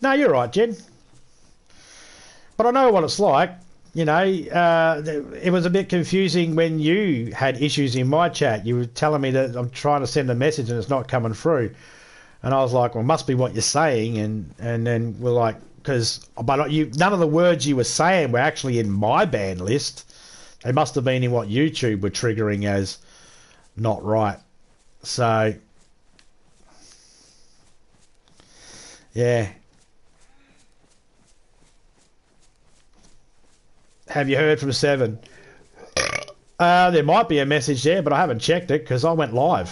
No, you're right, Jen. But I know what it's like. You know, it was a bit confusing when you had issues in my chat. You were telling me that I'm trying to send a message and it's not coming through. And I was like, well, it must be what you're saying. And then we're like, but none of the words you were saying were actually in my ban list. They must have been in what YouTube were triggering as not right. So, yeah. Have you heard from Seven? There might be a message there, but I haven't checked it because I went live.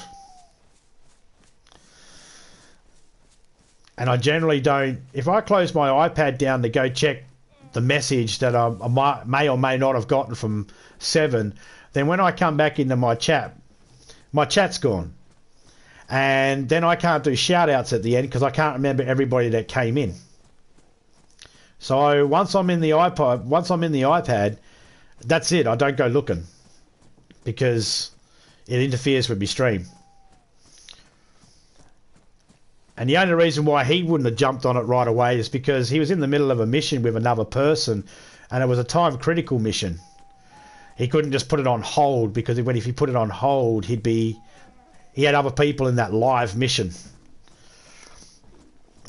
And I generally don't... If I close my iPad down to go check the message that I may or may not have gotten from Seven, then when I come back into my chat's gone. And then I can't do shout-outs at the end because I can't remember everybody that came in. So once I'm in the iPad, that's it. I don't go looking because it interferes with my stream. And the only reason why he wouldn't have jumped on it right away is because he was in the middle of a mission with another person, and it was a time critical mission. He couldn't just put it on hold because if he put it on hold, he had other people in that live mission.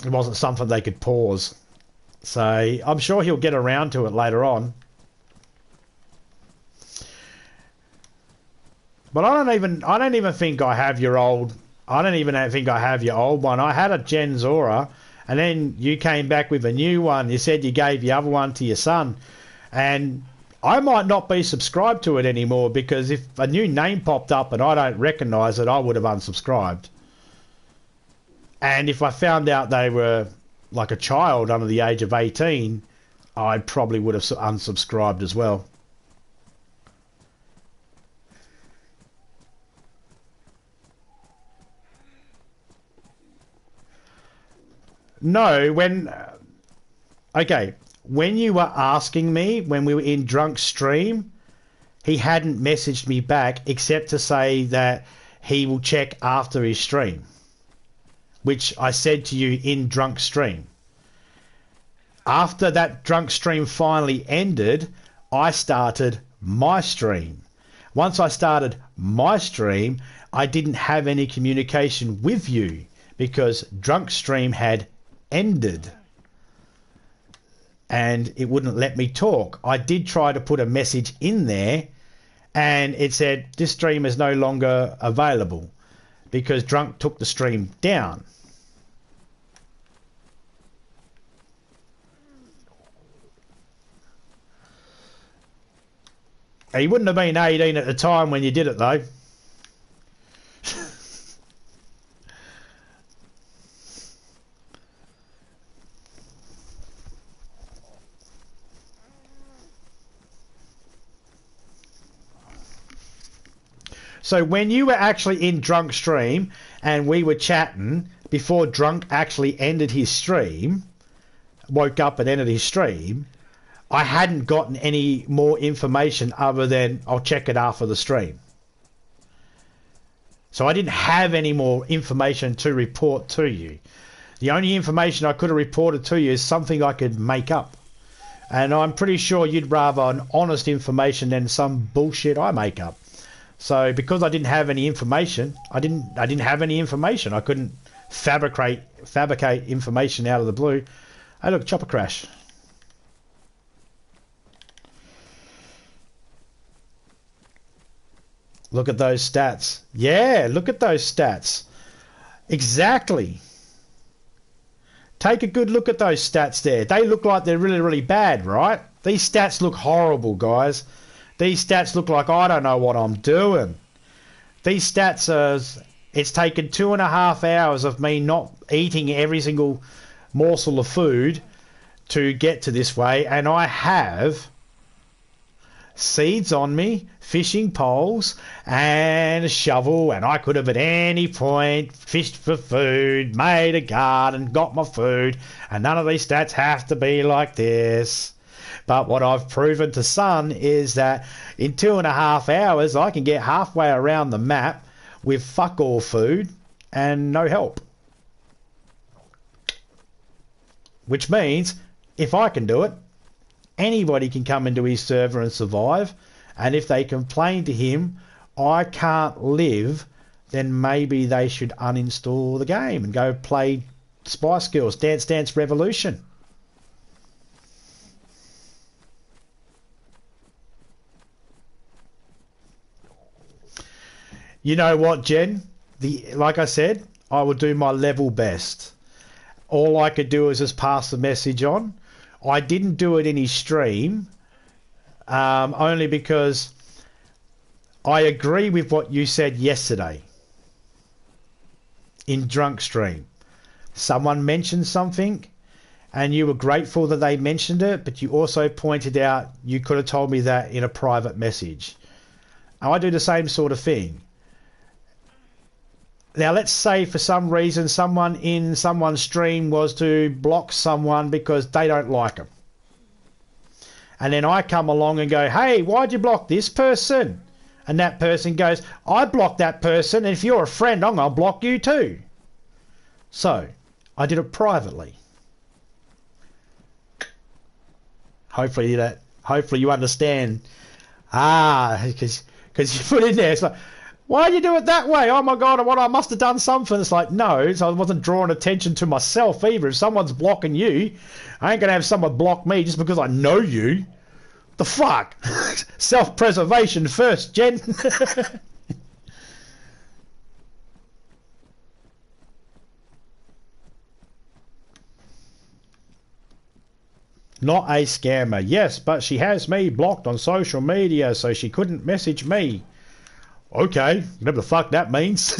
It wasn't something they could pause. So I'm sure he'll get around to it later on. But I don't even think I have your old one. I had a Gen Zora, and then you came back with a new one. You said you gave the other one to your son, and I might not be subscribed to it anymore because if a new name popped up and I don't recognise it, I would have unsubscribed. And if I found out they were like a child under the age of 18, I probably would have unsubscribed as well. No, when you were asking me when we were in Drunk Stream, he hadn't messaged me back except to say that he will check after his stream, which I said to you in Drunk Stream. After that Drunk Stream finally ended, I started my stream. Once I started my stream, I didn't have any communication with you because Drunk Stream had ended and it wouldn't let me talk. I did try to put a message in there and it said this stream is no longer available because Drunk took the stream down. He wouldn't have been 18 at the time when you did it though. So when you were actually in Drunk Stream and we were chatting before Drunk actually ended his stream, woke up and ended his stream, I hadn't gotten any more information other than I'll check it after the stream. So I didn't have any more information to report to you. The only information I could have reported to you is something I could make up. And I'm pretty sure you'd rather an honest information than some bullshit I make up. So because I didn't have any information, I didn't have any information. I couldn't fabricate information out of the blue. Hey, look, chopper crash. Look at those stats. Yeah, look at those stats. Exactly. Take a good look at those stats there. They look like they're really, really bad, right? These stats look horrible, guys. These stats look like I don't know what I'm doing. These stats are... It's taken 2.5 hours of me not eating every single morsel of food to get to this way, and I have seeds on me, fishing poles, and a shovel, and I could have at any point fished for food, made a garden, got my food, and none of these stats have to be like this. But what I've proven to Sun is that in 2.5 hours I can get halfway around the map with fuck all food and no help. Which means if I can do it, anybody can come into his server and survive, and if they complain to him, I can't live, then maybe they should uninstall the game and go play Spice Girls, Dance Dance Revolution. You know what, Jen? Like I said, I will do my level best. All I could do is just pass the message on. I didn't do it in his stream, only because I agree with what you said yesterday in Drunk Stream. Someone mentioned something and you were grateful that they mentioned it, but you also pointed out you could have told me that in a private message. I do the same sort of thing. Now, let's say for some reason someone in someone's stream was to block someone because they don't like them. And then I come along and go, hey, why'd you block this person? And that person goes, I blocked that person, and if you're a friend, I'm going to block you too. So, I did it privately. Hopefully you understand. Because you put in there, it's like, why do you do it that way? Oh my God, I must have done something. It's like, no, so I wasn't drawing attention to myself either. If someone's blocking you, I ain't going to have someone block me just because I know you. The fuck? Self-preservation first, Jen. Not a scammer. Yes, but she has me blocked on social media, so she couldn't message me. Okay, whatever the fuck that means.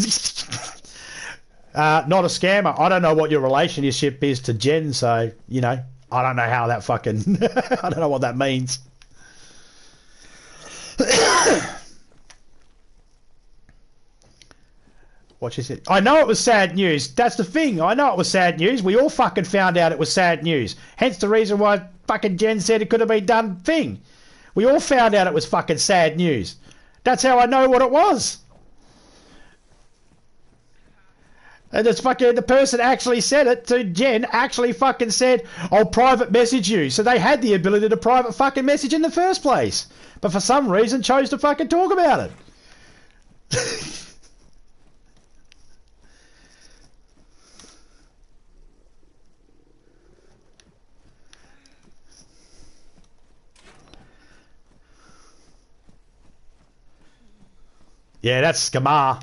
Not a scammer. I don't know what your relationship is to Jen, so, you know, I don't know how that fucking... I don't know what that means. What she said. I know it was sad news. That's the thing. I know it was sad news. We all fucking found out it was sad news. Hence the reason why fucking Jen said it could have been done thing. We all found out it was fucking sad news. That's how I know what it was. And it's fucking, the person actually said it to Jen, actually fucking said, I'll private message you. So they had the ability to private fucking message in the first place. But for some reason chose to fucking talk about it. Yeah, that's scammer.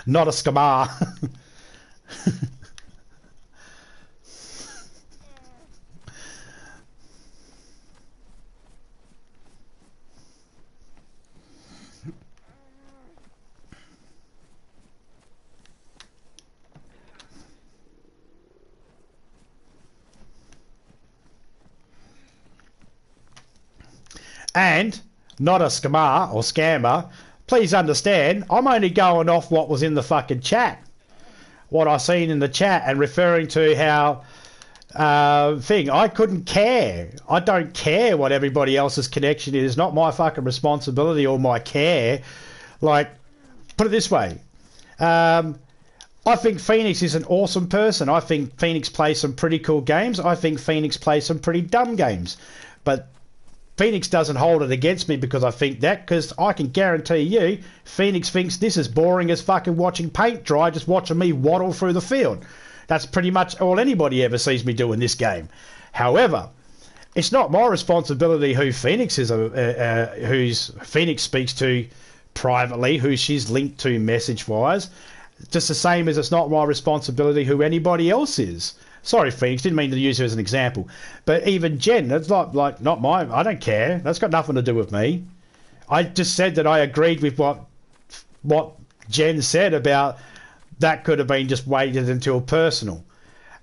Not a scammer. And not a scammer or scammer. Please understand, I'm only going off what was in the fucking chat. What I seen in the chat and referring to how I couldn't care. I don't care what everybody else's connection is. It's not my fucking responsibility or my care. Like, put it this way. I think Phoenix is an awesome person. I think Phoenix plays some pretty cool games. I think Phoenix plays some pretty dumb games. But Phoenix doesn't hold it against me because I think that, because I can guarantee you Phoenix thinks this is boring as fucking watching paint dry, just watching me waddle through the field. That's pretty much all anybody ever sees me do in this game. However, it's not my responsibility who Phoenix is, who's Phoenix speaks to privately, who she's linked to message-wise. Just the same as it's not my responsibility who anybody else is. Sorry, Phoenix, didn't mean to use her as an example. But even Jen, that's not my... I don't care. That's got nothing to do with me. I just said that I agreed with what Jen said about that could have been just waited until personal.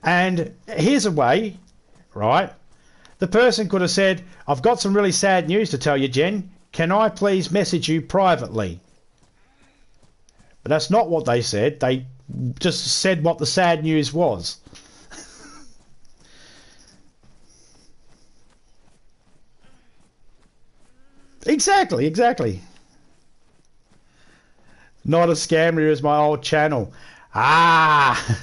And here's a way, right? The person could have said, I've got some really sad news to tell you, Jen. Can I please message you privately? But that's not what they said. They just said what the sad news was. Exactly. Not as scammy as my old channel. Ah!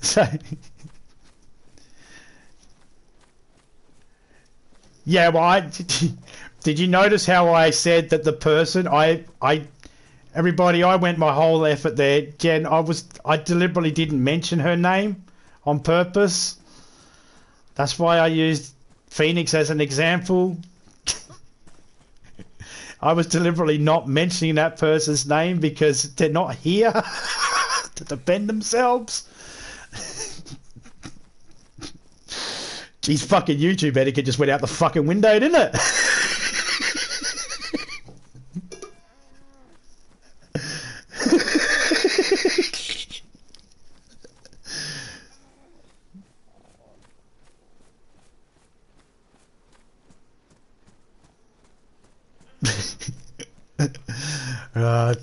So... Yeah, well, did you notice how I said that the person, everybody, I went my whole effort there. Jen, I deliberately didn't mention her name on purpose. That's why I used Phoenix as an example. I was deliberately not mentioning that person's name because they're not here to defend themselves. Geez, fucking YouTube etiquette just went out the fucking window, didn't it?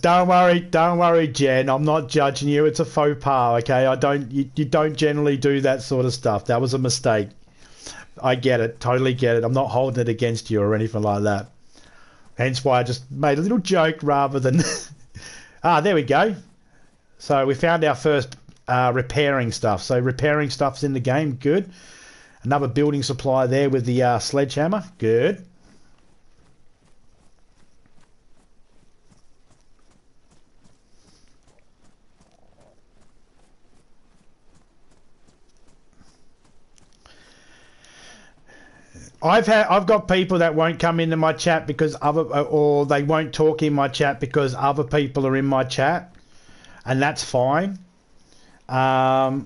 Don't worry, Jen. I'm not judging you. It's a faux pas, okay? You don't generally do that sort of stuff. That was a mistake. I get it, totally get it. I'm not holding it against you or anything like that. Hence why I just made a little joke rather than... there we go. So we found our first repairing stuff. So repairing stuff's in the game, good. Another building supply there with the sledgehammer, good. I've got people that won't come into my chat because or they won't talk in my chat because other people are in my chat, and that's fine. To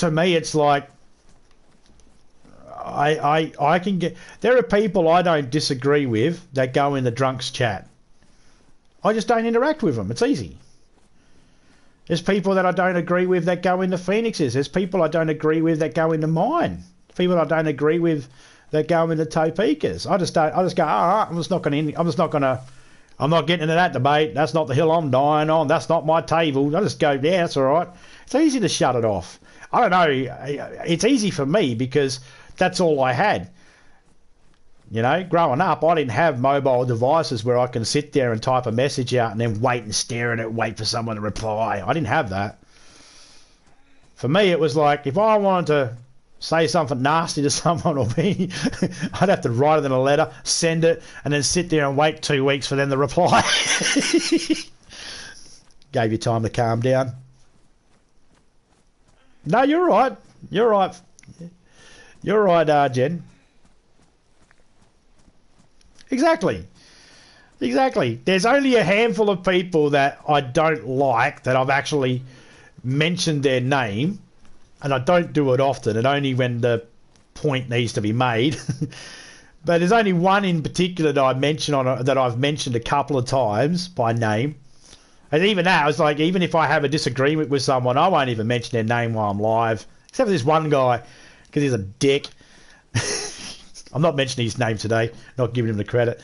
me, it's like I can get. There are people I don't disagree with that go in the drunks chat. I just don't interact with them. It's easy. There's people that I don't agree with that go into Phoenixes. There's people I don't agree with that go into mine. People I don't agree with that go into Topeka's. I just go, I'm not getting into that debate. That's not the hill I'm dying on. That's not my table. I just go, yeah, that's all right. It's easy to shut it off. I don't know. It's easy for me because that's all I had. You know, growing up, I didn't have mobile devices where I can sit there and type a message out and then wait and stare at it, wait for someone to reply. I didn't have that. For me, it was like, if I wanted to say something nasty to someone or me, I'd have to write it in a letter, send it, and then sit there and wait 2 weeks for them to reply. Gave you time to calm down. No, you're right. You're right. You're right, Jen. Exactly. There's only a handful of people that I don't like that I've actually mentioned their name, and I don't do it often, and only when the point needs to be made. But there's only one in particular that that I've mentioned a couple of times by name. And even that, I was like, even if I have a disagreement with someone, I won't even mention their name while I'm live. Except for this one guy, because he's a dick. I'm not mentioning his name today, not giving him the credit.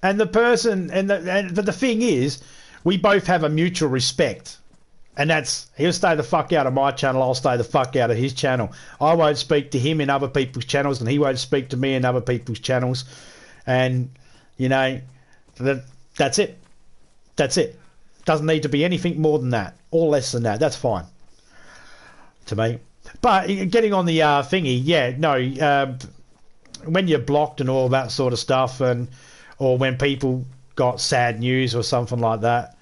And the person, but the thing is, we both have a mutual respect And he'll stay the fuck out of my channel, I'll stay the fuck out of his channel. I won't speak to him in other people's channels, and he won't speak to me in other people's channels. And, you know, that's it. That's it. Doesn't need to be anything more than that, or less than that. That's fine to me. But getting on the thingy, yeah, no, when you're blocked and all that sort of stuff, or when people got sad news or something like that,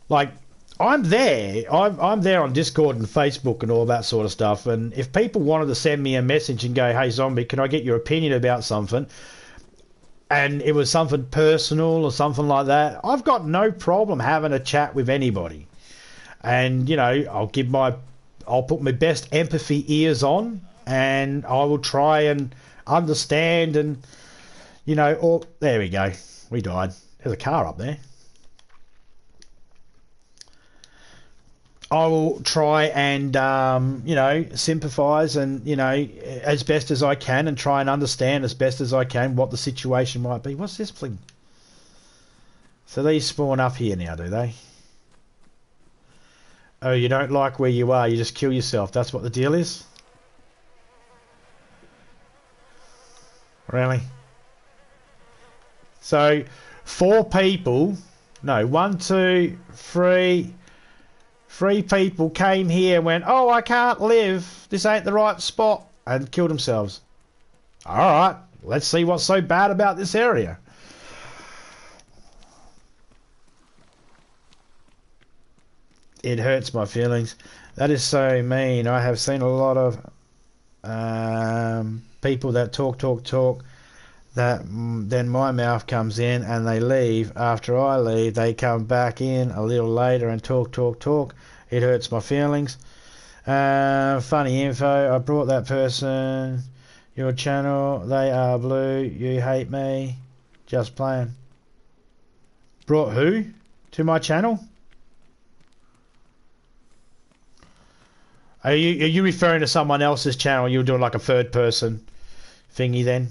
like, I'm there. I'm there on Discord and Facebook and all that sort of stuff. And if people wanted to send me a message and go, "Hey, Zombie, can I get your opinion about something?" and it was something personal or something like that, I've got no problem having a chat with anybody. And, you know, I'll put my best empathy ears on, and I will try and understand, and, you know, or there we go. We died. There's a car up there. I will try and, you know, sympathise and, you know, as best as I can, and try and understand as best as I can what the situation might be. What's this thing? So these spawn up here now, do they? Oh, you don't like where you are, you just kill yourself. That's what the deal is? Really? So, 4 people... No, 1, 2, 3... 3 people came here and went, "Oh, I can't live. This ain't the right spot," and killed themselves. Alright, let's see what's so bad about this area. It hurts my feelings. That is so mean. I have seen a lot of people that talk, that then my mouth comes in and they leave. After I leave, they come back in a little later and talk. It hurts my feelings. Funny info. I brought that person your channel. They are blue. You hate me. Just playing. Brought who to my channel? Are you referring to someone else's channel? You're doing like a third person thingy then?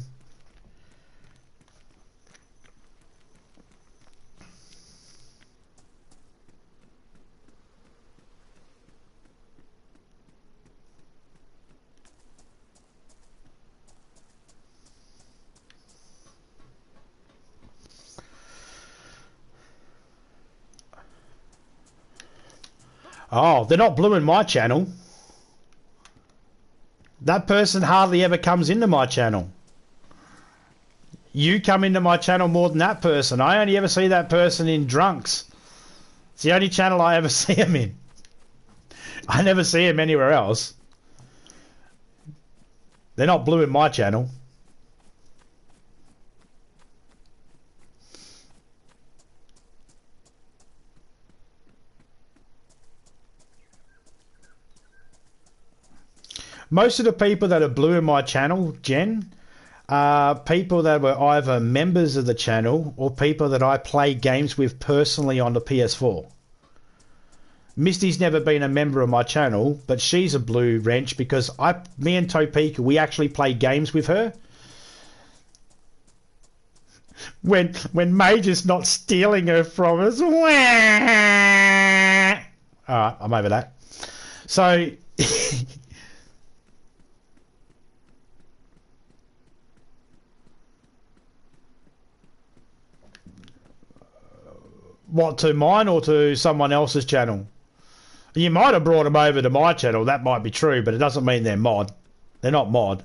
Oh, they're not blue in my channel. That person hardly ever comes into my channel. You come into my channel more than that person. I only ever see that person in Drunks. It's the only channel I ever see him in. I never see him anywhere else. They're not blue in my channel. Most of the people that are blue in my channel, Jen, are people that were either members of the channel or people that I play games with personally on the PS4. Misty's never been a member of my channel, but she's a blue wrench because me and Topeka, we actually play games with her. When Major's not stealing her from us. Alright, I'm over that. So... What, to mine or to someone else's channel? You might have brought them over to my channel, that might be true, but it doesn't mean they're mod. They're not mod.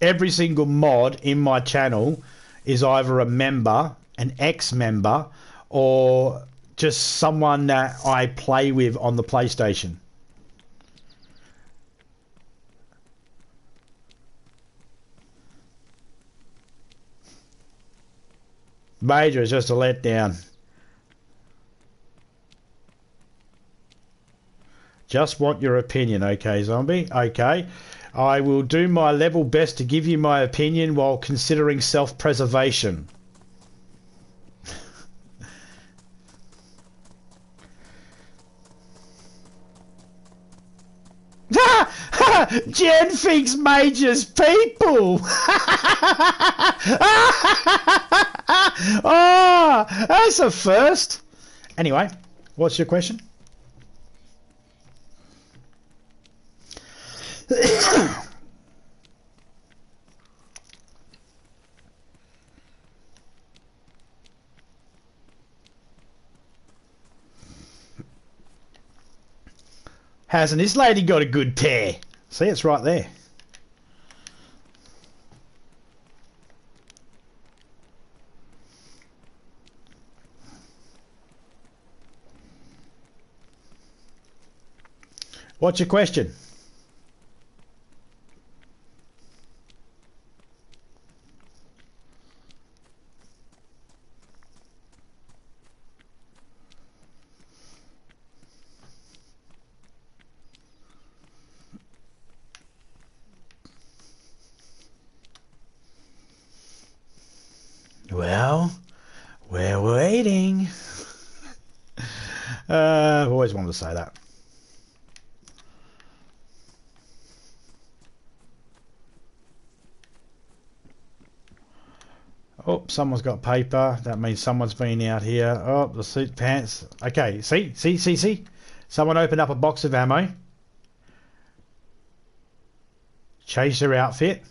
Every single mod in my channel is either a member, an ex-member, or just someone that I play with on the PlayStation. Major is just a letdown. Just want your opinion, okay, Zombie? Okay. I will do my level best to give you my opinion while considering self-preservation. Jen thinks Major's people. Oh, that's a first. Anyway, what's your question? Hasn't this lady got a good pair? See, it's right there. What's your question? Well, we're waiting. I've always wanted to say that. Oh, someone's got paper. That means someone's been out here. Oh, the suit pants. Okay, see? Someone opened up a box of ammo. Changed their outfit.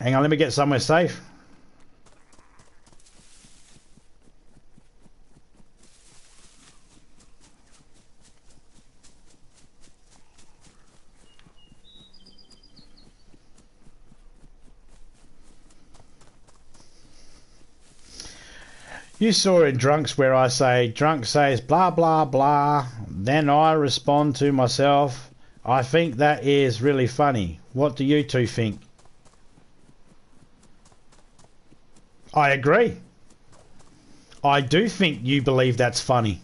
Hang on, let me get somewhere safe. You saw in Drunks where I say, Drunk says blah blah blah, then I respond to myself, I think that is really funny. What do you two think? I agree. I do think you believe that's funny.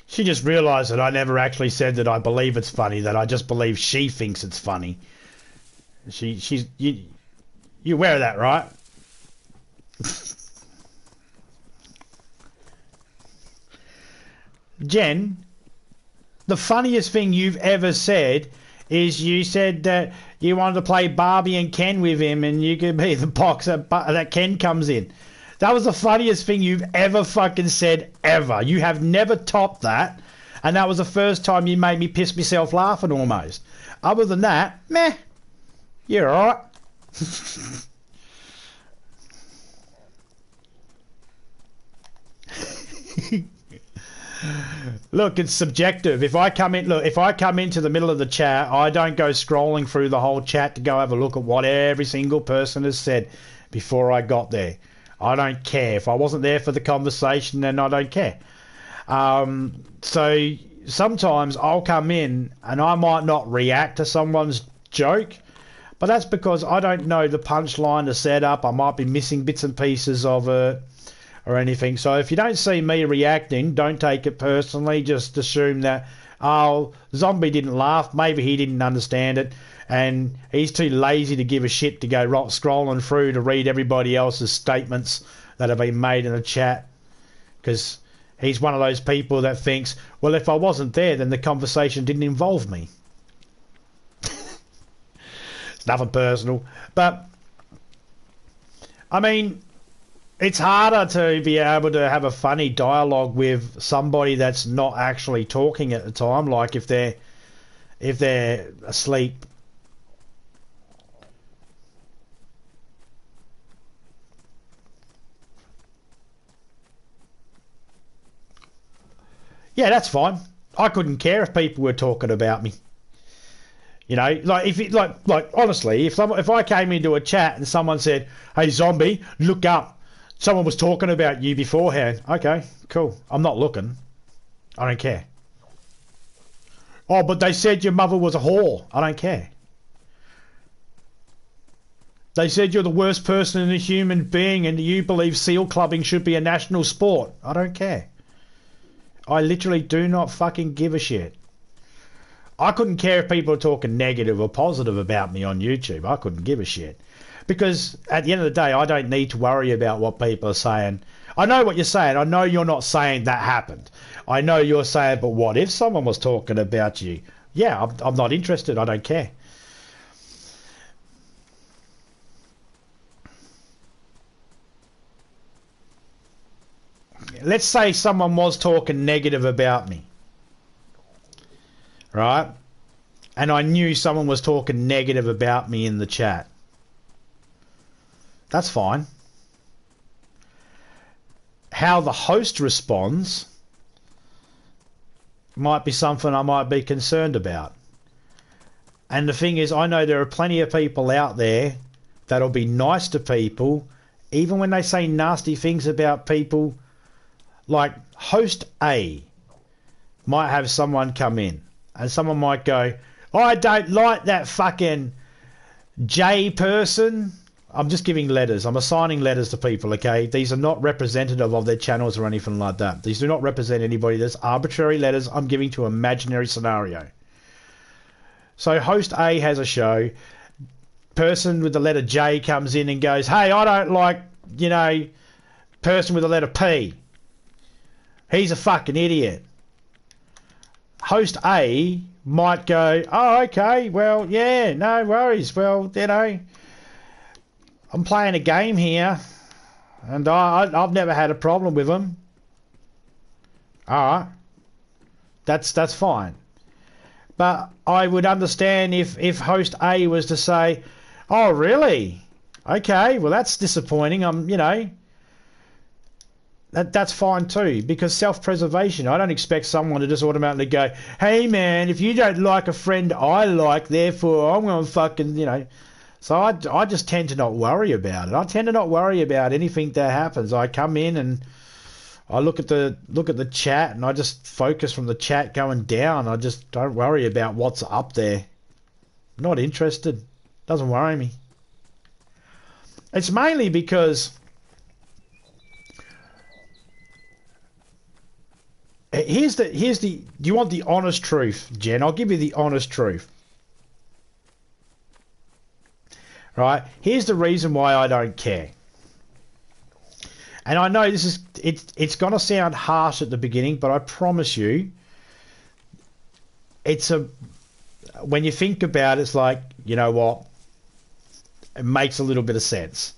She just realised that I never actually said that I believe it's funny, that I just believe she thinks it's funny. You aware of that, right? Jen, the funniest thing you've ever said is you said that you wanted to play Barbie and Ken with him and you could be the box that Ken comes in. That was the funniest thing you've ever fucking said, ever. You have never topped that. And that was the first time you made me piss myself laughing almost. Other than that, meh. You're alright. Look, it's subjective. If I come into the middle of the chat, I don't go scrolling through the whole chat to go have a look at what every single person has said before I got there. I don't care. If I wasn't there for the conversation, then I don't care. So sometimes I'll come in and I might not react to someone's joke, but that's because I don't know the punchline, the setup. I might be missing bits and pieces of it or anything. So if you don't see me reacting, don't take it personally. Just assume that, oh, Zombie didn't laugh. Maybe he didn't understand it. and he's too lazy to give a shit to go scrolling through to read everybody else's statements that have been made in the chat, because he's one of those people that thinks, well, if I wasn't there, then the conversation didn't involve me. It's nothing personal, but I mean, it's harder to be able to have a funny dialogue with somebody that's not actually talking at the time, like if they're asleep. Yeah, that's fine. I couldn't care if people were talking about me. You know, like if it, like honestly, if I came into a chat and someone said, "Hey, zombie, look up. Someone was talking about you beforehand." Okay, cool. I'm not looking. I don't care. Oh, but they said your mother was a whore. I don't care. They said you're the worst person in a human being and you believe seal clubbing should be a national sport. I don't care. I literally do not fucking give a shit. I couldn't care if people are talking negative or positive about me on YouTube. I couldn't give a shit. Because at the end of the day, I don't need to worry about what people are saying. I know what you're saying. I know you're not saying that happened. I know you're saying, but what if someone was talking about you? Yeah, I'm not interested. I don't care. Let's say someone was talking negative about me, right? And I knew someone was talking negative about me in the chat. That's fine. How the host responds might be something I might be concerned about. And the thing is, I know there are plenty of people out there that'll be nice to people, even when they say nasty things about people. Like host A might have someone come in and someone might go, I don't like that fucking J person. I'm just giving letters. I'm assigning letters to people, okay? These are not representative of their channels or anything like that. These do not represent anybody. There's arbitrary letters I'm giving to an imaginary scenario. So host A has a show. Person with the letter J comes in and goes, hey, I don't like, you know, person with the letter P. He's a fucking idiot. Host A might go, oh, okay, well, yeah, no worries. Well, you know, I'm playing a game here, and I've never had a problem with them. All right, that's fine. But I would understand if host A was to say, oh, really? Okay, well, that's disappointing. You know, that's fine too, because self-preservation. I don't expect someone to just automatically go, hey, man, if you don't like a friend I like, therefore I'm going to fucking, you know. So I just tend to not worry about it. I tend to not worry about anything that happens. I come in and I look at the chat and I just focus from the chat going down. I just don't worry about what's up there. I'm not interested. Doesn't worry me. It's mainly because here's the do you want the honest truth, Jen? I'll give you the honest truth. Right? Here's the reason why I don't care. And I know this is it's going to sound harsh at the beginning, but I promise you when you think about it, it's like, you know what? It makes a little bit of sense.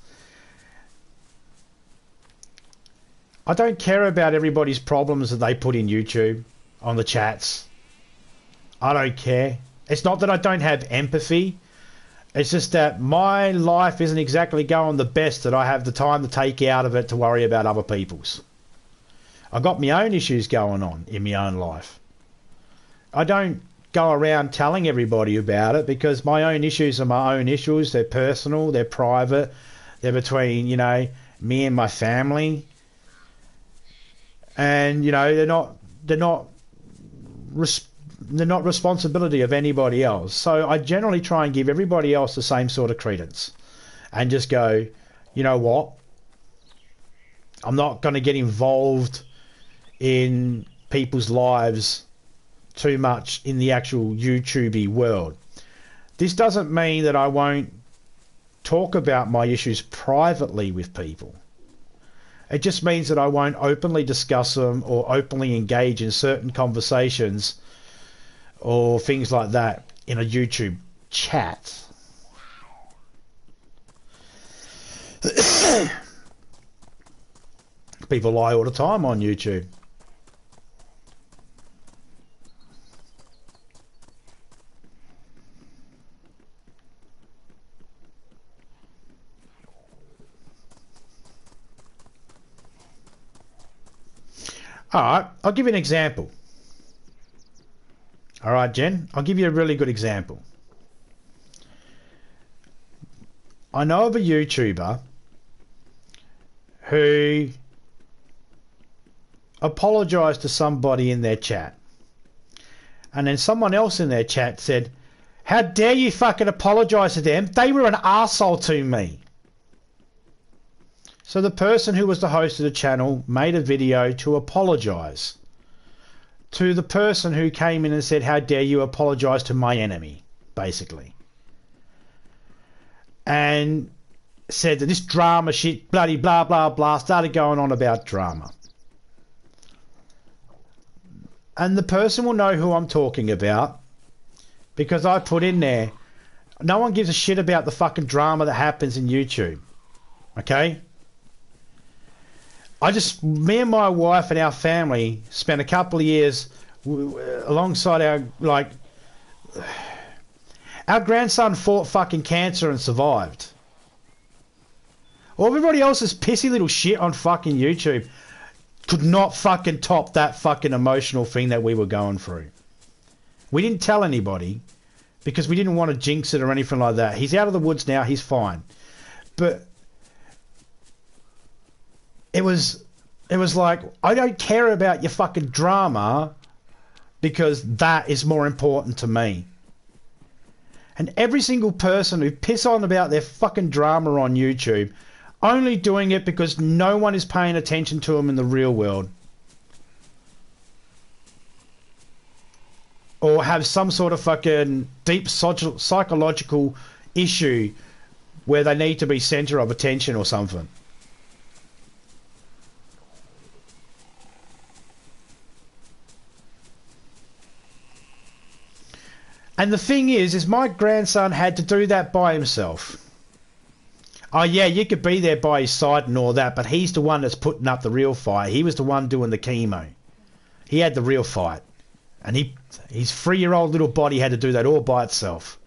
I don't care about everybody's problems that they put in YouTube on the chats. I don't care. It's not that I don't have empathy. It's just that my life isn't exactly going the best that I have the time to take out of it to worry about other people's. I've got my own issues going on in my own life. I don't go around telling everybody about it because my own issues are my own issues. They're personal, they're private, they're between, you know, me and my family. And, you know, they're not responsibility of anybody else. So I generally try and give everybody else the same sort of credence and just go, you know what? I'm not going to get involved in people's lives too much in the actual YouTube-y world. This doesn't mean that I won't talk about my issues privately with people. It just means that I won't openly discuss them or openly engage in certain conversations or things like that in a YouTube chat. People lie all the time on YouTube. Alright, I'll give you an example. Alright, Jen, I'll give you a really good example. I know of a YouTuber who apologised to somebody in their chat. And then someone else in their chat said, "How dare you fucking apologise to them? They were an arsehole to me." So the person who was the host of the channel made a video to apologise to the person who came in and said, "How dare you apologise to my enemy," basically. And said that this drama shit, bloody blah, blah, blah, started going on about drama. And the person will know who I'm talking about because I put in there, no one gives a shit about the fucking drama that happens in YouTube. Okay? Me and my wife and our family spent a couple of years alongside our grandson fought fucking cancer and survived. All everybody else's pissy little shit on fucking YouTube could not fucking top that fucking emotional thing that we were going through. We didn't tell anybody because we didn't want to jinx it or anything like that. He's out of the woods now. He's fine. But it was like, I don't care about your fucking drama because that is more important to me. And every single person who piss on about their fucking drama on YouTube, only doing it because no one is paying attention to them in the real world, or have some sort of fucking deep psychological issue where they need to be centre of attention or something. And the thing is my grandson had to do that by himself. Oh yeah, you could be there by his side and all that, but he's the one that's putting up the real fight. He was the one doing the chemo. He had the real fight. And his 3-year-old little body had to do that all by itself.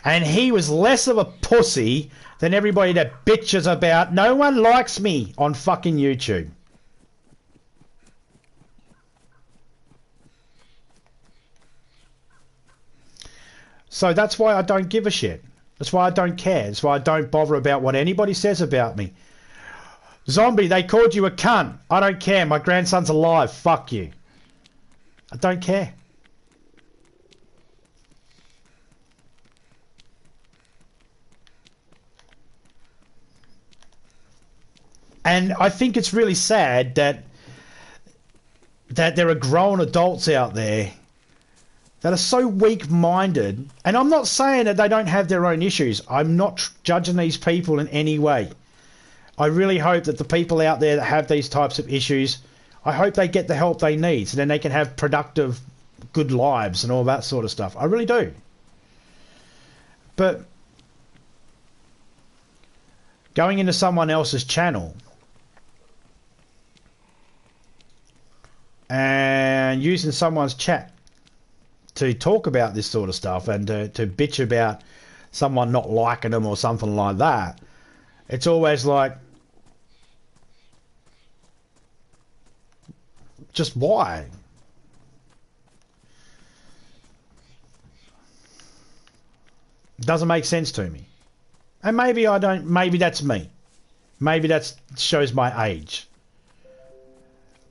And he was less of a pussy than everybody that bitches about, "No one likes me," on fucking YouTube. So that's why I don't give a shit. That's why I don't care. That's why I don't bother about what anybody says about me. Zombie, they called you a cunt. I don't care. My grandson's alive. Fuck you. I don't care. And I think it's really sad that there are grown adults out there that are so weak-minded. And I'm not saying that they don't have their own issues. I'm not judging these people in any way. I really hope that the people out there that have these types of issues, I hope they get the help they need so then they can have productive, good lives and all that sort of stuff. I really do. But going into someone else's channel and using someone's chat to talk about this sort of stuff and to bitch about someone not liking them or something like that, it's always like, just why? It doesn't make sense to me. And maybe I don't, maybe that's me. Maybe that shows my age.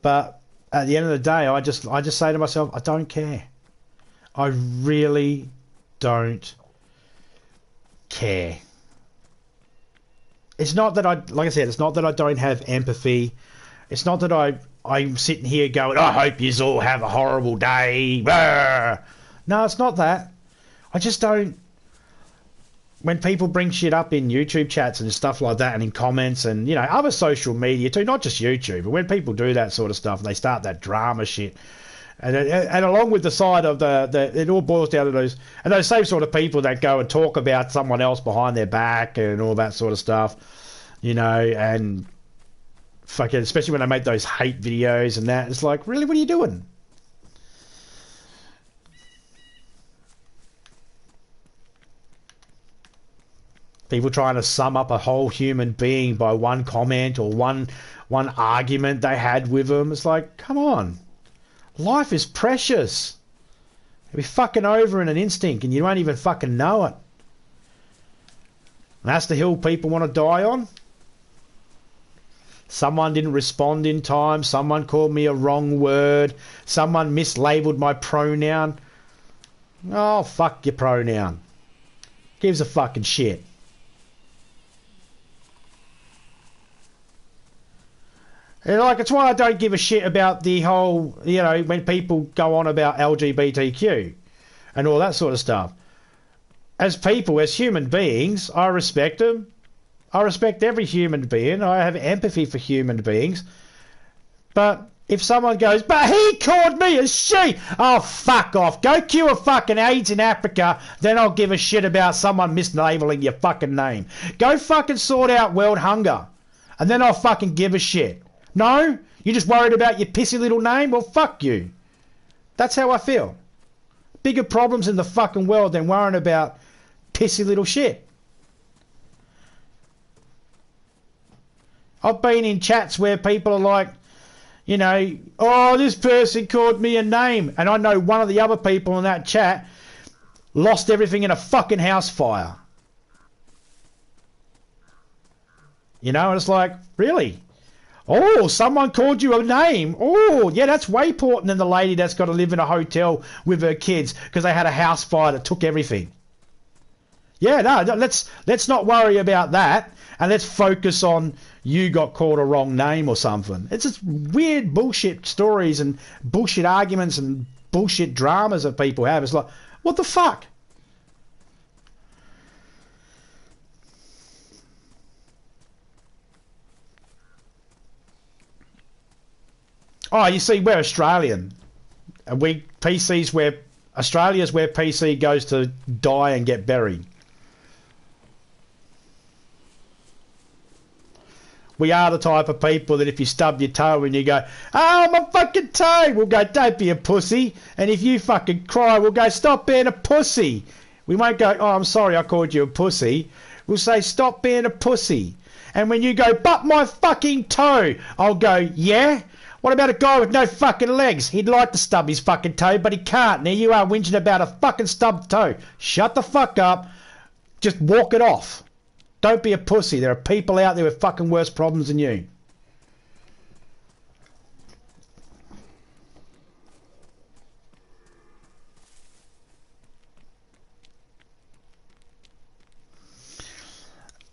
But at the end of the day, I just say to myself, I don't care. I really don't care. It's not that like I said, it's not that I don't have empathy. It's not that I'm sitting here going, I hope you all have a horrible day. No, it's not that. I just don't. When people bring shit up in YouTube chats and stuff like that, and in comments and, you know, other social media too, not just YouTube, but when people do that sort of stuff and they start that drama shit, and along with the side of it all boils down to those same sort of people that go and talk about someone else behind their back and all that sort of stuff, you know, and fucking, especially when they make those hate videos and that, it's like, really, what are you doing? People trying to sum up a whole human being by one comment or one argument they had with them. It's like, come on. Life is precious. It'll be fucking over in an instant and you won't even fucking know it. And that's the hill people want to die on. Someone didn't respond in time. Someone called me a wrong word. Someone mislabeled my pronoun. Oh, fuck your pronoun. Gives a fucking shit. And like, it's why I don't give a shit about the whole, you know, when people go on about LGBTQ and all that sort of stuff. As people, as human beings, I respect them. I respect every human being. I have empathy for human beings. But if someone goes, but he called me a she, oh, fuck off. Go cure fucking AIDS in Africa, then I'll give a shit about someone mislabeling your fucking name. Go fucking sort out world hunger, and then I'll fucking give a shit. No? You just worried about your pissy little name? Well, fuck you. That's how I feel. Bigger problems in the fucking world than worrying about pissy little shit. I've been in chats where people are like, you know, oh, this person called me a name. And I know one of the other people in that chat lost everything in a fucking house fire. You know, and it's like, really? Oh, someone called you a name. Oh, yeah, that's way important than the lady that's got to live in a hotel with her kids because they had a house fire that took everything. Yeah, no, let's not worry about that, and let's focus on you got called a wrong name or something. It's just weird bullshit stories and bullshit arguments and bullshit dramas that people have. It's like, what the fuck? Oh, you see, we're Australian. And Australia's where PC goes to die and get buried. We are the type of people that if you stub your toe and you go, oh, my fucking toe, we'll go, don't be a pussy. And if you fucking cry, we'll go, stop being a pussy. We won't go, oh, I'm sorry I called you a pussy. We'll say, stop being a pussy. And when you go, but my fucking toe, I'll go, yeah? What about a guy with no fucking legs? He'd like to stub his fucking toe, but he can't. Now you are whinging about a fucking stubbed toe. Shut the fuck up. Just walk it off. Don't be a pussy. There are people out there with fucking worse problems than you.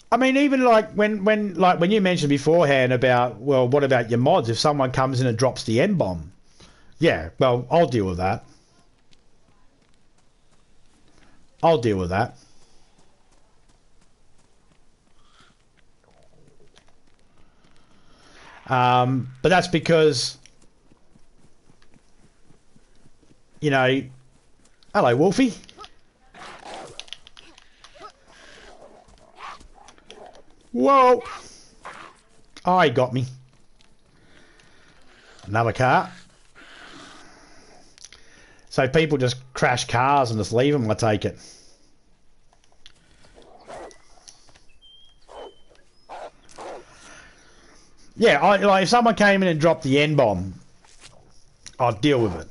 I mean, even like when you mentioned beforehand about, well, what about your mods? If someone comes in and drops the N-bomb, yeah, well, I'll deal with that. I'll deal with that. But that's because, you know, hello, Wolfie. Whoa! Oh, he got me. Another car. So people just crash cars and just leave them, I take it. Yeah, like if someone came in and dropped the N-bomb, I'd deal with it.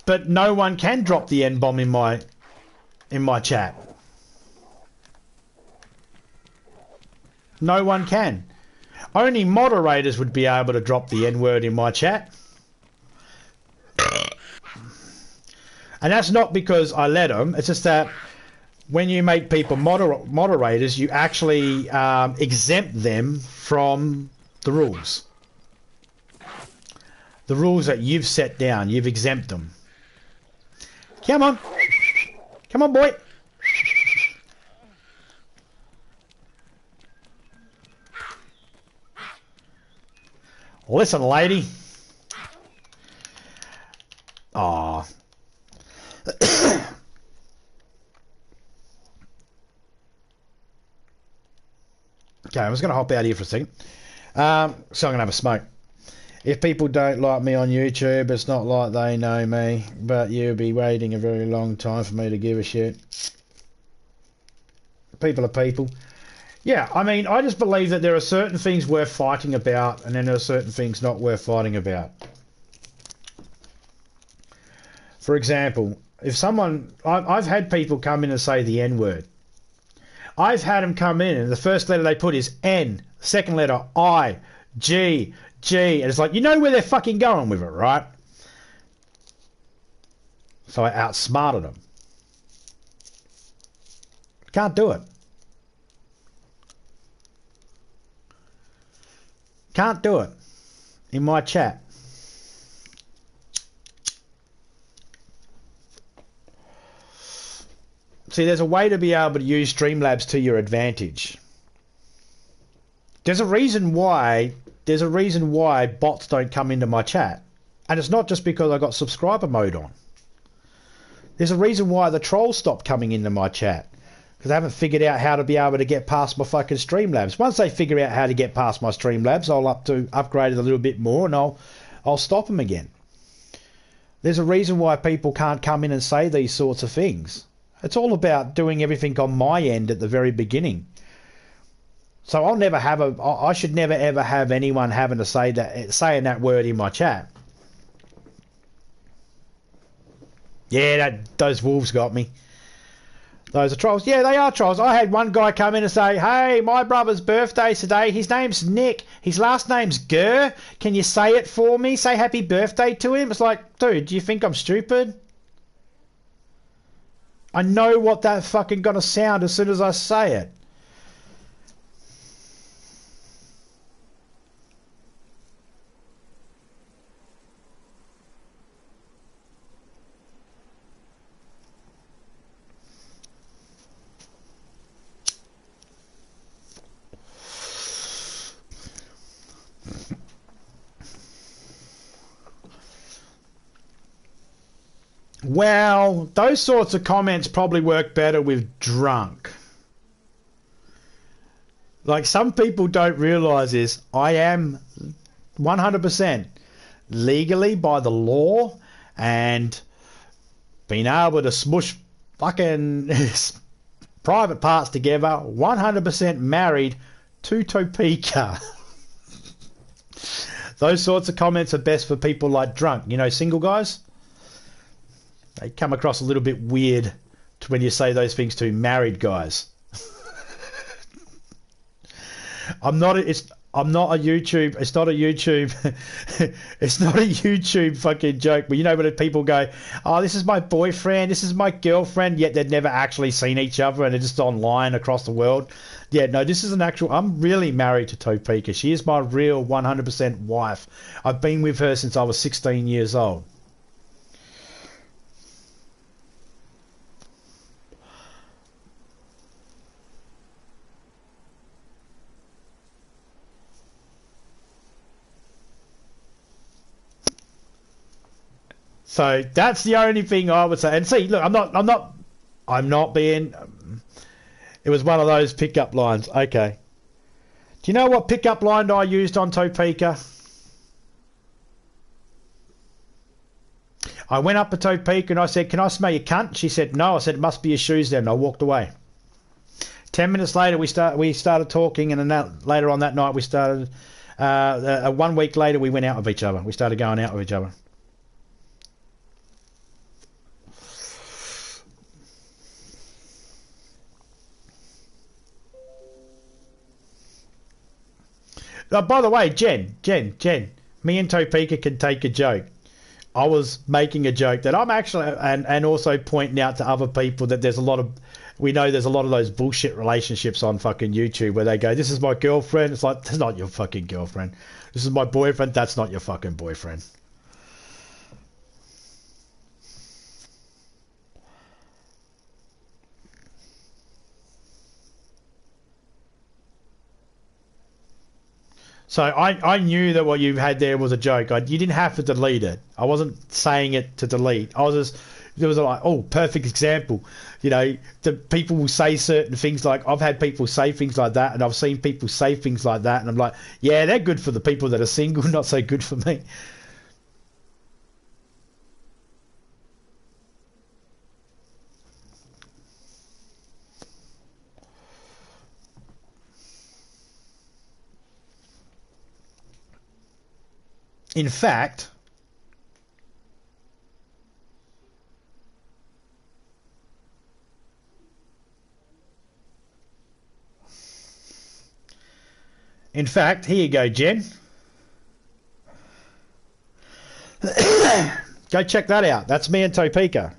But no one can drop the N-bomb in my chat. No one can. Only moderators would be able to drop the N-word in my chat. And that's not because I let them. It's just that when you make people moderators, you actually exempt them from the rules. The rules that you've set down, you've exempt them. Come on. Come on, boy. Listen, lady. Aw. Okay, I'm just going to hop out here for a second. So I'm going to have a smoke. If people don't like me on YouTube, it's not like they know me, but you'll be waiting a very long time for me to give a shit. People are people. Yeah, I mean, I just believe that there are certain things worth fighting about, and then there are certain things not worth fighting about. For example, if someone... I've had people come in and say the N-word. I've had them come in and the first letter they put is N, second letter I, G, G, and it's like, you know where they're fucking going with it, right? So I outsmarted them. Can't do it. Can't do it in my chat. See, there's a way to be able to use Streamlabs to your advantage. There's a reason why bots don't come into my chat. And it's not just because I got subscriber mode on. There's a reason why the trolls stopped coming into my chat. Because I haven't figured out how to be able to get past my fucking Streamlabs. Once they figure out how to get past my Streamlabs, I'll upgrade it a little bit more and I'll stop them again. There's a reason why people can't come in and say these sorts of things. It's all about doing everything on my end at the very beginning. So I should never ever have anyone having to saying that word in my chat. Yeah, those wolves got me. Those are trolls. Yeah, they are trolls. I had one guy come in and say, hey, my brother's birthday today. His name's Nick. His last name's Gurr. Can you say it for me? Say happy birthday to him. It's like, dude, do you think I'm stupid? I know what that fucking gonna sound as soon as I say it. Well, those sorts of comments probably work better with drunk. Like, some people don't realise this. I am 100% legally by the law and being able to smush fucking private parts together, 100% married to Topeka. Those sorts of comments are best for people like drunk. You know, single guys? They come across a little bit weird when you say those things to married guys. I'm not a YouTube. It's not a YouTube. It's not a YouTube fucking joke. But you know when people go, "Oh, this is my boyfriend. This is my girlfriend," yet they've never actually seen each other and they're just online across the world. Yeah, no, this is an actual. I'm really married to Topeka. She is my real 100% wife. I've been with her since I was 16 years old. So that's the only thing I would say. And see, look, I'm not being. It was one of those pickup lines. Okay. Do you know what pickup line I used on Topeka? I went up to Topeka and I said, "Can I smell your cunt?" She said, "No." I said, "It must be your shoes then." And I walked away. 10 minutes later, we started talking, and then later on that night, we started. 1 week later, we went out with each other. We started going out with each other. By the way, Jen, me and Topeka can take a joke. I was making a joke that I'm actually, and also pointing out to other people that there's a lot of those bullshit relationships on fucking YouTube where they go, "This is my girlfriend." It's like, that's not your fucking girlfriend. This is my boyfriend. That's not your fucking boyfriend. So I knew that what you had there was a joke. You didn't have to delete it. I wasn't saying it to delete. I was just, there was like, oh, perfect example. You know, the people will say certain things like, I've had people say things like that, and I've seen people say things like that, and I'm like, yeah, they're good for the people that are single, not so good for me. In fact, here you go, Jen. Go check that out. That's me and Topeka.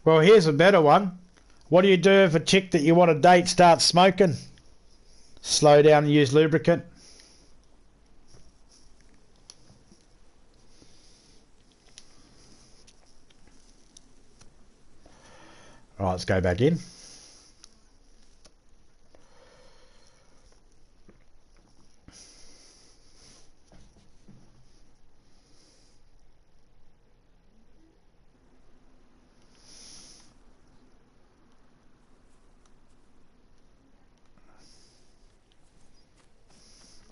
Well, here's a better one. What do you do if a chick that you want to date starts smoking? Slow down and use lubricant. All right, let's go back in.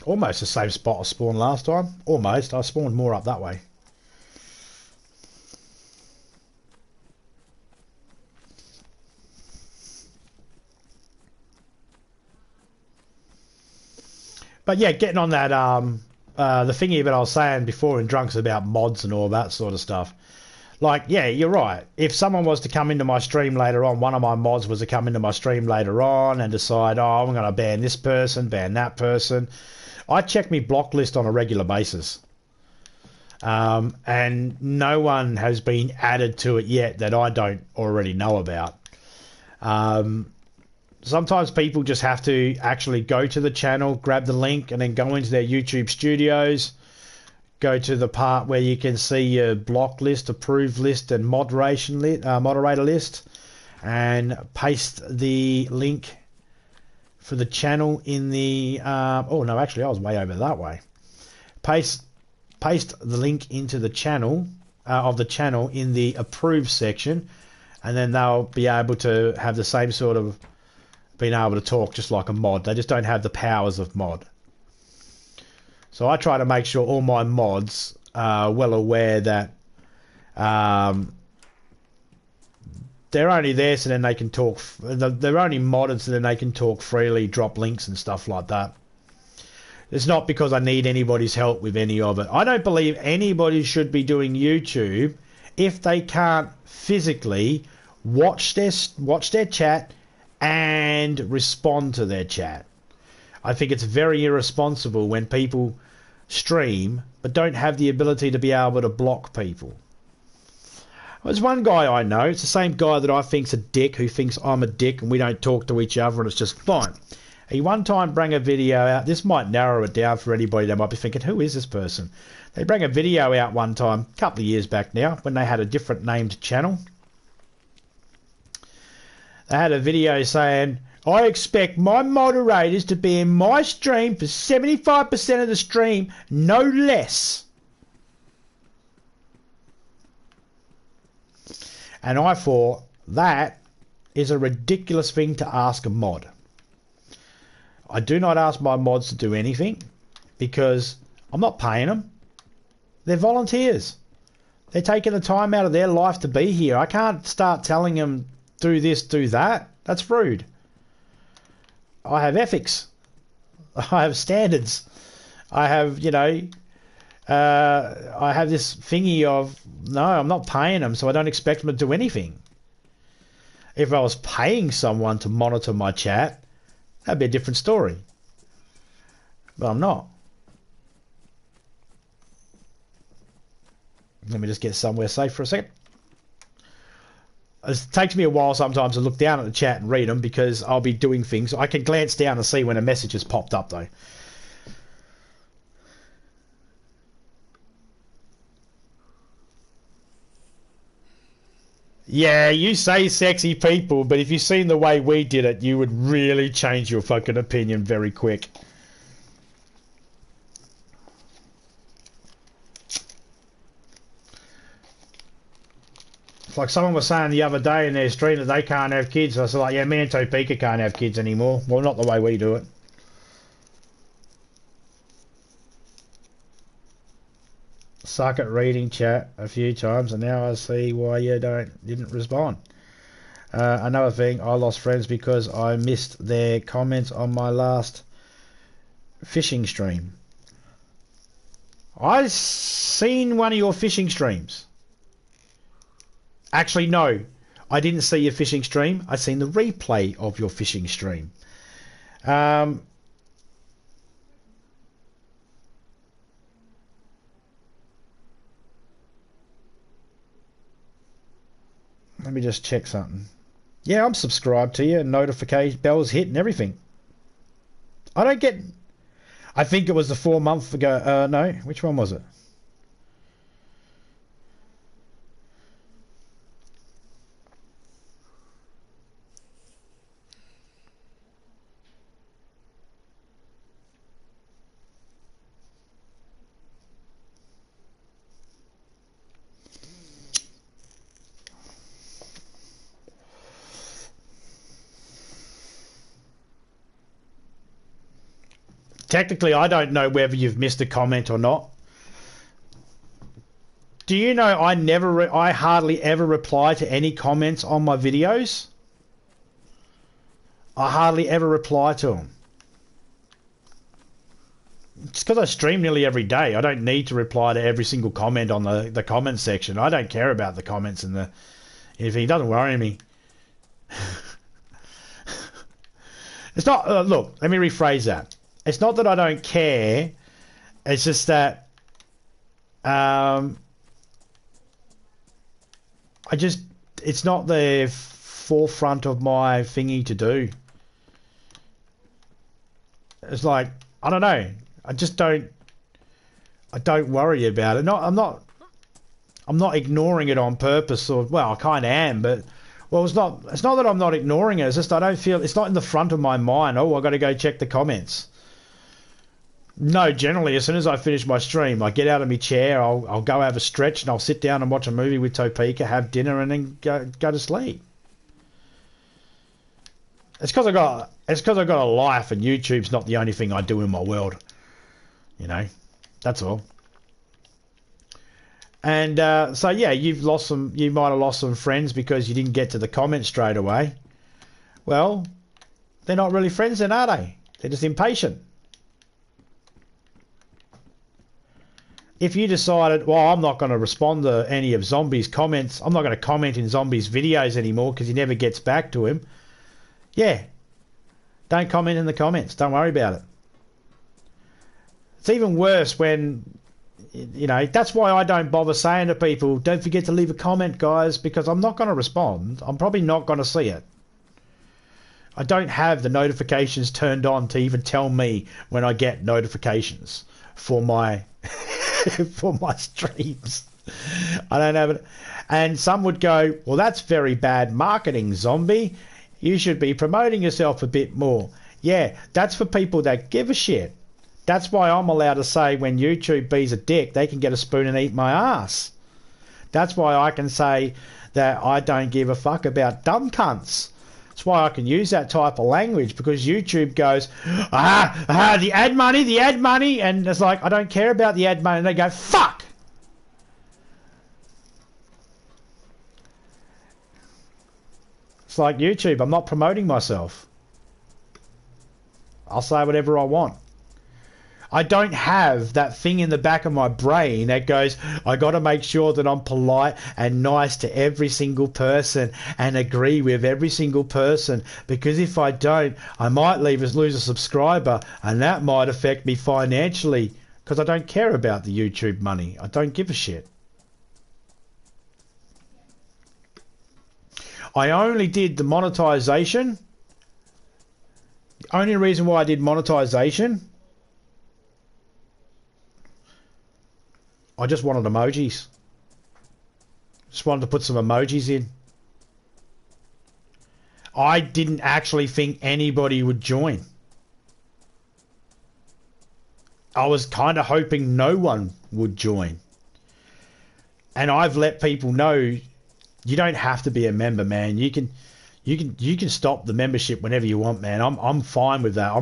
Almost the same spot I spawned last time. Almost. I spawned more up that way. But yeah, getting on that, the thingy that I was saying before in Drunks about mods and all that sort of stuff. Like, yeah, you're right. If someone was to come into my stream later on, one of my mods was to come into my stream later on and decide, oh, I'm going to ban this person, ban that person. I check my block list on a regular basis. And no one has been added to it yet that I don't already know about. Sometimes people just have to actually go to the channel, grab the link, and then go into their YouTube studios, go to the part where you can see your block list, approved list, and moderator list, and paste the link for the channel in the... oh, no, actually, I was way over that way. Paste the link into the channel, of the channel in the approved section, and then they'll be able to have the same sort of being able to talk just like a mod. They just don't have the powers of mod. So I try to make sure all my mods are well aware that they're only there so then they can talk. They're only modded so then they can talk freely, drop links and stuff like that. It's not because I need anybody's help with any of it. I don't believe anybody should be doing YouTube if they can't physically watch their chat and respond to their chat. I think it's very irresponsible when people stream but don't have the ability to be able to block people. There's one guy I know, it's the same guy that I think's a dick, who thinks I'm a dick and we don't talk to each other and it's just fine. He one time brought a video out. This might narrow it down for anybody that might be thinking, who is this person? They brought a video out one time, a couple of years back now, when they had a different named channel. They had a video saying, I expect my moderators to be in my stream for 75% of the stream, no less. And I thought, that is a ridiculous thing to ask a mod. I do not ask my mods to do anything because I'm not paying them. They're volunteers. They're taking the time out of their life to be here. I can't start telling them, do this, do that. That's rude. I have ethics. I have standards. I have, I have this thingy of, no, I'm not paying them, so I don't expect them to do anything. If I was paying someone to monitor my chat, that'd be a different story. But I'm not. Let me just get somewhere safe for a second. It takes me a while sometimes to look down at the chat and read them because I'll be doing things. I can glance down and see when a message has popped up though. Yeah, you say sexy people, but if you've seen the way we did it, you would really change your fucking opinion very quick. It's like someone was saying the other day in their stream that they can't have kids. I said, like, yeah, me and Topeka can't have kids anymore. Well, not the way we do it. Suck at reading chat a few times, and now I see why you didn't respond. Another thing, I lost friends because I missed their comments on my last fishing stream. I seen one of your fishing streams. Actually, no, I didn't see your fishing stream. I seen the replay of your fishing stream. Let me just check something. Yeah, I'm subscribed to you. Notification bells hit and everything. I don't get... I think it was the 4 months ago. No, which one was it? Technically, I don't know whether you've missed a comment or not. Do you know I hardly ever reply to any comments on my videos? I hardly ever reply to them. It's because I stream nearly every day. I don't need to reply to every single comment on the comment section. I don't care about the comments and if it doesn't worry me. It's not. Look, let me rephrase that. It's not that I don't care. It's just that it's not the forefront of my thingy to do. It's like, I don't know. I don't worry about it. I'm not ignoring it on purpose, or, well, I kind of am, but, well, it's not that I'm not ignoring it. It's just I don't feel, it's not in the front of my mind. Oh, I got to go check the comments. No, generally, as soon as I finish my stream, I get out of my chair, I'll go have a stretch, and I'll sit down and watch a movie with Topeka, have dinner, and then go to sleep. It's because I got a life, and YouTube's not the only thing I do in my world. You know, that's all. And so yeah, you might have lost some friends because you didn't get to the comments straight away. Well, they're not really friends then, are they? They're just impatient. If you decided, well, I'm not going to respond to any of Zombie's comments, I'm not going to comment in Zombie's videos anymore because he never gets back to him. Yeah. Don't comment in the comments. Don't worry about it. It's even worse when, you know, that's why I don't bother saying to people, don't forget to leave a comment, guys, because I'm not going to respond. I'm probably not going to see it. I don't have the notifications turned on to even tell me when I get notifications for my for my streams. I don't have it. And some would go, well, that's very bad marketing, Zombie. You should be promoting yourself a bit more. Yeah, that's for people that give a shit. That's why I'm allowed to say when YouTube be's a dick, they can get a spoon and eat my ass. That's why I can say that I don't give a fuck about dumb cunts. That's why I can use that type of language, because YouTube goes, the ad money, and it's like, I don't care about the ad money, and they go, fuck! It's like YouTube, I'm not promoting myself. I'll say whatever I want. I don't have that thing in the back of my brain that goes, I got to make sure that I'm polite and nice to every single person and agree with every single person, because if I don't, I might lose a subscriber, and that might affect me financially, because I don't care about the YouTube money. I don't give a shit. I only did the monetization. The only reason why I did monetization, I just wanted emojis. Just wanted to put some emojis in. I didn't actually think anybody would join. I was kind of hoping no one would join. And I've let people know you don't have to be a member, man. You can stop the membership whenever you want, man. I'm fine with that.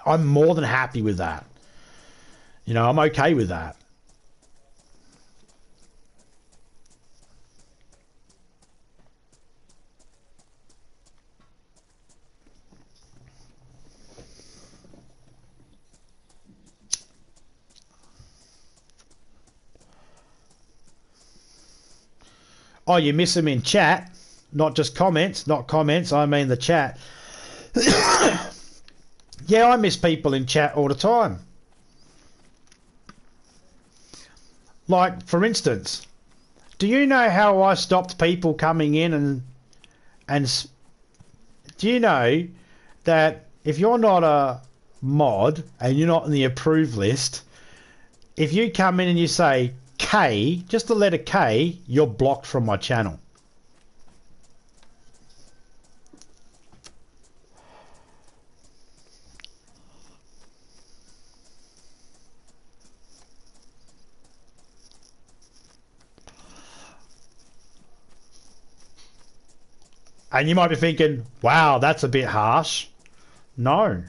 I'm more than happy with that. You know, I'm okay with that. Oh, you miss them in chat, not just comments. Not comments, I mean the chat. Yeah, I miss people in chat all the time. Like, for instance, do you know how I stopped people coming in and do you know that if you're not a mod and you're not in the approved list, if you come in and you say K, just the letter K, you're blocked from my channel. And you might be thinking, wow, that's a bit harsh. No.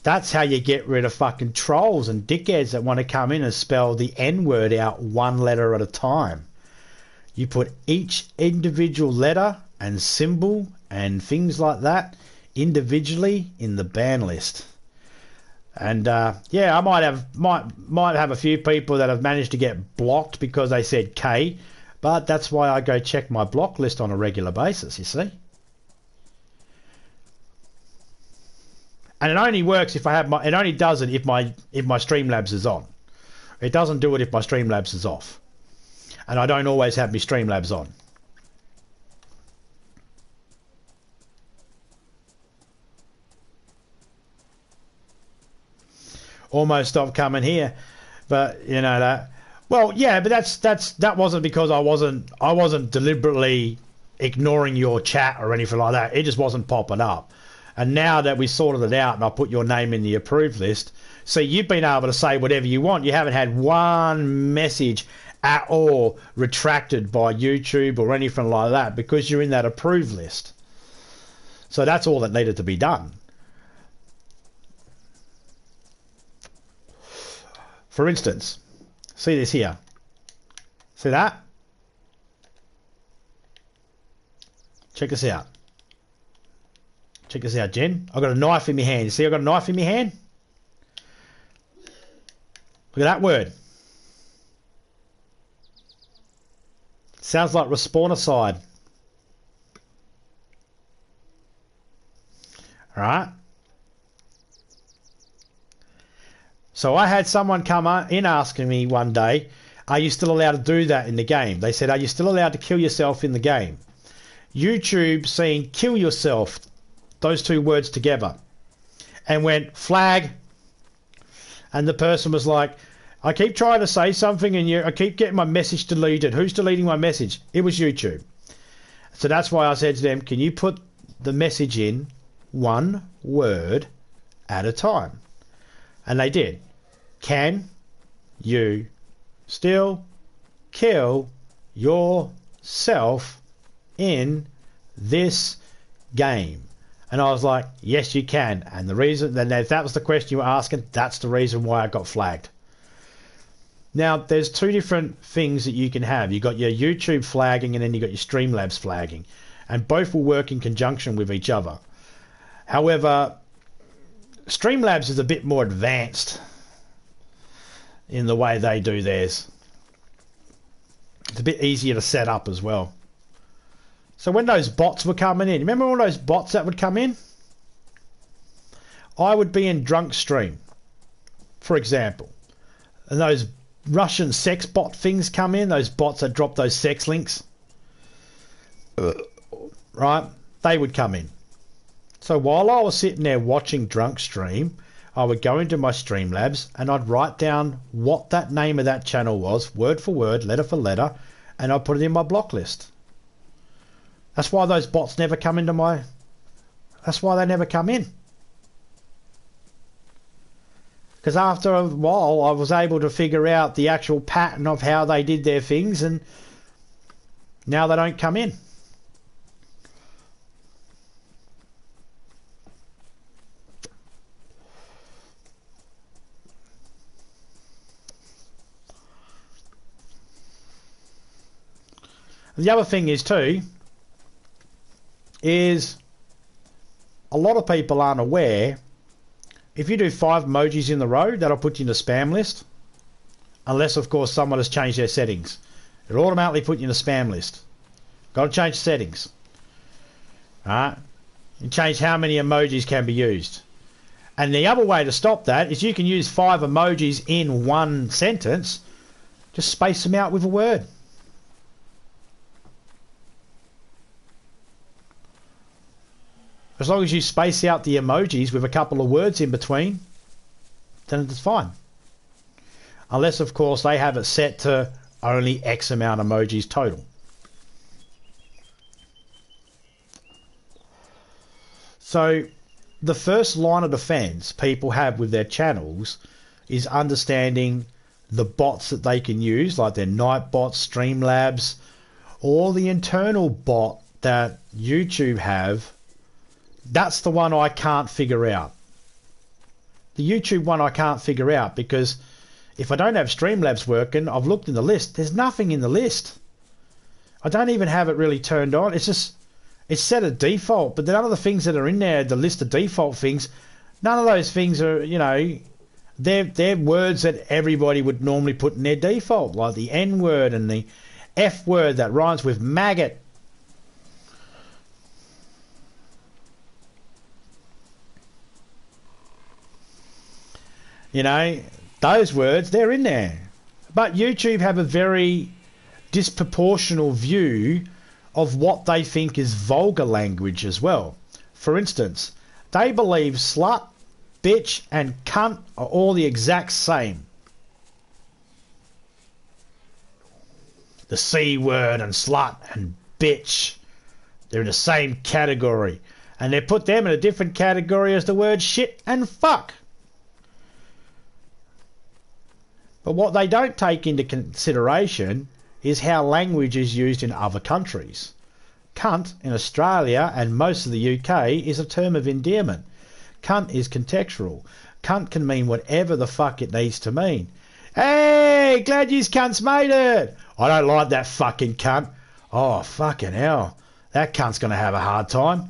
That's how you get rid of fucking trolls and dickheads that want to come in and spell the N-word out one letter at a time. You put each individual letter and symbol and things like that individually in the ban list. And yeah, I might have a few people that have managed to get blocked because they said K, but that's why I go check my block list on a regular basis, you see. And it only works if I have it only does it if my Streamlabs is on. It doesn't do it if my Streamlabs is off. And I don't always have my Streamlabs on. Almost stopped coming here, but you know that. Well, yeah, but that wasn't because I wasn't deliberately ignoring your chat or anything like that. It just wasn't popping up. And now that we sorted it out and I put your name in the approved list, so you've been able to say whatever you want. You haven't had one message at all retracted by YouTube or anything like that because you're in that approved list. So that's all that needed to be done. For instance, see this here. See that? Check this out. Check this out, Jen. I've got a knife in my hand. You see I've got a knife in my hand? Look at that word. Sounds like respawnicide. Alright? So I had someone come in asking me one day, are you still allowed to do that in the game? They said, are you still allowed to kill yourself in the game? YouTube seen kill yourself, those two words together, and went flag. And the person was like, I keep trying to say something and I keep getting my message deleted. Who's deleting my message? It was YouTube. So that's why I said to them, can you put the message in one word at a time? And they did. Can you still kill yourself in this game? And I was like, yes, you can. And the reason, then if that was the question you were asking, that's the reason why I got flagged. Now, there's two different things that you can have. You've got your YouTube flagging and then you've got your Streamlabs flagging. And both will work in conjunction with each other. However, Streamlabs is a bit more advanced in the way they do theirs. It's a bit easier to set up as well. So when those bots were coming in, remember all those bots that would come in? I would be in drunk stream, for example. And those Russian sex bot things come in, those bots that drop those sex links, right? They would come in. So while I was sitting there watching Drunk stream, I would go into my Streamlabs and I'd write down what that name of that channel was, word for word, letter for letter, and I'd put it in my block list. That's why those bots never come into my... That's why they never come in. Because after a while, I was able to figure out the actual pattern of how they did their things, and now they don't come in. The other thing is too, is a lot of people aren't aware, if you do 5 emojis in the row, that'll put you in the spam list. Unless, of course, someone has changed their settings. It'll automatically put you in the spam list. Got to change the settings. Alright? You change how many emojis can be used. And the other way to stop that is you can use 5 emojis in one sentence. Just space them out with a word. As long as you space out the emojis with a couple of words in between, then it's fine. Unless, of course, they have it set to only X amount of emojis total. So, the first line of defense people have with their channels is understanding the bots that they can use, like their night bots, Streamlabs, or the internal bot that YouTube have. That's the one I can't figure out. The YouTube one I can't figure out because if I don't have Streamlabs working, I've looked in the list. There's nothing in the list. I don't even have it really turned on. It's just, it's set at default. But none of the things that are in there, the list of default things, none of those things are, you know, they're words that everybody would normally put in their default, like the N word and the F word that rhymes with maggot. You know, those words, they're in there. But YouTube have a very disproportional view of what they think is vulgar language as well. For instance, they believe slut, bitch and cunt are all the exact same. The C word and slut and bitch, they're in the same category. And they put them in a different category as the word shit and fuck. But what they don't take into consideration is how language is used in other countries. Cunt in Australia and most of the UK is a term of endearment. Cunt is contextual. Cunt can mean whatever the fuck it needs to mean. Hey, glad yous cunts made it. I don't like that fucking cunt. Oh, fucking hell. That cunt's going to have a hard time.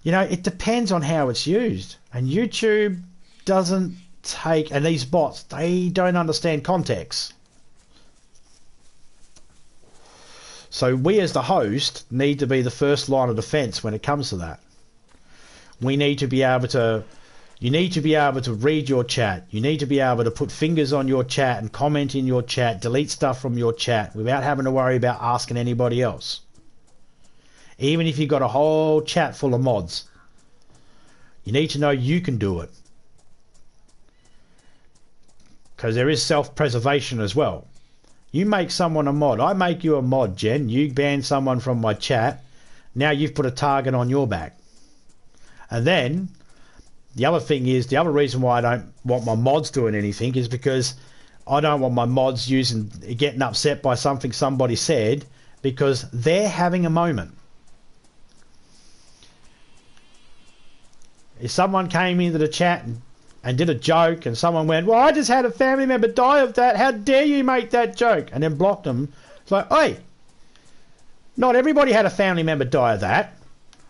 You know, it depends on how it's used. And YouTube doesn't take, and these bots, they don't understand context. So we as the host need to be the first line of defense when it comes to that. We need to be able to, you need to be able to read your chat. You need to be able to put fingers on your chat and comment in your chat, delete stuff from your chat without having to worry about asking anybody else. Even if you've got a whole chat full of mods, you need to know you can do it. Because there is self-preservation as well. You make someone a mod. I make you a mod, Jen. You ban someone from my chat. Now you've put a target on your back. And then, the other thing is, the other reason why I don't want my mods doing anything is because I don't want my mods getting upset by something somebody said because they're having a moment. If someone came into the chat and did a joke and someone went, well, I just had a family member die of that, how dare you make that joke, and then blocked them, it's like, oi, not everybody had a family member die of that.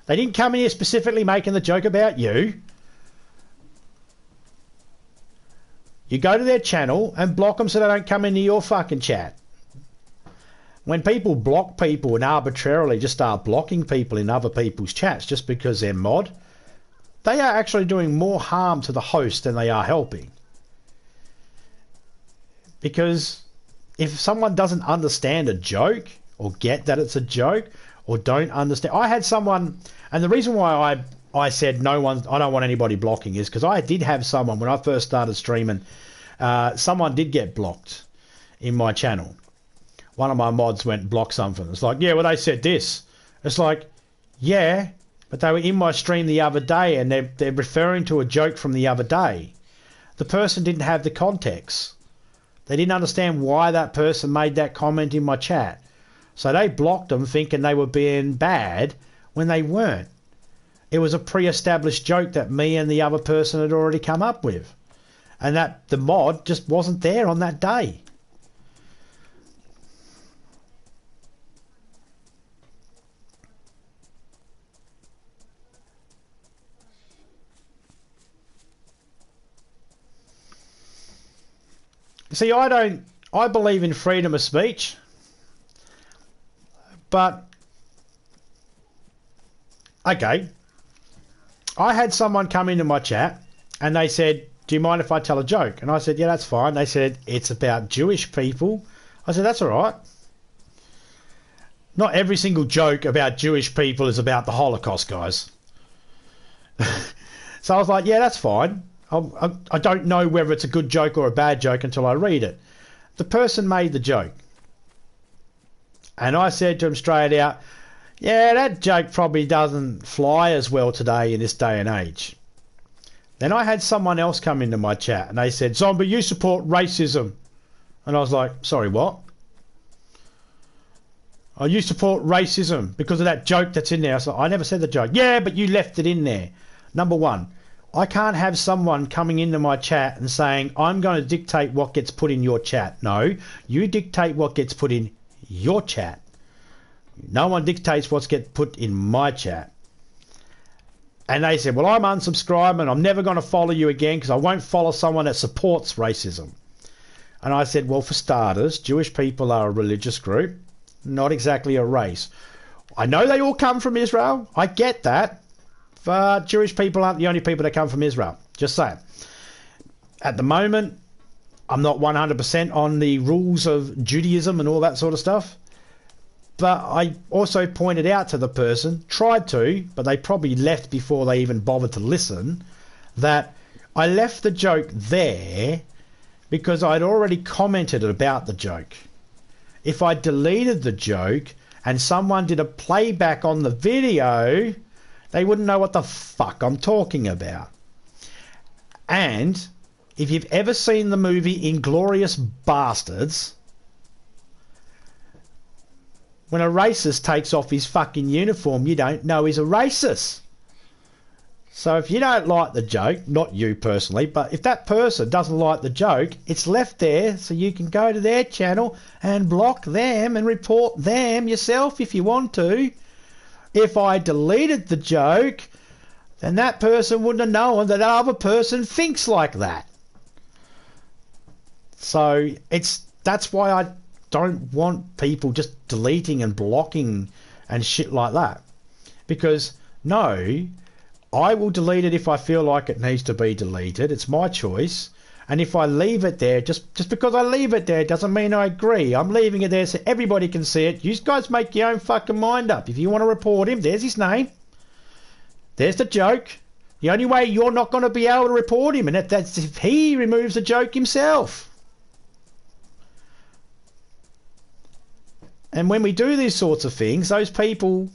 They didn't come in here specifically making the joke about you. You go to their channel and block them so they don't come into your fucking chat. When people block people and arbitrarily just start blocking people in other people's chats just because they're mod, they are actually doing more harm to the host than they are helping. Because if someone doesn't understand a joke or get that it's a joke or don't understand, I had someone, and the reason why I said I don't want anybody blocking is because I did have someone when I first started streaming. Someone did get blocked in my channel. One of my mods went and blocked something. It's like, yeah, well, they said this. It's like, yeah, but they were in my stream the other day and they're referring to a joke from the other day. The person didn't have the context. They didn't understand why that person made that comment in my chat. So they blocked them thinking they were being bad when they weren't. It was a pre-established joke that me and the other person had already come up with. And that the mod just wasn't there on that day. See, I believe in freedom of speech, but, okay, I had someone come into my chat and they said, do you mind if I tell a joke? And I said, yeah, that's fine. They said, it's about Jewish people. I said, that's all right. Not every single joke about Jewish people is about the Holocaust, guys. So I was like, yeah, that's fine. I don't know whether it's a good joke or a bad joke until I read it. The person made the joke. And I said to him straight out, yeah, that joke probably doesn't fly as well today in this day and age. Then I had someone else come into my chat and they said, Zombie, you support racism. And I was like, sorry, what? Oh, you support racism because of that joke that's in there. I was like, I never said the joke. Yeah, but you left it in there. Number one, I can't have someone coming into my chat and saying, I'm going to dictate what gets put in your chat. No, you dictate what gets put in your chat. No one dictates what gets put in my chat. And they said, well, I'm unsubscribing. I'm never going to follow you again because I won't follow someone that supports racism. And I said, well, for starters, Jewish people are a religious group, not exactly a race. I know they all come from Israel. I get that. But Jewish people aren't the only people that come from Israel. Just saying. At the moment, I'm not 100% on the rules of Judaism and all that sort of stuff. But I also pointed out to the person, tried to, but they probably left before they even bothered to listen, that I left the joke there because I'd already commented about the joke. If I deleted the joke and someone did a playback on the video, they wouldn't know what the fuck I'm talking about. And if you've ever seen the movie Inglourious Bastards, when a racist takes off his fucking uniform, you don't know he's a racist. So if you don't like the joke, not you personally, but if that person doesn't like the joke, it's left there so you can go to their channel and block them and report them yourself if you want to. If I deleted the joke, then that person wouldn't have known that other person thinks like that. So that's why I don't want people just deleting and blocking and shit like that. Because, no, I will delete it if I feel like it needs to be deleted. It's my choice. And if I leave it there, just because I leave it there doesn't mean I agree. I'm leaving it there so everybody can see it. You guys make your own fucking mind up. If you want to report him, there's his name. There's the joke. The only way you're not going to be able to report him, and that's if he removes the joke himself. And when we do these sorts of things, those people,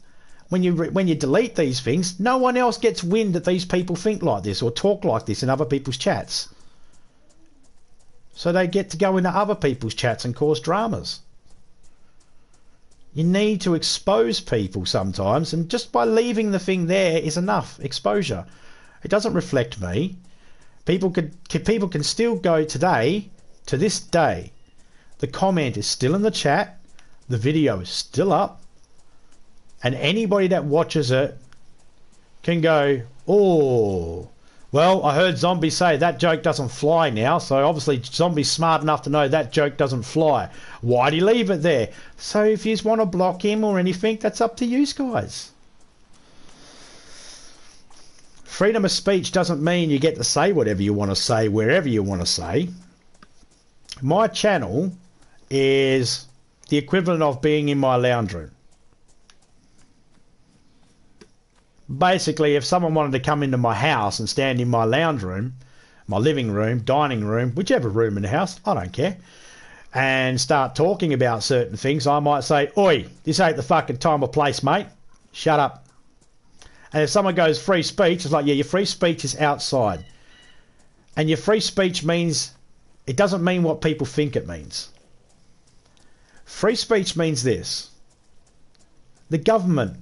when you delete these things, no one else gets wind that these people think like this or talk like this in other people's chats. So they get to go into other people's chats and cause dramas. You need to expose people sometimes, and just by leaving the thing there is enough exposure. It doesn't reflect me. People can still go today, to this day. The comment is still in the chat. The video is still up. And anybody that watches it can go, oh, well, I heard Zombie say that joke doesn't fly now, so obviously Zombie's smart enough to know that joke doesn't fly. Why'd he leave it there? So if you want to block him or anything, that's up to you guys. Freedom of speech doesn't mean you get to say whatever you want to say, wherever you want to say. My channel is the equivalent of being in my lounge room. Basically, if someone wanted to come into my house and stand in my lounge room, my living room, dining room, whichever room in the house, I don't care, and start talking about certain things, I might say, "Oi, this ain't the fucking time or place, mate. Shut up." And if someone goes free speech, it's like, yeah, your free speech is outside. And your free speech means, it doesn't mean what people think it means. Free speech means this. The government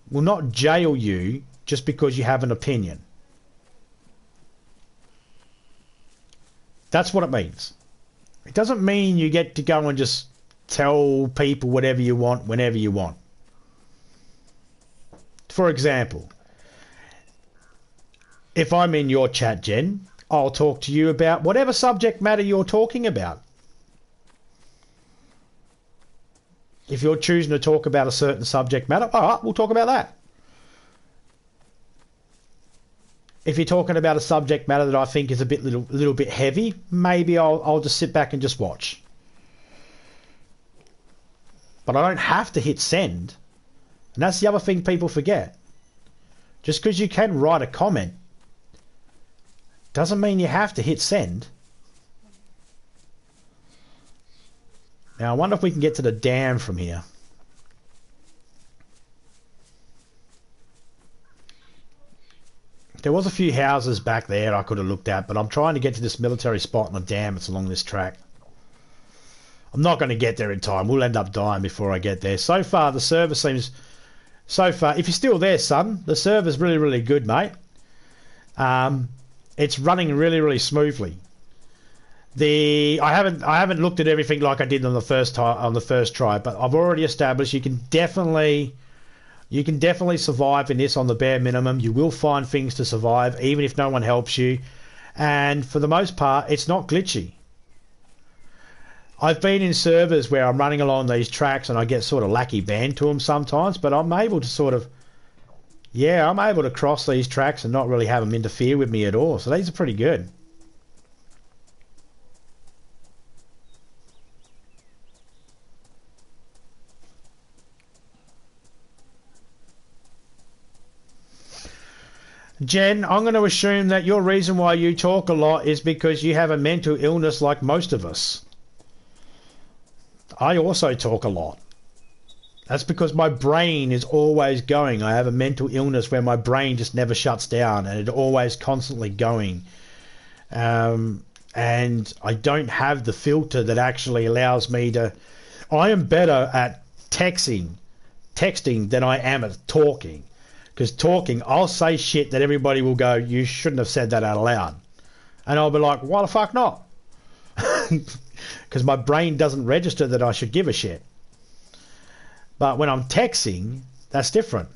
will not jail you just because you have an opinion. That's what it means. It doesn't mean you get to go and just tell people whatever you want whenever you want. For example, if I'm in your chat, Jen, I'll talk to you about whatever subject matter you're talking about. If you're choosing to talk about a certain subject matter, all right, we'll talk about that. If you're talking about a subject matter that I think is a little bit heavy, maybe I'll just sit back and just watch. But I don't have to hit send. And that's the other thing people forget. Just because you can write a comment doesn't mean you have to hit send. Now, I wonder if we can get to the dam from here. There was a few houses back there I could have looked at, but I'm trying to get to this military spot on the dam that's along this track. I'm not going to get there in time. We'll end up dying before I get there. So far, the server seems... So far, if you're still there, son, the server's really, really good, mate. It's running really, really smoothly. I haven't looked at everything like I did on the first try, but I've already established you can definitely survive in this on the bare minimum. You will find things to survive even if no one helps you, and for the most part it's not glitchy. I've been in servers where I'm running along these tracks and I get sort of lackey banned to them sometimes, but I'm able to cross these tracks and not really have them interfere with me at all, so these are pretty good. Jen, I'm going to assume that your reason why you talk a lot is because you have a mental illness like most of us. I also talk a lot. That's because my brain is always going. I have a mental illness where my brain just never shuts down and it's always constantly going. And I don't have the filter that actually allows me to... I am better at texting than I am at talking. Because talking, I'll say shit that everybody will go, you shouldn't have said that out loud. And I'll be like, why the fuck not? Because my brain doesn't register that I should give a shit. But when I'm texting, that's different.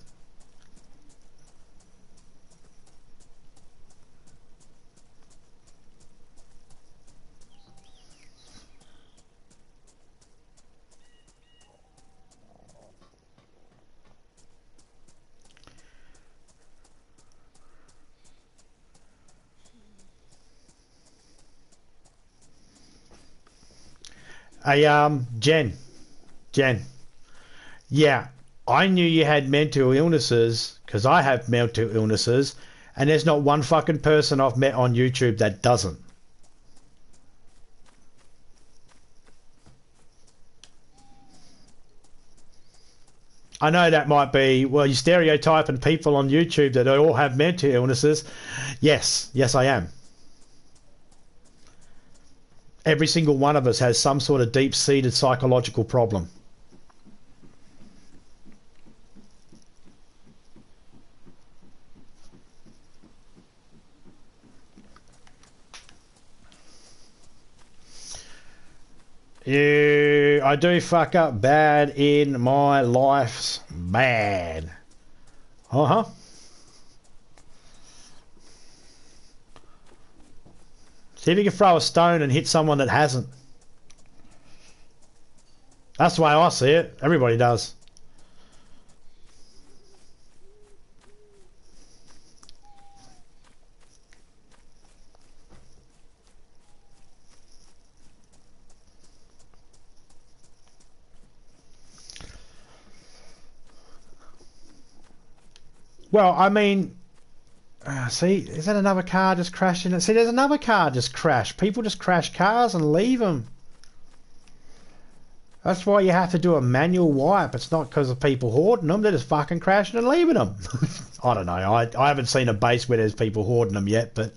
Hey, Jen. Yeah, I knew you had mental illnesses because I have mental illnesses, and there's not one fucking person I've met on YouTube that doesn't. I know that might be, well, you're stereotyping people on YouTube that all have mental illnesses. Yes, I am. Every single one of us has some sort of deep-seated psychological problem. Yeah, I do fuck up bad in my life's bad. Uh-huh. See if you can throw a stone and hit someone that hasn't. That's the way I see it. Everybody does. Well, I mean, see, is that another car just crashing? See, there's another car just crashed. People just crash cars and leave them. That's why you have to do a manual wipe. It's not because of people hoarding them. They're just fucking crashing and leaving them. I don't know. I haven't seen a base where there's people hoarding them yet, but...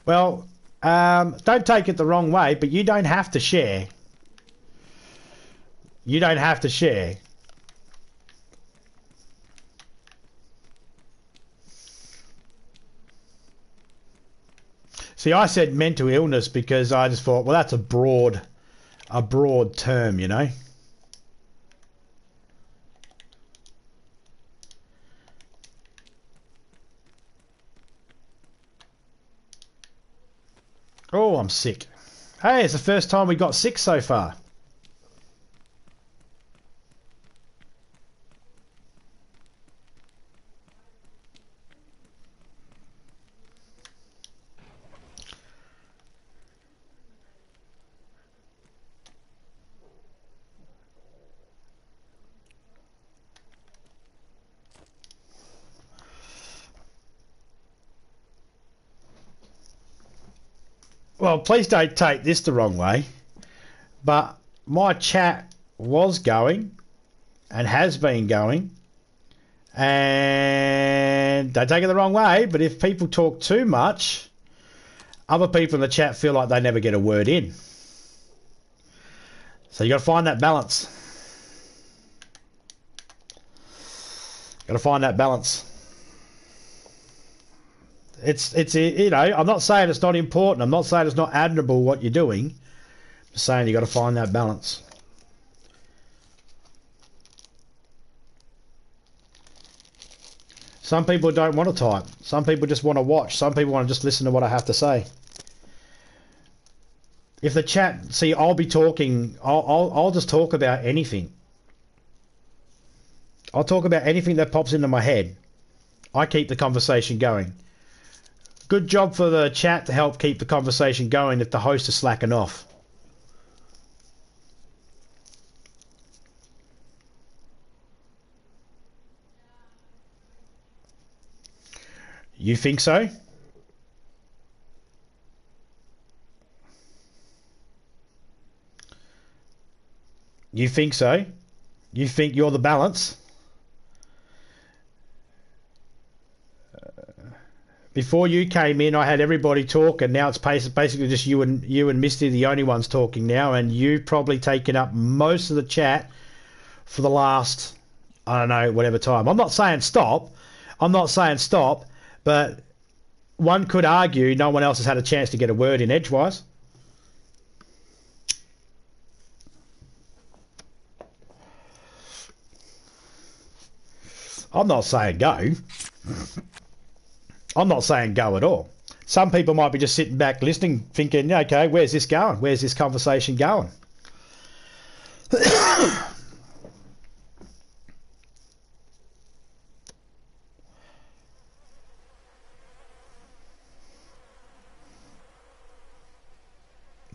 Well, don't take it the wrong way, but you don't have to share. You don't have to share. See, I said mental illness because I just thought, well, that's a broad term, you know. Oh, I'm sick. Hey, it's the first time we got sick so far. Well, please don't take this the wrong way, but my chat was going and has been going, and don't take it the wrong way, but if people talk too much, other people in the chat feel like they never get a word in. So you got to find that balance. Got to find that balance. It's you know, I'm not saying it's not important. I'm not saying it's not admirable what you're doing. I'm just saying you got to find that balance. Some people don't want to type. Some people just want to watch. Some people want to just listen to what I have to say. If the chat, see, I'll be talking. I'll just talk about anything. I'll talk about anything that pops into my head. I keep the conversation going. Good job for the chat to help keep the conversation going if the host is slacking off. You think so? You think so? You think you're the balance? Before you came in, I had everybody talk, and now it's basically just you and Misty, the only ones talking now, and you've probably taken up most of the chat for the last, I don't know, whatever time. I'm not saying stop. I'm not saying stop, but one could argue no one else has had a chance to get a word in edgewise. I'm not saying go. I'm not saying go at all. Some people might be just sitting back listening, thinking, okay, where's this going? Where's this conversation going?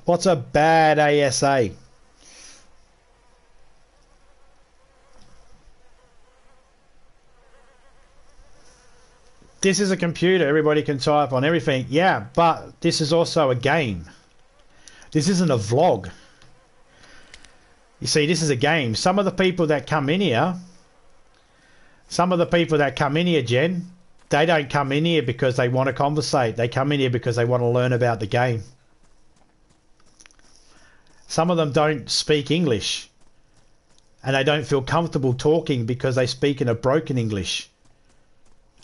What's a bad ASA? This is a computer. Everybody can type on everything. Yeah, but this is also a game. This isn't a vlog. You see, this is a game. Some of the people that come in here, Jen, they don't come in here because they want to conversate. They come in here because they want to learn about the game. Some of them don't speak English, and they don't feel comfortable talking because they speak in a broken English.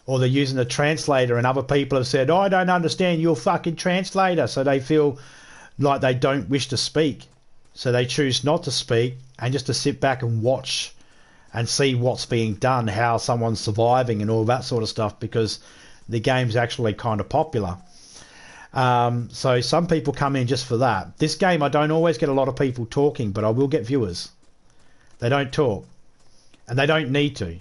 Or they're using a translator, and other people have said, oh, I don't understand your fucking translator. So they feel like they don't wish to speak. So they choose not to speak and just to sit back and watch and see what's being done, how someone's surviving and all that sort of stuff, because the game's actually kind of popular. So some people come in just for that. This game, I don't always get a lot of people talking, but I will get viewers. They don't talk. And they don't need to.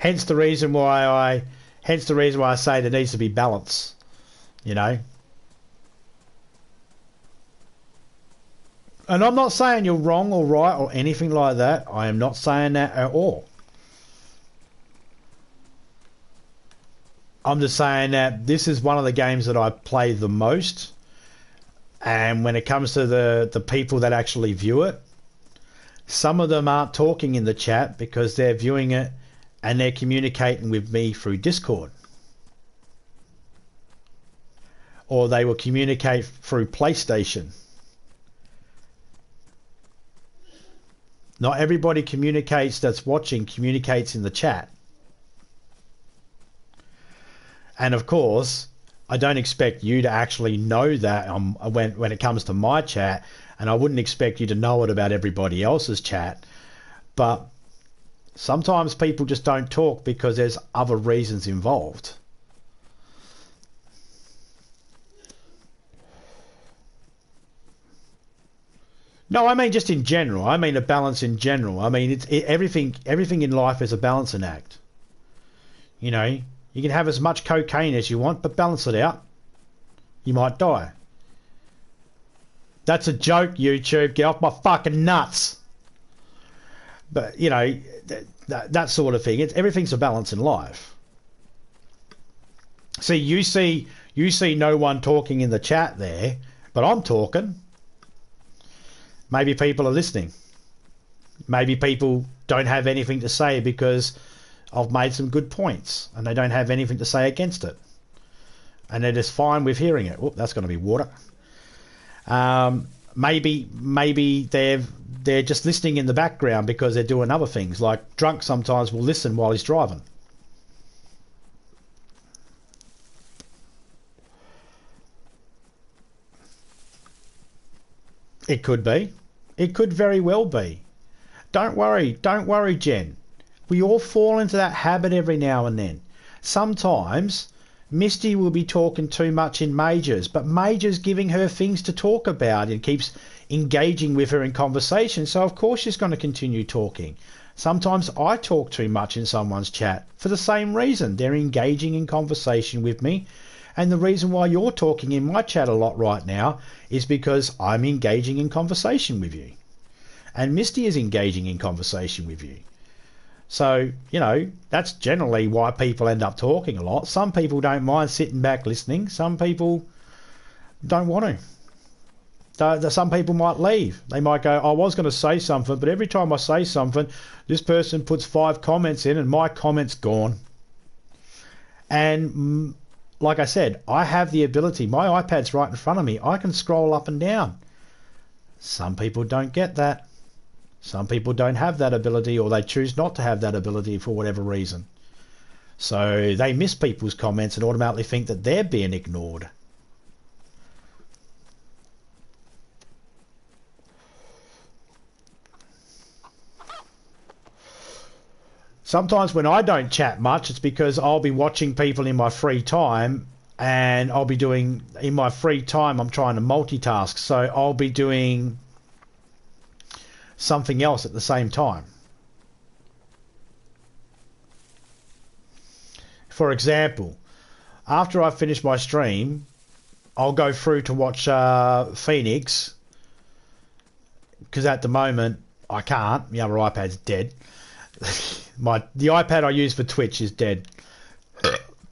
Hence the reason why I say there needs to be balance, you know. And I'm not saying you're wrong or right or anything like that. I am not saying that at all. I'm just saying that this is one of the games that I play the most. And when it comes to the people that actually view it, some of them aren't talking in the chat because they're viewing it and they're communicating with me through Discord. Or they will communicate through PlayStation. Not everybody that's watching communicates in the chat. And of course, I don't expect you to actually know that when it comes to my chat, and I wouldn't expect you to know it about everybody else's chat. But sometimes people just don't talk because there's other reasons involved. No, I mean just in general. I mean a balance in general. I mean everything in life is a balancing act. You know, you can have as much cocaine as you want, but balance it out. You might die. That's a joke, YouTube. Get off my fucking nuts. But, you know, that sort of thing. Everything's a balance in life. See, you see no one talking in the chat there, but I'm talking. Maybe people are listening. Maybe people don't have anything to say because I've made some good points and they don't have anything to say against it. And they're just fine with hearing it. Oh, that's going to be water. Maybe they're just listening in the background because they're doing other things. Like drunk sometimes will listen while he's driving. It could be. It could very well be. Don't worry, Jen. We all fall into that habit every now and then. Sometimes Misty will be talking too much in Major's, but Major's giving her things to talk about and keeps engaging with her in conversation, so of course she's going to continue talking. Sometimes I talk too much in someone's chat for the same reason. They're engaging in conversation with me. And the reason why you're talking in my chat a lot right now is because I'm engaging in conversation with you. And Misty is engaging in conversation with you. So, you know, that's generally why people end up talking a lot. Some people don't mind sitting back listening. Some people don't want to. Some people might leave. They might go, I was going to say something, but every time I say something, this person puts 5 comments in and my comment's gone. And like I said, I have the ability. My iPad's right in front of me. I can scroll up and down. Some people don't get that. Some people don't have that ability, or they choose not to have that ability for whatever reason. So they miss people's comments and automatically think that they're being ignored. Sometimes when I don't chat much, it's because I'll be watching people in my free time, and I'll be doing, in my free time, I'm trying to multitask. So I'll be doing something else at the same time. For example, after I finish my stream, I'll go through to watch Phoenix, because at the moment I can't. My other iPad's dead. The iPad I use for Twitch is dead.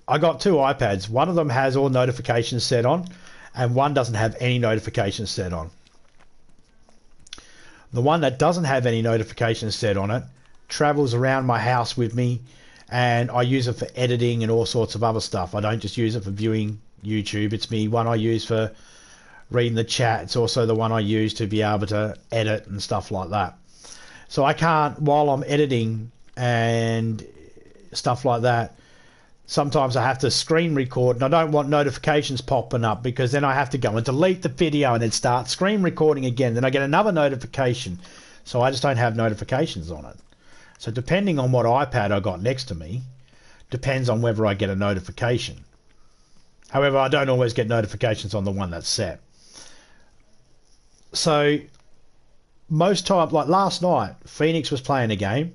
I got 2 iPads. One of them has all notifications set on, and one doesn't have any notifications set on. The one that doesn't have any notifications set on it travels around my house with me, and I use it for editing and all sorts of other stuff. I don't just use it for viewing YouTube. It's the one I use for reading the chat. It's also the one I use to be able to edit and stuff like that. So I can't, while I'm editing and stuff like that, sometimes I have to screen record, and I don't want notifications popping up, because then I have to go and delete the video and then start screen recording again. Then I get another notification. So I just don't have notifications on it. So depending on what iPad I got next to me, depends on whether I get a notification. However, I don't always get notifications on the one that's set. So most time, like last night, Phoenix was playing a game,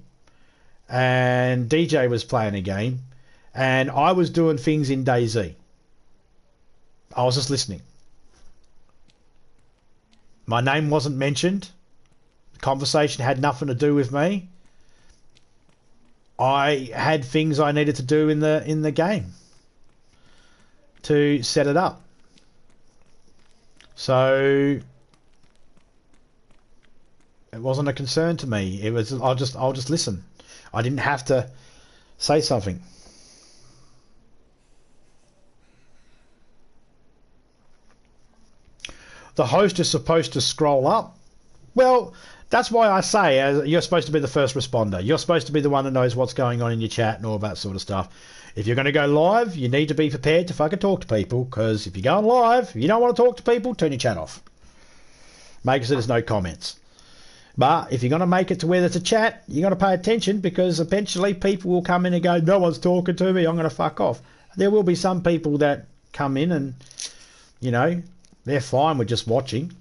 and DJ was playing a game, and I was doing things in DayZ. I was just listening. My name wasn't mentioned. The conversation had nothing to do with me. I had things I needed to do in the game to set it up. So it wasn't a concern to me. It was I'll just listen. I didn't have to say something. The host is supposed to scroll up. Well, that's why I say you're supposed to be the first responder. You're supposed to be the one that knows what's going on in your chat and all that sort of stuff. If you're going to go live, you need to be prepared to fucking talk to people, because if you're going live, if you don't want to talk to people, turn your chat off. Make sure there's no comments. But if you're going to make it to where there's a chat, you've got to pay attention, because eventually people will come in and go, no one's talking to me, I'm going to fuck off. There will be some people that come in and, you know, they're fine with just watching.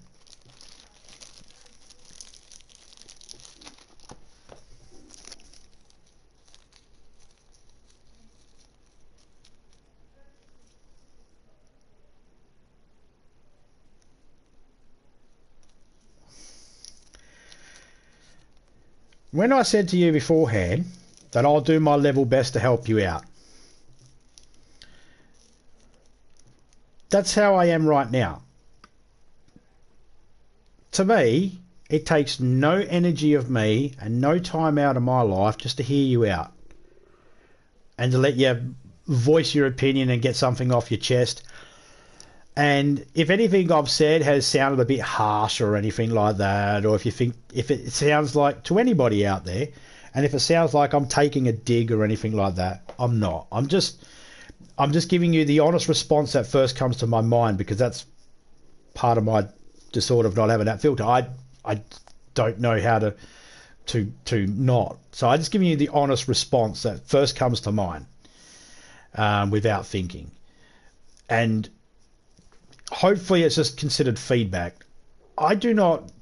When I said to you beforehand that I'll do my level best to help you out, that's how I am right now. To me, it takes no energy of me and no time out of my life just to hear you out and to let you voice your opinion and get something off your chest. And if anything I've said has sounded a bit harsh or anything like that, or if it sounds like, to anybody out there, and if it sounds like I'm taking a dig or anything like that, I'm not. I'm just giving you the honest response that first comes to my mind, because that's part of my disorder of not having that filter. I don't know how to not. So I'm just giving you the honest response that first comes to mind, without thinking. And hopefully it's just considered feedback. I do not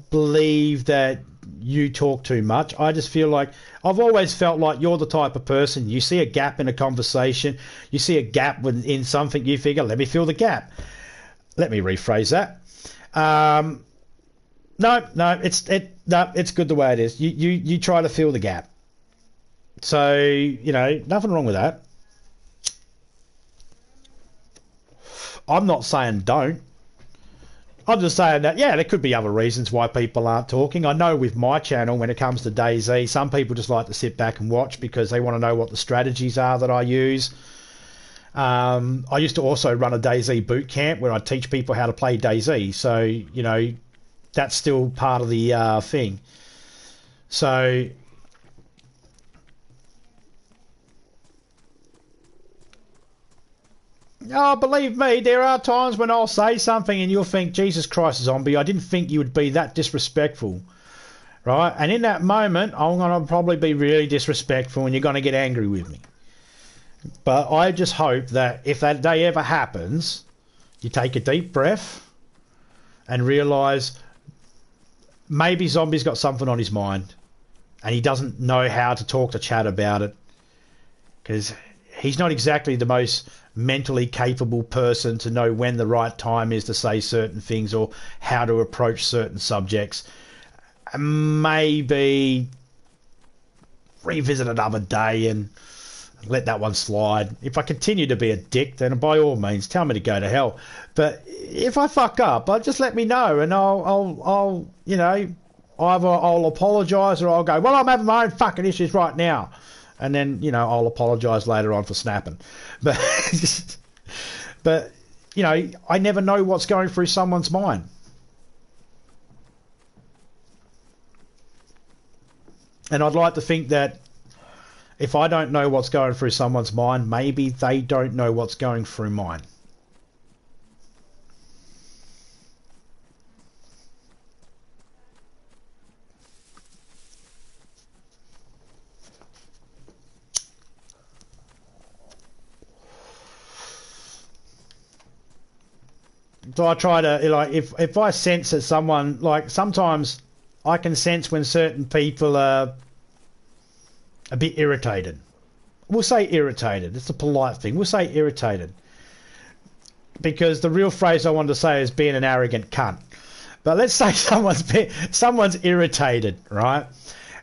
believe that you talk too much. I just feel like, I've always felt like you're the type of person, you see a gap in a conversation, you see a gap in something, you figure, let me fill the gap. Let me rephrase that. No, it's good the way it is. You try to fill the gap. So, you know, nothing wrong with that. I'm not saying don't. I'm just saying that, yeah, there could be other reasons why people aren't talking. I know with my channel, when it comes to DayZ, some people just like to sit back and watch because they want to know what the strategies are that I use. I used to also run a DayZ boot camp where I teach people how to play DayZ. So, you know, that's still part of the thing. So, oh, believe me, there are times when I'll say something and you'll think, Jesus Christ, zombie, I didn't think you would be that disrespectful. Right? And in that moment, I'm going to probably be really disrespectful and you're going to get angry with me. But I just hope that if that day ever happens, you take a deep breath and realise maybe Zombie's got something on his mind and he doesn't know how to talk to chat about it, because he's not exactly the most mentally capable person to know when the right time is to say certain things or how to approach certain subjects. Maybe revisit another day and let that one slide. If I continue to be a dick, then by all means tell me to go to hell. But if I fuck up, just let me know, and I'll you know, either I'll apologise or I'll go, well, I'm having my own fucking issues right now, and then, you know, I'll apologise later on for snapping. But but you know, I never know what's going through someone's mind. And I'd like to think that if I don't know what's going through someone's mind, maybe they don't know what's going through mine. So I try to, like, if I sense that someone, like, sometimes I can sense when certain people are a bit irritated. We'll say irritated. It's a polite thing. We'll say irritated. Because the real phrase I wanted to say is being an arrogant cunt. But let's say someone's irritated, right?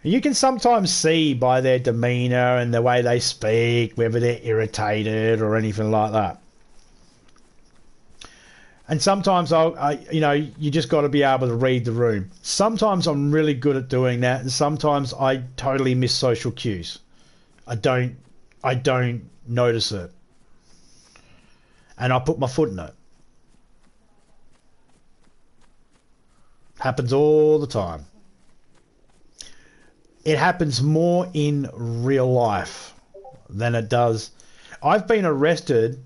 You can sometimes see by their demeanour and the way they speak whether they're irritated or anything like that. And sometimes you just got to be able to read the room. Sometimes I'm really good at doing that, and sometimes I totally miss social cues. I don't notice it, and I put my foot in it. Happens all the time. It happens more in real life than it does. I've been arrested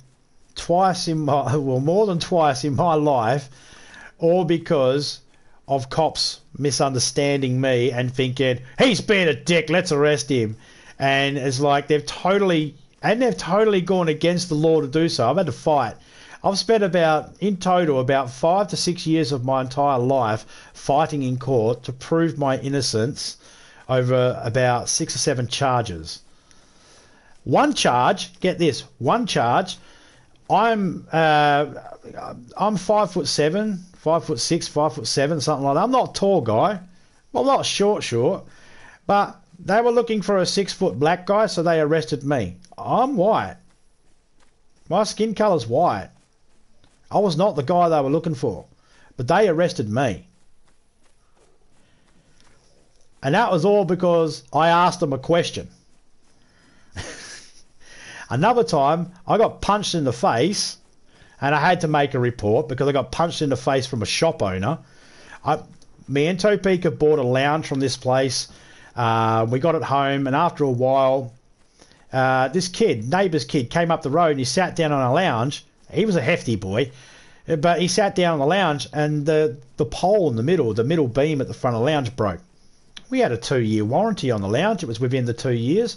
more than twice in my life, all because of cops misunderstanding me and thinking he's being a dick, let's arrest him. And it's like they've totally gone against the law to do so. I've had to fight. I've spent in total about 5 to 6 years of my entire life fighting in court to prove my innocence over about 6 or 7 charges. One charge, get this, I'm 5'7", 5'6", 5'7", something like that. I'm not a tall guy. Well, not short, but they were looking for a 6-foot black guy, so they arrested me. I'm white. My skin colour's white. I was not the guy they were looking for, but they arrested me. And that was all because I asked them a question. Another time, I got punched in the face, and I had to make a report because I got punched in the face from a shop owner. Me and Topeka bought a lounge from this place. We got it home, and after a while, this neighbour's kid, came up the road and he sat down on a lounge. He was a hefty boy, but he sat down on the lounge, and the pole in the middle beam at the front of the lounge broke. We had a 2-year warranty on the lounge. It was within the 2 years.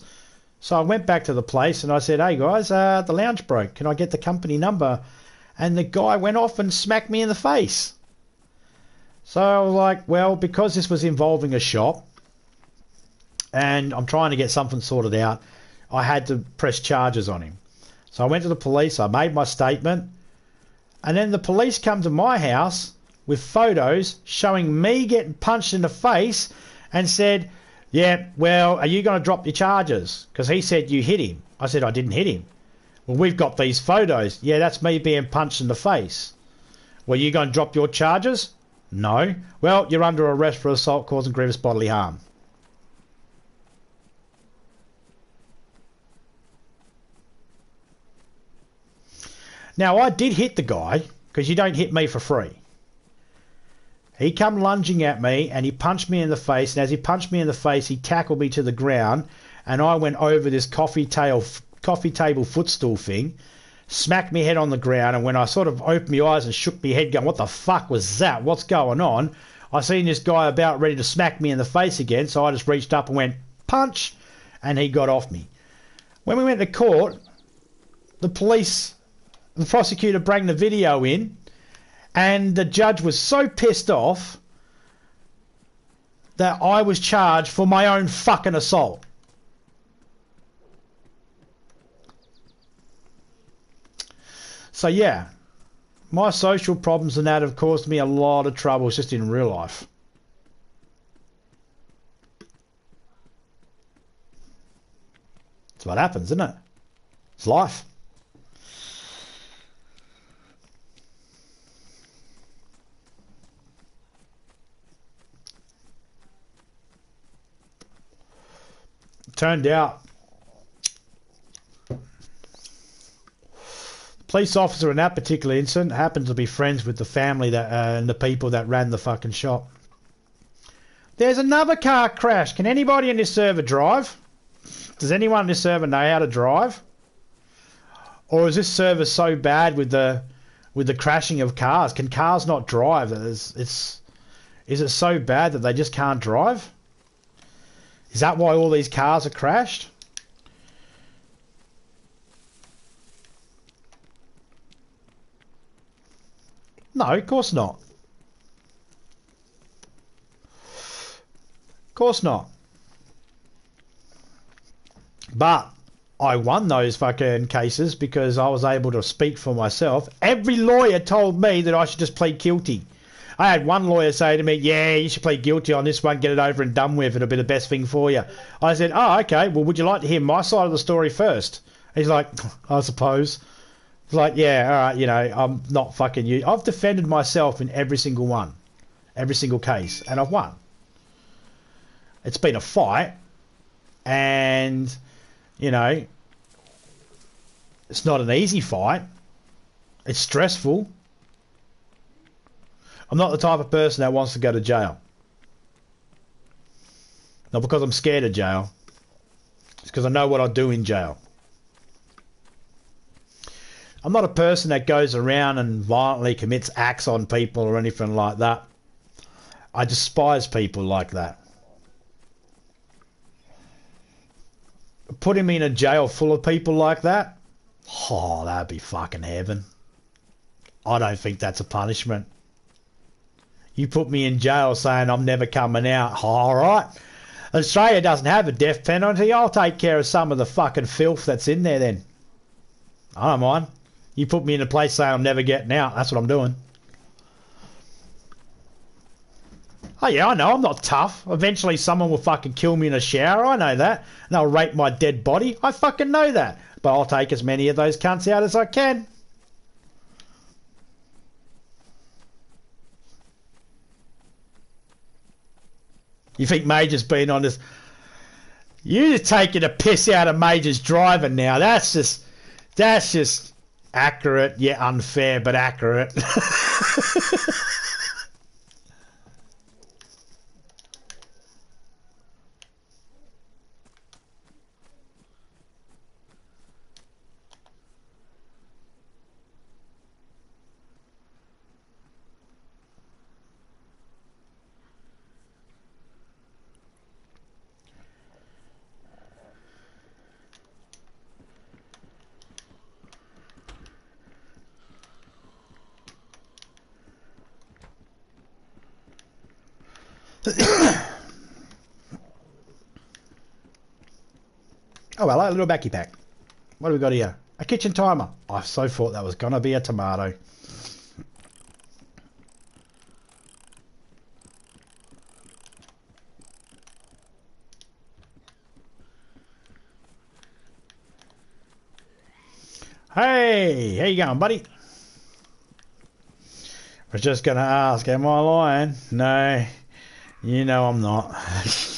So I went back to the place and I said, hey guys, the lounge broke. Can I get the company number? And the guy went off and smacked me in the face. So I was like, well, because this was involving a shop and I'm trying to get something sorted out, I had to press charges on him. So I went to the police, I made my statement, and then the police come to my house with photos showing me getting punched in the face and said, yeah, well, are you going to drop your charges? Because he said you hit him. I said, I didn't hit him. Well, we've got these photos. Yeah, that's me being punched in the face. Well, you going to drop your charges? No. Well, you're under arrest for assault causing grievous bodily harm. Now, I did hit the guy, because you don't hit me for free. He come lunging at me and he punched me in the face, and as he punched me in the face, he tackled me to the ground, and I went over this coffee table footstool thing, smacked me head on the ground, and when I sort of opened my eyes and shook my head going, what the fuck was that? What's going on? I seen this guy about ready to smack me in the face again, so I just reached up and went, punch, and he got off me. When we went to court, the prosecutor brought the video in, and the judge was so pissed off that I was charged for my own fucking assault. So yeah, my social problems and that have caused me a lot of troubles just in real life. That's what happens, isn't it? It's life. Turned out the police officer in that particular incident happened to be friends with the family that and the people that ran the fucking shop. There's another car crash. Can anybody in this server drive? Does anyone in this server know how to drive? Or is this server so bad with the crashing of cars? Can cars not drive? Is it so bad that they just can't drive? Is that why all these cars are crashed? No, of course not. Of course not. But I won those fucking cases because I was able to speak for myself. Every lawyer told me that I should just plead guilty. I had one lawyer say to me, yeah, you should plead guilty on this one, get it over and done with, it'll be the best thing for you. I said, oh, okay, well, would you like to hear my side of the story first? He's like, I suppose. It's like, yeah, all right, you know, I'm not fucking you. I've defended myself in every single one, every single case, and I've won. It's been a fight, and, you know, it's not an easy fight. It's stressful. I'm not the type of person that wants to go to jail. Not because I'm scared of jail. It's because I know what I'll do in jail. I'm not a person that goes around and violently commits acts on people or anything like that. I despise people like that. Putting me in a jail full of people like that? Oh, that'd be fucking heaven. I don't think that's a punishment. You put me in jail saying I'm never coming out. All right. Australia doesn't have a death penalty. I'll take care of some of the fucking filth that's in there then. I don't mind. You put me in a place saying I'm never getting out. That's what I'm doing. Oh yeah, I know. I'm not tough. Eventually someone will fucking kill me in a shower. I know that. And they'll rape my dead body. I fucking know that. But I'll take as many of those cunts out as I can. You think Major's been on this? You're just taking a piss out of Major's driving now. That's just accurate, yet unfair, but accurate. Oh, hello, a little backy pack. What do we got here? A kitchen timer. I so thought that was going to be a tomato. Hey, how you going, buddy? I was just going to ask, am I lying? No, you know I'm not.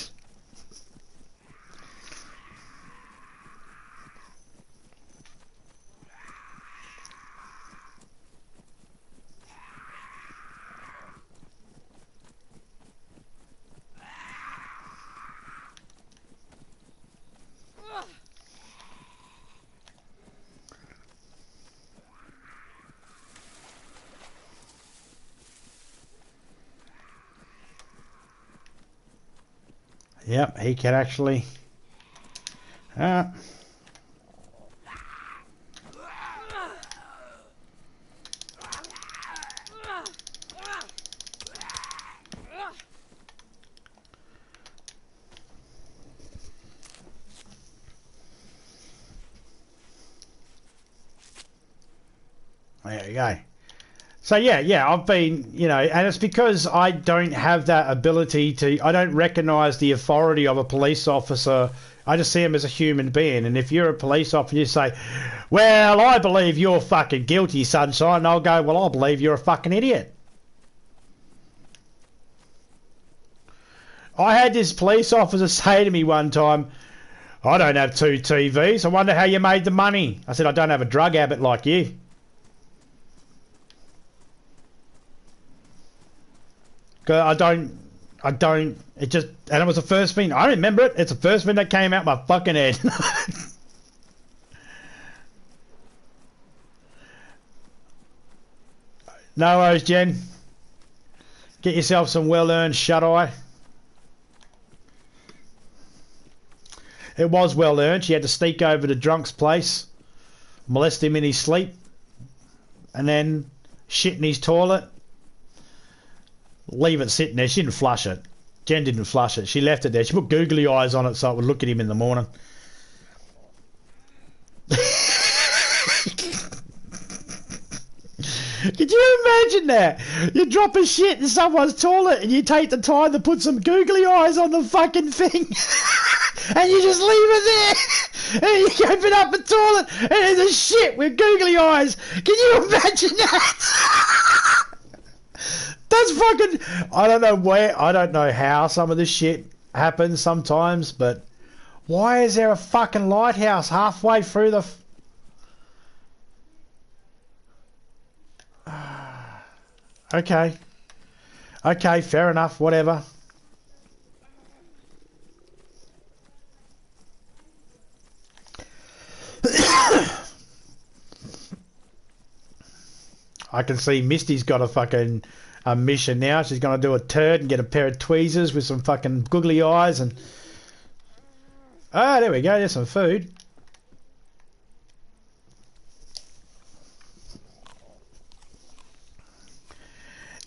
Yep, he can actually. There you go. So yeah, I've been, you know, and it's because I don't have that ability to, I don't recognise the authority of a police officer. I just see him as a human being. And if you're a police officer, you say, well, I believe you're fucking guilty, sunshine. And I'll go, well, I believe you're a fucking idiot. I had this police officer say to me one time, I don't have 2 TVs. I wonder how you made the money. I said, I don't have a drug habit like you. I don't, it just, and it was the first thing, I remember it, it's the first thing that came out my fucking head. No worries, Jen. Get yourself some well-earned shut-eye. It was well-earned. She had to sneak over to Drunk's place, molest him in his sleep, and then shit in his toilet. Leave it sitting there. She didn't flush it. Jen didn't flush it. She left it there. She put googly eyes on it so it would look at him in the morning. Could you imagine that? You drop a shit in someone's toilet and you take the time to put some googly eyes on the fucking thing and you just leave it there and you open up the toilet and there's a shit with googly eyes. Can you imagine that? That's fucking... I don't know where, I don't know how some of this shit happens sometimes, but why is there a fucking lighthouse halfway through the... Okay. Okay, fair enough, whatever. I can see Misty's got a fucking mission now. She's going to do a turd and get a pair of tweezers with some fucking googly eyes and... Ah, there we go, there's some food.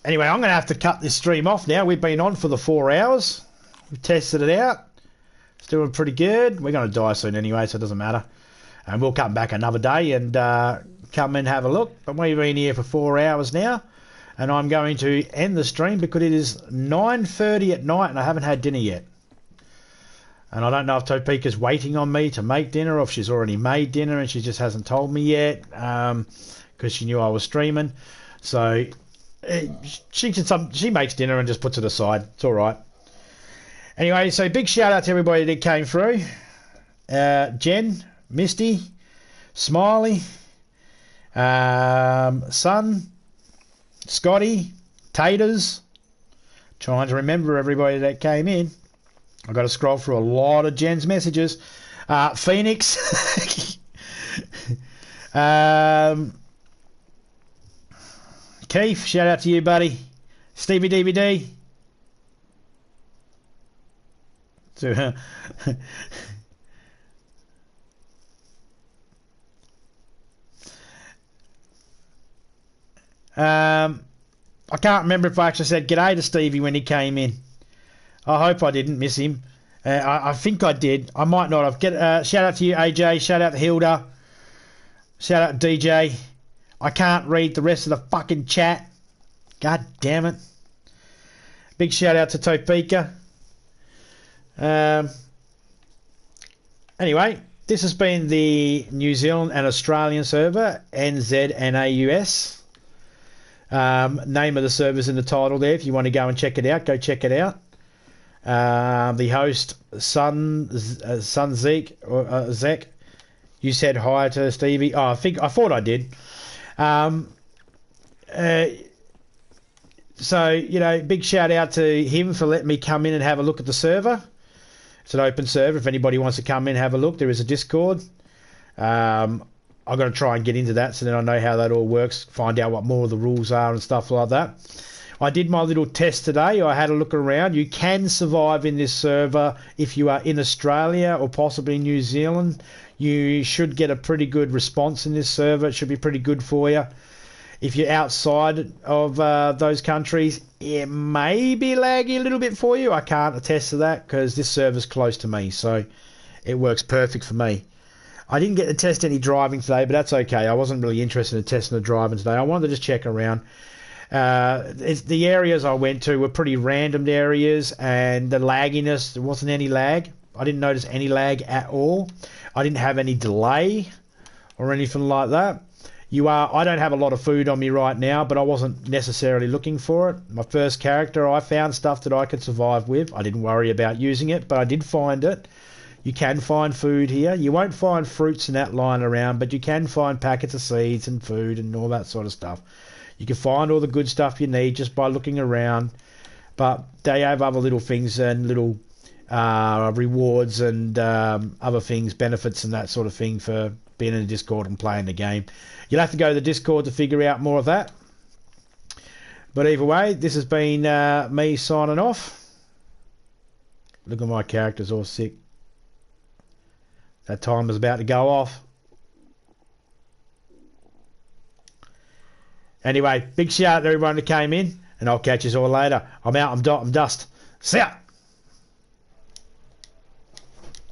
Anyway, I'm going to have to cut this stream off now. We've been on for the 4 hours. We've tested it out. It's doing pretty good. We're going to die soon anyway, so it doesn't matter. And we'll come back another day and come and have a look. But we've been here for 4 hours now. And I'm going to end the stream because it is 9:30 at night and I haven't had dinner yet. And I don't know if Topeka's waiting on me to make dinner or if she's already made dinner and she just hasn't told me yet because she knew I was streaming. So... She makes dinner and just puts it aside. It's all right. Anyway, so big shout out to everybody that came through. Jen, Misty, Smiley, Son, Scotty, Taters. Trying to remember everybody that came in. I've got to scroll through a lot of Jen's messages. Phoenix. Keith, shout out to you, buddy. Stevie DVD. So, I can't remember if I actually said g'day to Stevie when he came in. I hope I didn't miss him. I think I did. I might not have. Shout out to you, AJ. Shout out to Hilda. Shout out to DJ. I can't read the rest of the fucking chat. God damn it. Big shout out to Topeka. Anyway, this has been the New Zealand and Australian server, NZ&AUS. Name of the server's in the title there. If you want to go and check it out, go check it out. The host, Son Zeke, or Zek, you said hi to Stevie. Oh, I thought I did. So, you know, big shout out to him for letting me come in and have a look at the server. It's an open server. If anybody wants to come in and have a look, there is a Discord. I've got to try and get into that so then I know how that all works, find out what more of the rules are and stuff like that. I did my little test today. I had a look around. You can survive in this server if you are in Australia or possibly New Zealand. You should get a pretty good response in this server. It should be pretty good for you. If you're outside of those countries, it may be laggy a little bit for you. I can't attest to that because this server's close to me, so it works perfect for me. I didn't get to test any driving today, but that's okay. I wasn't really interested in testing the driving today. I wanted to just check around. The areas I went to were pretty random areas, and the lagginess, there wasn't any lag. I didn't notice any lag at all. I didn't have any delay or anything like that. I don't have a lot of food on me right now, but I wasn't necessarily looking for it. My first character, I found stuff that I could survive with. I didn't worry about using it, but I did find it. You can find food here. You won't find fruits and that lying around, but you can find packets of seeds and food and all that sort of stuff. You can find all the good stuff you need just by looking around, but they have other little things and little rewards and other things, benefits and that sort of thing for being in the Discord and playing the game. You'll have to go to the Discord to figure out more of that. But either way, this has been me signing off. Look at my characters all sick. That time is about to go off. Anyway, big shout out to everyone that came in, and I'll catch you all later. I'm out, I'm dust. See ya!